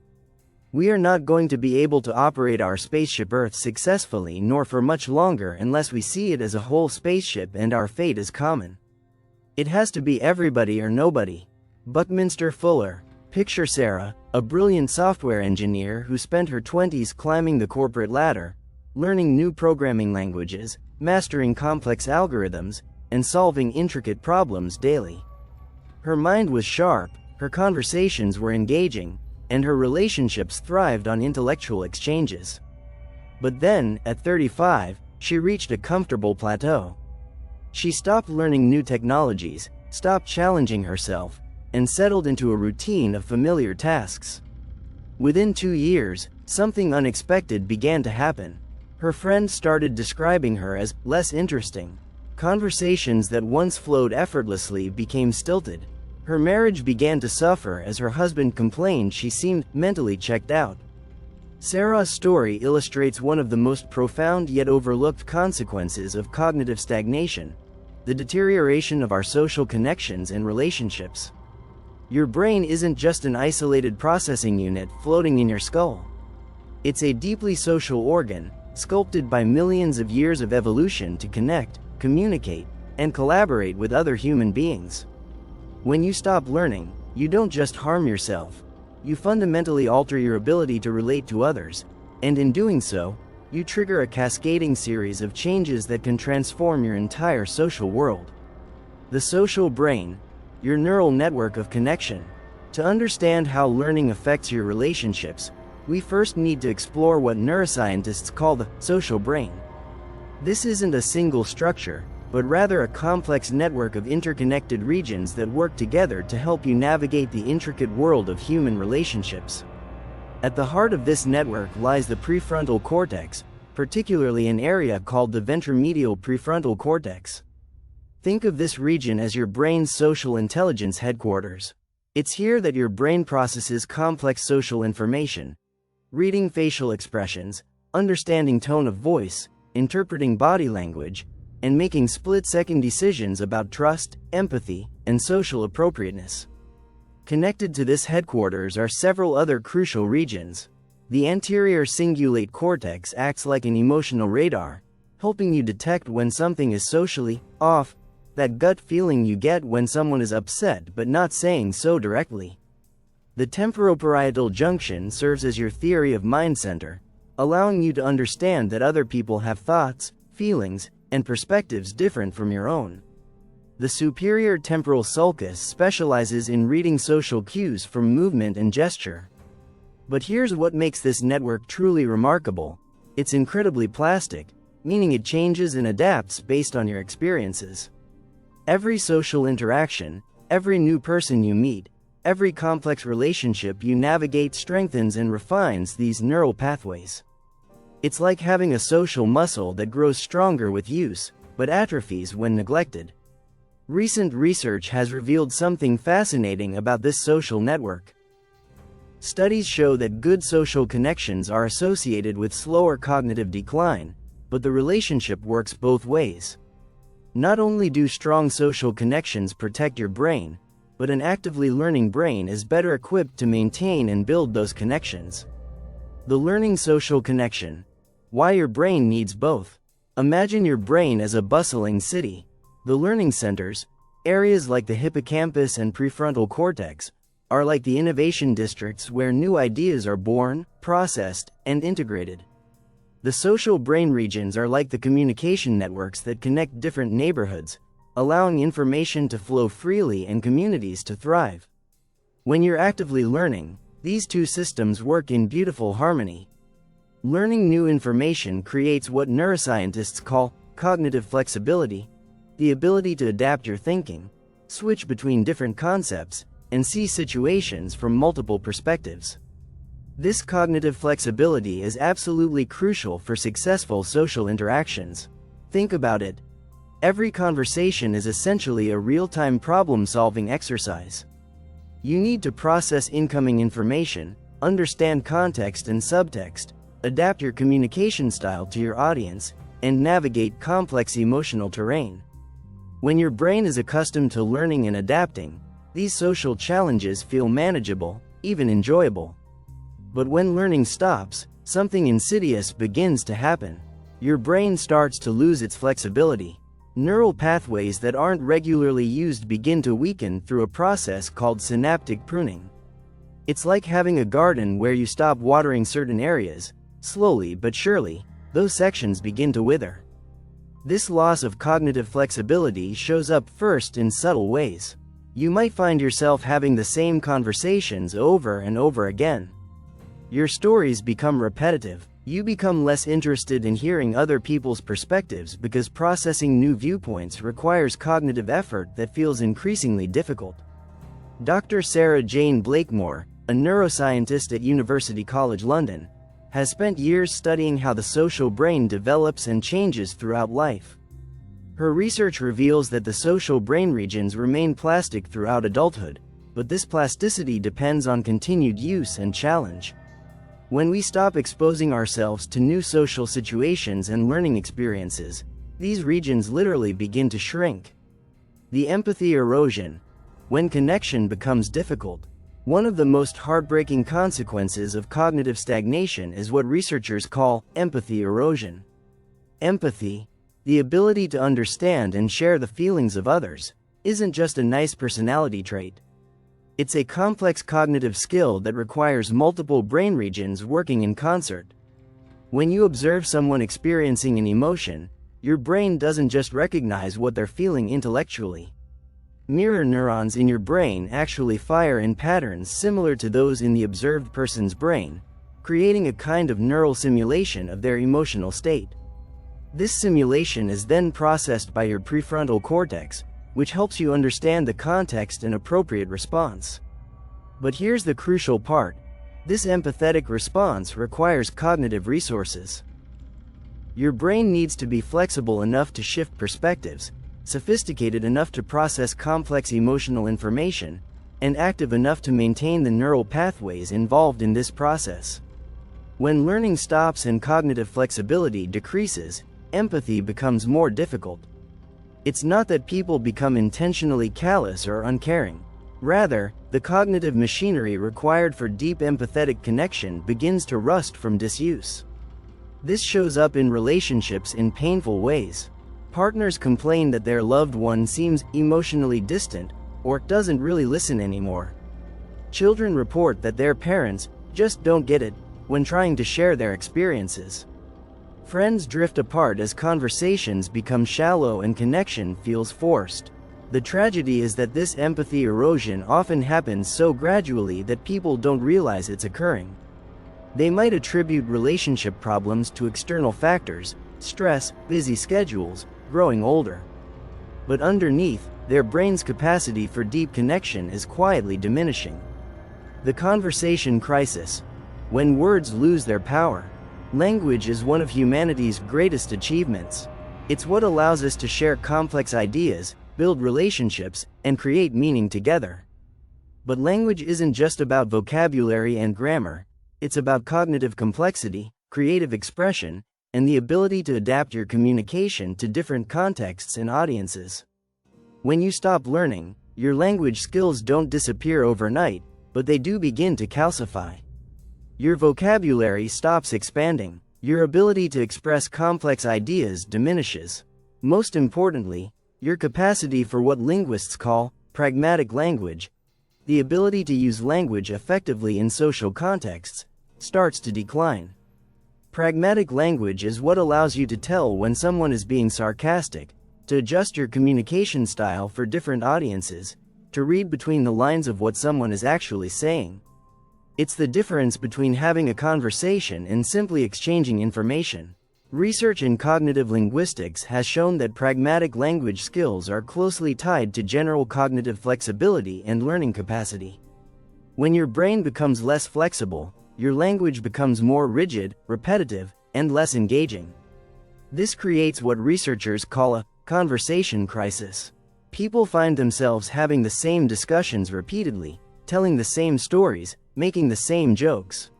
We are not going to be able to operate our spaceship Earth successfully nor for much longer unless we see it as a whole spaceship and our fate is common. It has to be everybody or nobody. Buckminster Fuller. Picture Sarah, a brilliant software engineer who spent her 20s climbing the corporate ladder, learning new programming languages, mastering complex algorithms, and solving intricate problems daily. Her mind was sharp, her conversations were engaging, and her relationships thrived on intellectual exchanges. But then, at 35, she reached a comfortable plateau. She stopped learning new technologies, stopped challenging herself, and settled into a routine of familiar tasks. Within 2 years, something unexpected began to happen. Her friends started describing her as less interesting. Conversations that once flowed effortlessly became stilted. Her marriage began to suffer as her husband complained she seemed mentally checked out. Sarah's story illustrates one of the most profound yet overlooked consequences of cognitive stagnation: the deterioration of our social connections and relationships. Your brain isn't just an isolated processing unit floating in your skull. It's a deeply social organ, sculpted by millions of years of evolution to connect, communicate, and collaborate with other human beings. When you stop learning, you don't just harm yourself. You fundamentally alter your ability to relate to others, and in doing so, you trigger a cascading series of changes that can transform your entire social world. The social brain, your neural network of connection. To understand how learning affects your relationships, we first need to explore what neuroscientists call the social brain. This isn't a single structure, but rather a complex network of interconnected regions that work together to help you navigate the intricate world of human relationships. At the heart of this network lies the prefrontal cortex, particularly an area called the ventromedial prefrontal cortex. Think of this region as your brain's social intelligence headquarters. It's here that your brain processes complex social information, reading facial expressions, understanding tone of voice, interpreting body language, and making split-second decisions about trust, empathy, and social appropriateness. Connected to this headquarters are several other crucial regions. The anterior cingulate cortex acts like an emotional radar, helping you detect when something is socially off, that gut feeling you get when someone is upset but not saying so directly. The temporoparietal junction serves as your theory of mind center, allowing you to understand that other people have thoughts, feelings, and perspectives different from your own. The superior temporal sulcus specializes in reading social cues from movement and gesture. But here's what makes this network truly remarkable. It's incredibly plastic, meaning it changes and adapts based on your experiences. Every social interaction, every new person you meet, every complex relationship you navigate strengthens and refines these neural pathways. It's like having a social muscle that grows stronger with use, but atrophies when neglected. Recent research has revealed something fascinating about this social network. Studies show that good social connections are associated with slower cognitive decline, but the relationship works both ways. Not only do strong social connections protect your brain, but an actively learning brain is better equipped to maintain and build those connections. The learning social connection. Why your brain needs both. Imagine your brain as a bustling city. The learning centers, areas like the hippocampus and prefrontal cortex, are like the innovation districts where new ideas are born, processed, and integrated. The social brain regions are like the communication networks that connect different neighborhoods, allowing information to flow freely and communities to thrive. When you're actively learning, these two systems work in beautiful harmony. Learning new information creates what neuroscientists call cognitive flexibility, the ability to adapt your thinking, switch between different concepts, and see situations from multiple perspectives. This cognitive flexibility is absolutely crucial for successful social interactions. Think about it. Every conversation is essentially a real-time problem-solving exercise. You need to process incoming information, understand context and subtext, adapt your communication style to your audience, and navigate complex emotional terrain. When your brain is accustomed to learning and adapting, these social challenges feel manageable, even enjoyable. But when learning stops, something insidious begins to happen. Your brain starts to lose its flexibility. Neural pathways that aren't regularly used begin to weaken through a process called synaptic pruning. It's like having a garden where you stop watering certain areas. Slowly but surely, those sections begin to wither. This loss of cognitive flexibility shows up first in subtle ways. You might find yourself having the same conversations over and over again. Your stories become repetitive. You become less interested in hearing other people's perspectives because processing new viewpoints requires cognitive effort that feels increasingly difficult. Dr. Sarah Jane Blakemore, a neuroscientist at University College London, has spent years studying how the social brain develops and changes throughout life. Her research reveals that the social brain regions remain plastic throughout adulthood, but this plasticity depends on continued use and challenge. When we stop exposing ourselves to new social situations and learning experiences, these regions literally begin to shrink. The empathy erosion. When connection becomes difficult, one of the most heartbreaking consequences of cognitive stagnation is what researchers call empathy erosion. Empathy, the ability to understand and share the feelings of others, isn't just a nice personality trait. It's a complex cognitive skill that requires multiple brain regions working in concert. When you observe someone experiencing an emotion, your brain doesn't just recognize what they're feeling intellectually. Mirror neurons in your brain actually fire in patterns similar to those in the observed person's brain, creating a kind of neural simulation of their emotional state. This simulation is then processed by your prefrontal cortex, which helps you understand the context and appropriate response. But here's the crucial part. This empathetic response requires cognitive resources. Your brain needs to be flexible enough to shift perspectives, sophisticated enough to process complex emotional information, and active enough to maintain the neural pathways involved in this process. When learning stops and cognitive flexibility decreases, empathy becomes more difficult. It's not that people become intentionally callous or uncaring. Rather, the cognitive machinery required for deep empathetic connection begins to rust from disuse. This shows up in relationships in painful ways. Partners complain that their loved one seems emotionally distant or doesn't really listen anymore. Children report that their parents just don't get it when trying to share their experiences. Friends drift apart as conversations become shallow and connection feels forced. The tragedy is that this empathy erosion often happens so gradually that people don't realize it's occurring. They might attribute relationship problems to external factors, stress, busy schedules, growing older. But underneath, their brain's capacity for deep connection is quietly diminishing. The conversation crisis. When words lose their power. Language is one of humanity's greatest achievements. It's what allows us to share complex ideas, build relationships, and create meaning together. But language isn't just about vocabulary and grammar, it's about cognitive complexity, creative expression, and the ability to adapt your communication to different contexts and audiences. When you stop learning, your language skills don't disappear overnight, but they do begin to calcify. Your vocabulary stops expanding, your ability to express complex ideas diminishes. Most importantly, your capacity for what linguists call pragmatic language, the ability to use language effectively in social contexts, starts to decline. Pragmatic language is what allows you to tell when someone is being sarcastic, to adjust your communication style for different audiences, to read between the lines of what someone is actually saying. It's the difference between having a conversation and simply exchanging information. Research in cognitive linguistics has shown that pragmatic language skills are closely tied to general cognitive flexibility and learning capacity. When your brain becomes less flexible, your language becomes more rigid, repetitive, and less engaging. This creates what researchers call a conversation crisis. People find themselves having the same discussions repeatedly, telling the same stories, making the same jokes.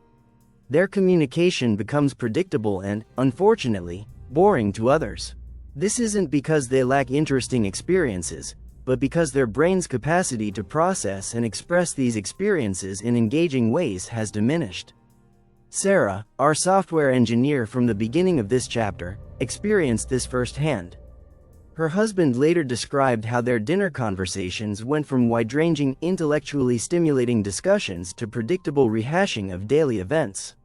Their communication becomes predictable and, unfortunately, boring to others. This isn't because they lack interesting experiences, but because their brain's capacity to process and express these experiences in engaging ways has diminished. Sarah, our software engineer from the beginning of this chapter, experienced this firsthand. Her husband later described how their dinner conversations went from wide-ranging, intellectually stimulating discussions to predictable rehashing of daily events.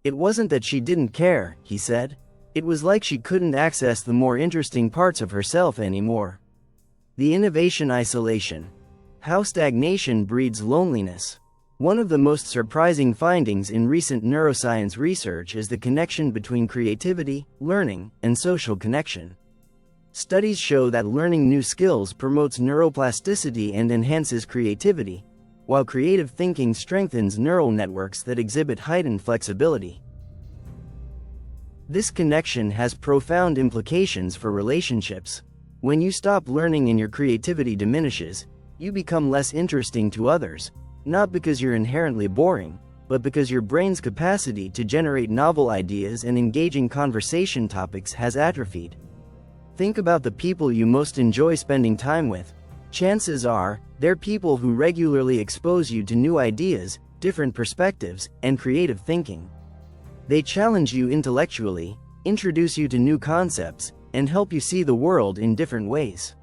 It wasn't that she didn't care, he said. It was like she couldn't access the more interesting parts of herself anymore. The innovation isolation. How stagnation breeds loneliness. One of the most surprising findings in recent neuroscience research is the connection between creativity, learning, and social connection. Studies show that learning new skills promotes neuroplasticity and enhances creativity, while creative thinking strengthens neural networks that exhibit heightened flexibility. This connection has profound implications for relationships. When you stop learning and your creativity diminishes, you become less interesting to others, not because you're inherently boring, but because your brain's capacity to generate novel ideas and engaging conversation topics has atrophied. Think about the people you most enjoy spending time with. Chances are, they're people who regularly expose you to new ideas, different perspectives, and creative thinking. They challenge you intellectually, introduce you to new concepts, and help you see the world in different ways.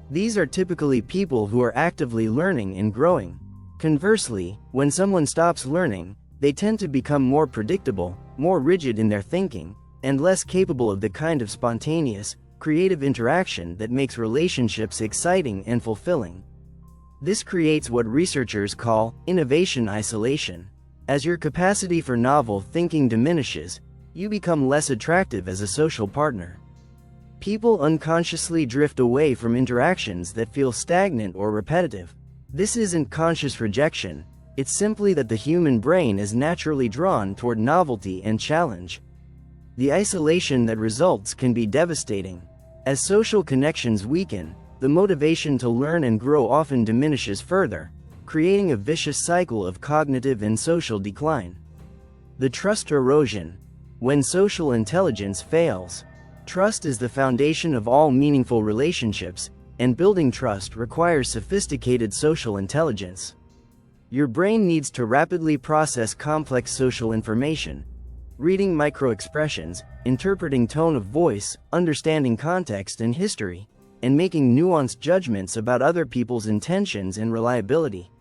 These are typically people who are actively learning and growing. Conversely, when someone stops learning, they tend to become more predictable, more rigid in their thinking, and less capable of the kind of spontaneous, creative interaction that makes relationships exciting and fulfilling. This creates what researchers call innovation isolation. As your capacity for novel thinking diminishes, you become less attractive as a social partner. People unconsciously drift away from interactions that feel stagnant or repetitive. This isn't conscious rejection, it's simply that the human brain is naturally drawn toward novelty and challenge. The isolation that results can be devastating. As social connections weaken, the motivation to learn and grow often diminishes further, creating a vicious cycle of cognitive and social decline. The trust erosion. When social intelligence fails, trust is the foundation of all meaningful relationships, and building trust requires sophisticated social intelligence. Your brain needs to rapidly process complex social information, reading microexpressions, interpreting tone of voice, understanding context and history, and making nuanced judgments about other people's intentions and reliability.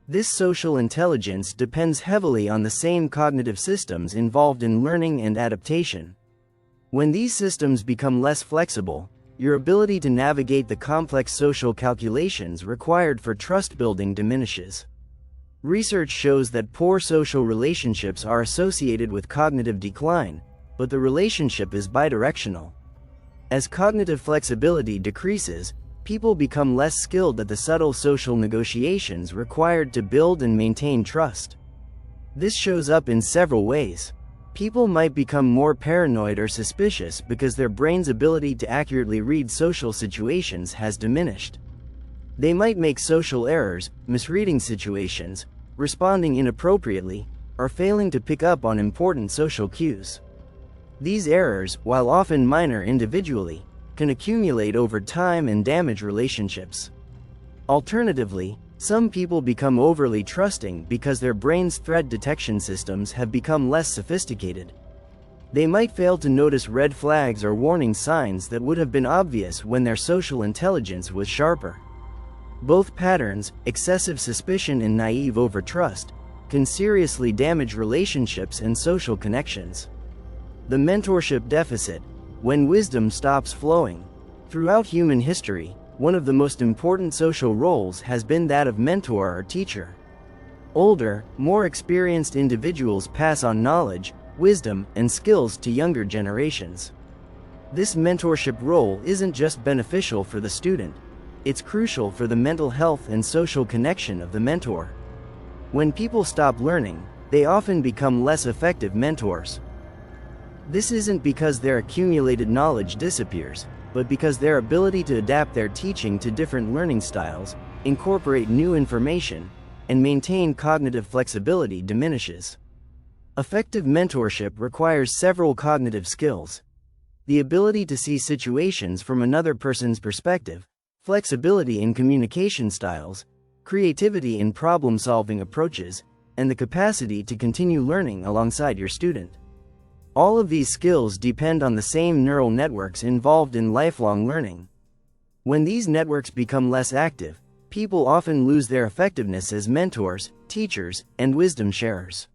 This social intelligence depends heavily on the same cognitive systems involved in learning and adaptation. When these systems become less flexible, your ability to navigate the complex social calculations required for trust building diminishes. Research shows that poor social relationships are associated with cognitive decline, but the relationship is bidirectional. As cognitive flexibility decreases, people become less skilled at the subtle social negotiations required to build and maintain trust. This shows up in several ways. People might become more paranoid or suspicious because their brain's ability to accurately read social situations has diminished. They might make social errors, misreading situations, responding inappropriately, or failing to pick up on important social cues. These errors, while often minor individually, can accumulate over time and damage relationships. Alternatively, some people become overly trusting because their brain's threat detection systems have become less sophisticated. They might fail to notice red flags or warning signs that would have been obvious when their social intelligence was sharper. Both patterns, excessive suspicion and naive overtrust, can seriously damage relationships and social connections. The mentorship deficit, when wisdom stops flowing. Throughout human history, one of the most important social roles has been that of mentor or teacher. Older, more experienced individuals pass on knowledge, wisdom, and skills to younger generations. This mentorship role isn't just beneficial for the student, it's crucial for the mental health and social connection of the mentor. When people stop learning, they often become less effective mentors. This isn't because their accumulated knowledge disappears, but because their ability to adapt their teaching to different learning styles, incorporate new information, and maintain cognitive flexibility diminishes. Effective mentorship requires several cognitive skills: the ability to see situations from another person's perspective, flexibility in communication styles, creativity in problem-solving approaches, and the capacity to continue learning alongside your student. All of these skills depend on the same neural networks involved in lifelong learning. When these networks become less active, people often lose their effectiveness as mentors, teachers, and wisdom sharers.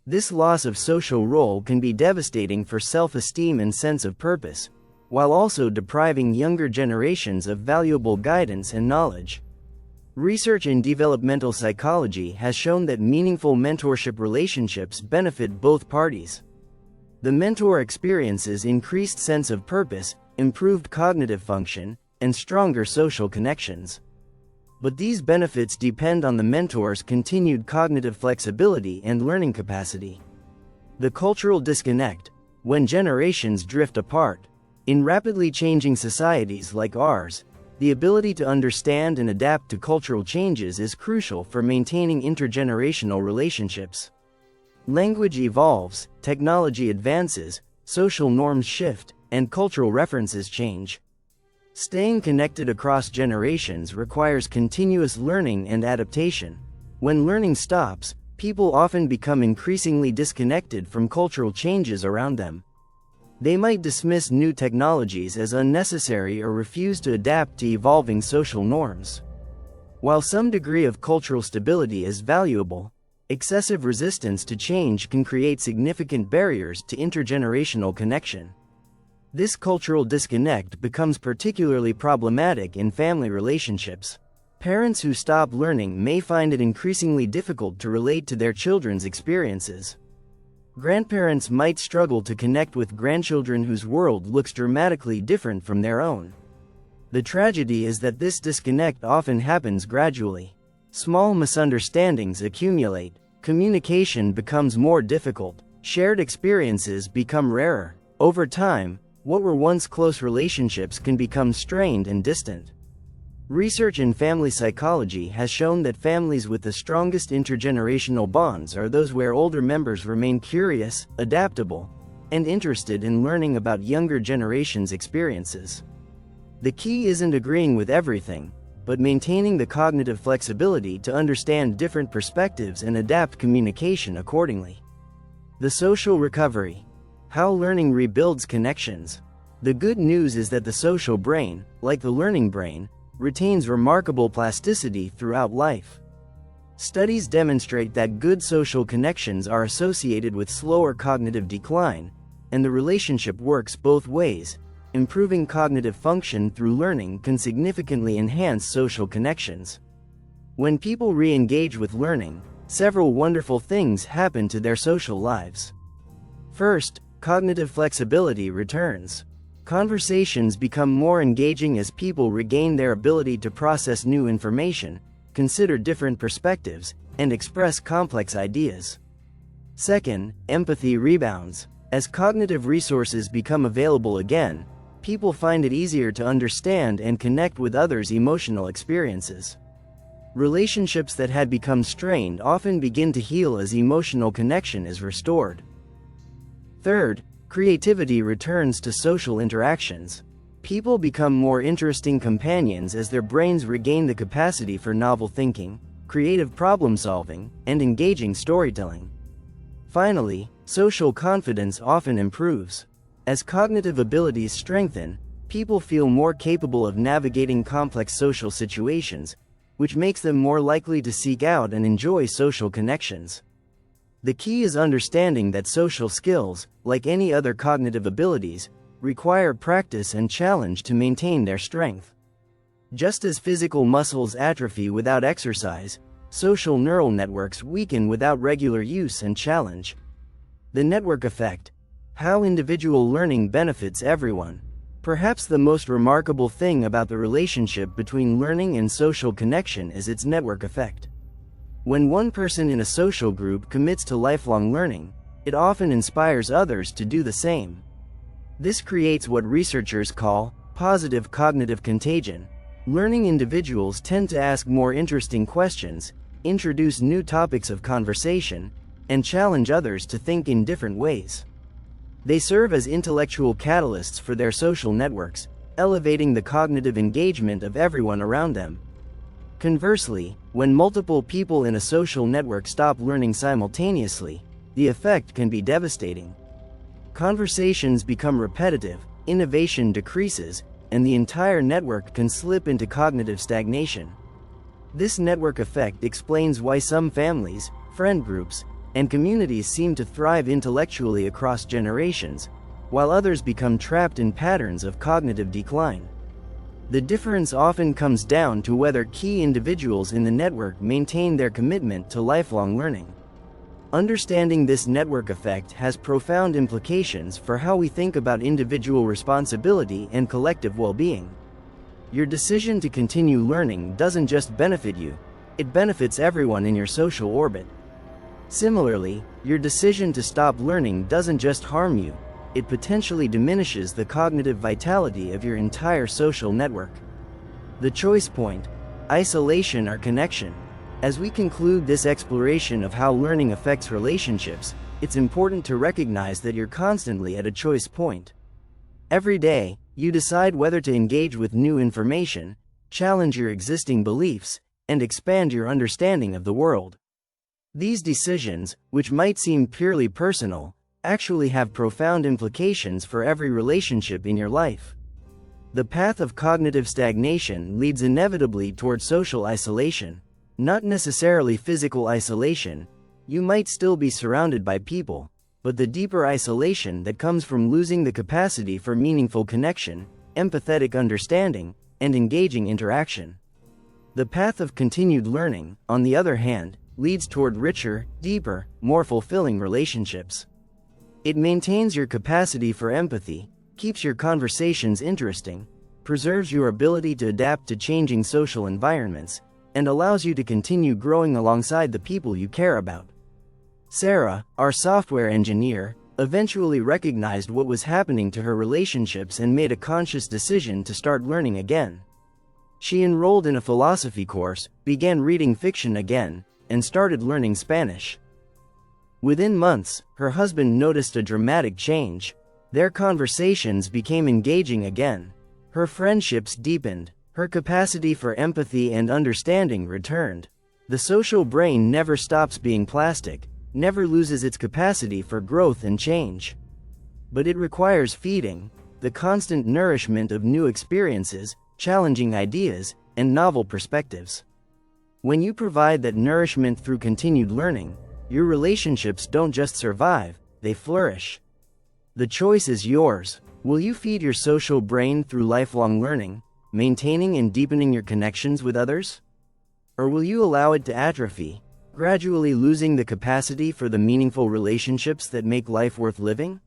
This loss of social role can be devastating for self-esteem and sense of purpose, while also depriving younger generations of valuable guidance and knowledge. Research in developmental psychology has shown that meaningful mentorship relationships benefit both parties. The mentor experiences increased sense of purpose, improved cognitive function, and stronger social connections. But these benefits depend on the mentor's continued cognitive flexibility and learning capacity. The cultural disconnect, when generations drift apart. In rapidly changing societies like ours, the ability to understand and adapt to cultural changes is crucial for maintaining intergenerational relationships. Language evolves, technology advances, social norms shift, and cultural references change. Staying connected across generations requires continuous learning and adaptation. When learning stops, people often become increasingly disconnected from cultural changes around them. They might dismiss new technologies as unnecessary or refuse to adapt to evolving social norms. While some degree of cultural stability is valuable, excessive resistance to change can create significant barriers to intergenerational connection. This cultural disconnect becomes particularly problematic in family relationships. Parents who stop learning may find it increasingly difficult to relate to their children's experiences. Grandparents might struggle to connect with grandchildren whose world looks dramatically different from their own. The tragedy is that this disconnect often happens gradually. Small misunderstandings accumulate, communication becomes more difficult, shared experiences become rarer. Over time, what were once close relationships can become strained and distant. Research in family psychology has shown that families with the strongest intergenerational bonds are those where older members remain curious, adaptable, and interested in learning about younger generations' experiences. The key isn't agreeing with everything, but maintaining the cognitive flexibility to understand different perspectives and adapt communication accordingly. The social recovery. How learning rebuilds connections. The good news is that the social brain, like the learning brain, retains remarkable plasticity throughout life. Studies demonstrate that good social connections are associated with slower cognitive decline, and the relationship works both ways. Improving cognitive function through learning can significantly enhance social connections. When people re-engage with learning, several wonderful things happen to their social lives. First, cognitive flexibility returns. Conversations become more engaging as people regain their ability to process new information, consider different perspectives, and express complex ideas. Second, empathy rebounds. As cognitive resources become available again, people find it easier to understand and connect with others' emotional experiences. Relationships that had become strained often begin to heal as emotional connection is restored. Third, creativity returns to social interactions. People become more interesting companions as their brains regain the capacity for novel thinking, creative problem-solving, and engaging storytelling. Finally, social confidence often improves. As cognitive abilities strengthen, people feel more capable of navigating complex social situations, which makes them more likely to seek out and enjoy social connections. The key is understanding that social skills, like any other cognitive abilities, require practice and challenge to maintain their strength. Just as physical muscles atrophy without exercise, social neural networks weaken without regular use and challenge. The network effect. How individual learning benefits everyone. Perhaps the most remarkable thing about the relationship between learning and social connection is its network effect. When one person in a social group commits to lifelong learning, it often inspires others to do the same. This creates what researchers call positive cognitive contagion. Learning individuals tend to ask more interesting questions, introduce new topics of conversation, and challenge others to think in different ways. They serve as intellectual catalysts for their social networks, elevating the cognitive engagement of everyone around them. Conversely, when multiple people in a social network stop learning simultaneously, the effect can be devastating. Conversations become repetitive, innovation decreases, and the entire network can slip into cognitive stagnation. This network effect explains why some families, friend groups, and communities seem to thrive intellectually across generations, while others become trapped in patterns of cognitive decline. The difference often comes down to whether key individuals in the network maintain their commitment to lifelong learning. Understanding this network effect has profound implications for how we think about individual responsibility and collective well-being. Your decision to continue learning doesn't just benefit you, it benefits everyone in your social orbit. Similarly, your decision to stop learning doesn't just harm you, it potentially diminishes the cognitive vitality of your entire social network. The choice point: isolation or connection. As we conclude this exploration of how learning affects relationships, it's important to recognize that you're constantly at a choice point. Every day, you decide whether to engage with new information, challenge your existing beliefs, and expand your understanding of the world. These decisions, which might seem purely personal, actually have profound implications for every relationship in your life. The path of cognitive stagnation leads inevitably toward social isolation. Not necessarily physical isolation, you might still be surrounded by people, but the deeper isolation that comes from losing the capacity for meaningful connection, empathetic understanding, and engaging interaction. The path of continued learning, on the other hand, leads toward richer, deeper, more fulfilling relationships. It maintains your capacity for empathy, keeps your conversations interesting, preserves your ability to adapt to changing social environments, and allows you to continue growing alongside the people you care about. Sarah, our software engineer, eventually recognized what was happening to her relationships and made a conscious decision to start learning again. She enrolled in a philosophy course, began reading fiction again, and started learning Spanish. Within months, her husband noticed a dramatic change. Their conversations became engaging again. Her friendships deepened. Her capacity for empathy and understanding returned. The social brain never stops being plastic, never loses its capacity for growth and change. But it requires feeding, the constant nourishment of new experiences, challenging ideas, and novel perspectives. When you provide that nourishment through continued learning, your relationships don't just survive, they flourish. The choice is yours. Will you feed your social brain through lifelong learning, maintaining and deepening your connections with others? Or will you allow it to atrophy, gradually losing the capacity for the meaningful relationships that make life worth living?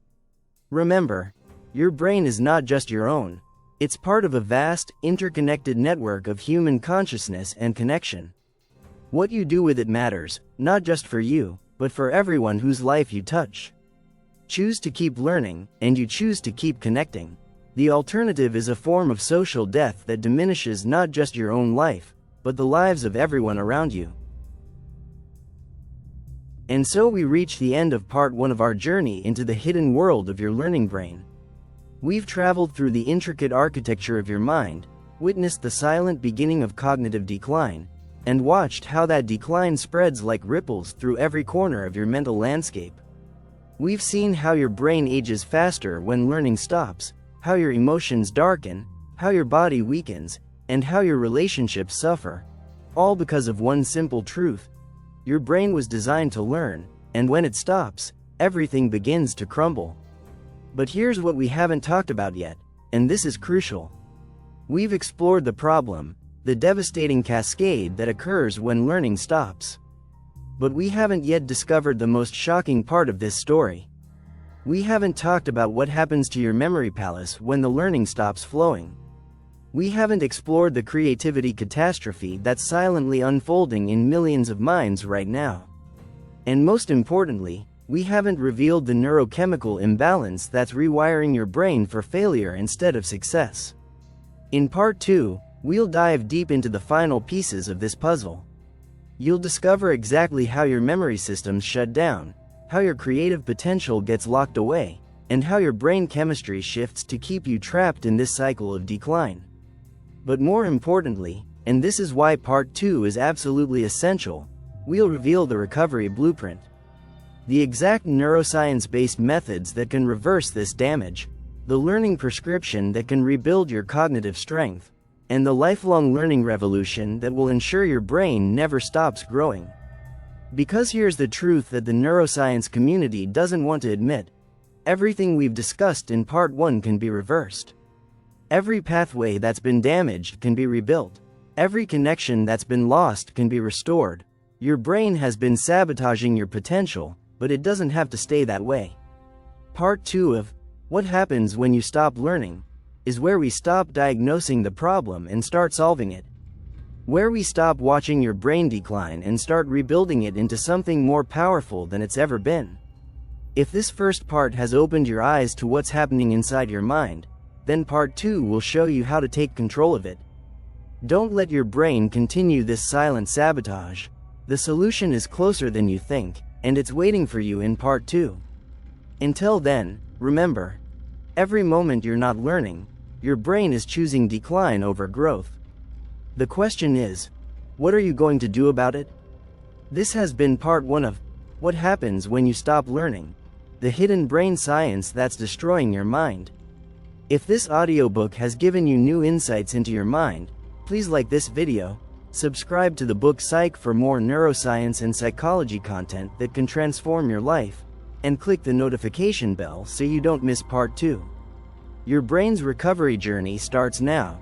Remember, your brain is not just your own. It's part of a vast, interconnected network of human consciousness and connection. What you do with it matters, not just for you, but for everyone whose life you touch. Choose to keep learning, and you choose to keep connecting. The alternative is a form of social death that diminishes not just your own life, but the lives of everyone around you. And so we reach the end of part 1 of our journey into the hidden world of your learning brain. We've traveled through the intricate architecture of your mind, witnessed the silent beginning of cognitive decline, and watched how that decline spreads like ripples through every corner of your mental landscape. We've seen how your brain ages faster when learning stops, how your emotions darken, how your body weakens, and how your relationships suffer. All because of one simple truth. Your brain was designed to learn, and when it stops, everything begins to crumble. But here's what we haven't talked about yet, and this is crucial. We've explored the problem, the devastating cascade that occurs when learning stops. But we haven't yet discovered the most shocking part of this story. We haven't talked about what happens to your memory palace when the learning stops flowing. We haven't explored the creativity catastrophe that's silently unfolding in millions of minds right now. And most importantly, we haven't revealed the neurochemical imbalance that's rewiring your brain for failure instead of success. In part 2, we'll dive deep into the final pieces of this puzzle. You'll discover exactly how your memory systems shut down, how your creative potential gets locked away, and how your brain chemistry shifts to keep you trapped in this cycle of decline. But more importantly, and this is why part 2 is absolutely essential, we'll reveal the recovery blueprint. The exact neuroscience-based methods that can reverse this damage, the learning prescription that can rebuild your cognitive strength, and the lifelong learning revolution that will ensure your brain never stops growing. Because here's the truth that the neuroscience community doesn't want to admit. Everything we've discussed in part 1 can be reversed. Every pathway that's been damaged can be rebuilt. Every connection that's been lost can be restored. Your brain has been sabotaging your potential, but it doesn't have to stay that way. Part 2 of What Happens When You Stop Learning is where we stop diagnosing the problem and start solving it. Where we stop watching your brain decline and start rebuilding it into something more powerful than it's ever been. If this first part has opened your eyes to what's happening inside your mind, then part 2 will show you how to take control of it. Don't let your brain continue this silent sabotage. The solution is closer than you think, and it's waiting for you in part 2. Until then, remember, every moment you're not learning, your brain is choosing decline over growth. The question is, what are you going to do about it? This has been part 1 of What Happens When You Stop Learning, the hidden brain science that's destroying your mind. If this audiobook has given you new insights into your mind, please like this video, subscribe to the book Psych for more neuroscience and psychology content that can transform your life, and click the notification bell so you don't miss part 2. Your brain's recovery journey starts now.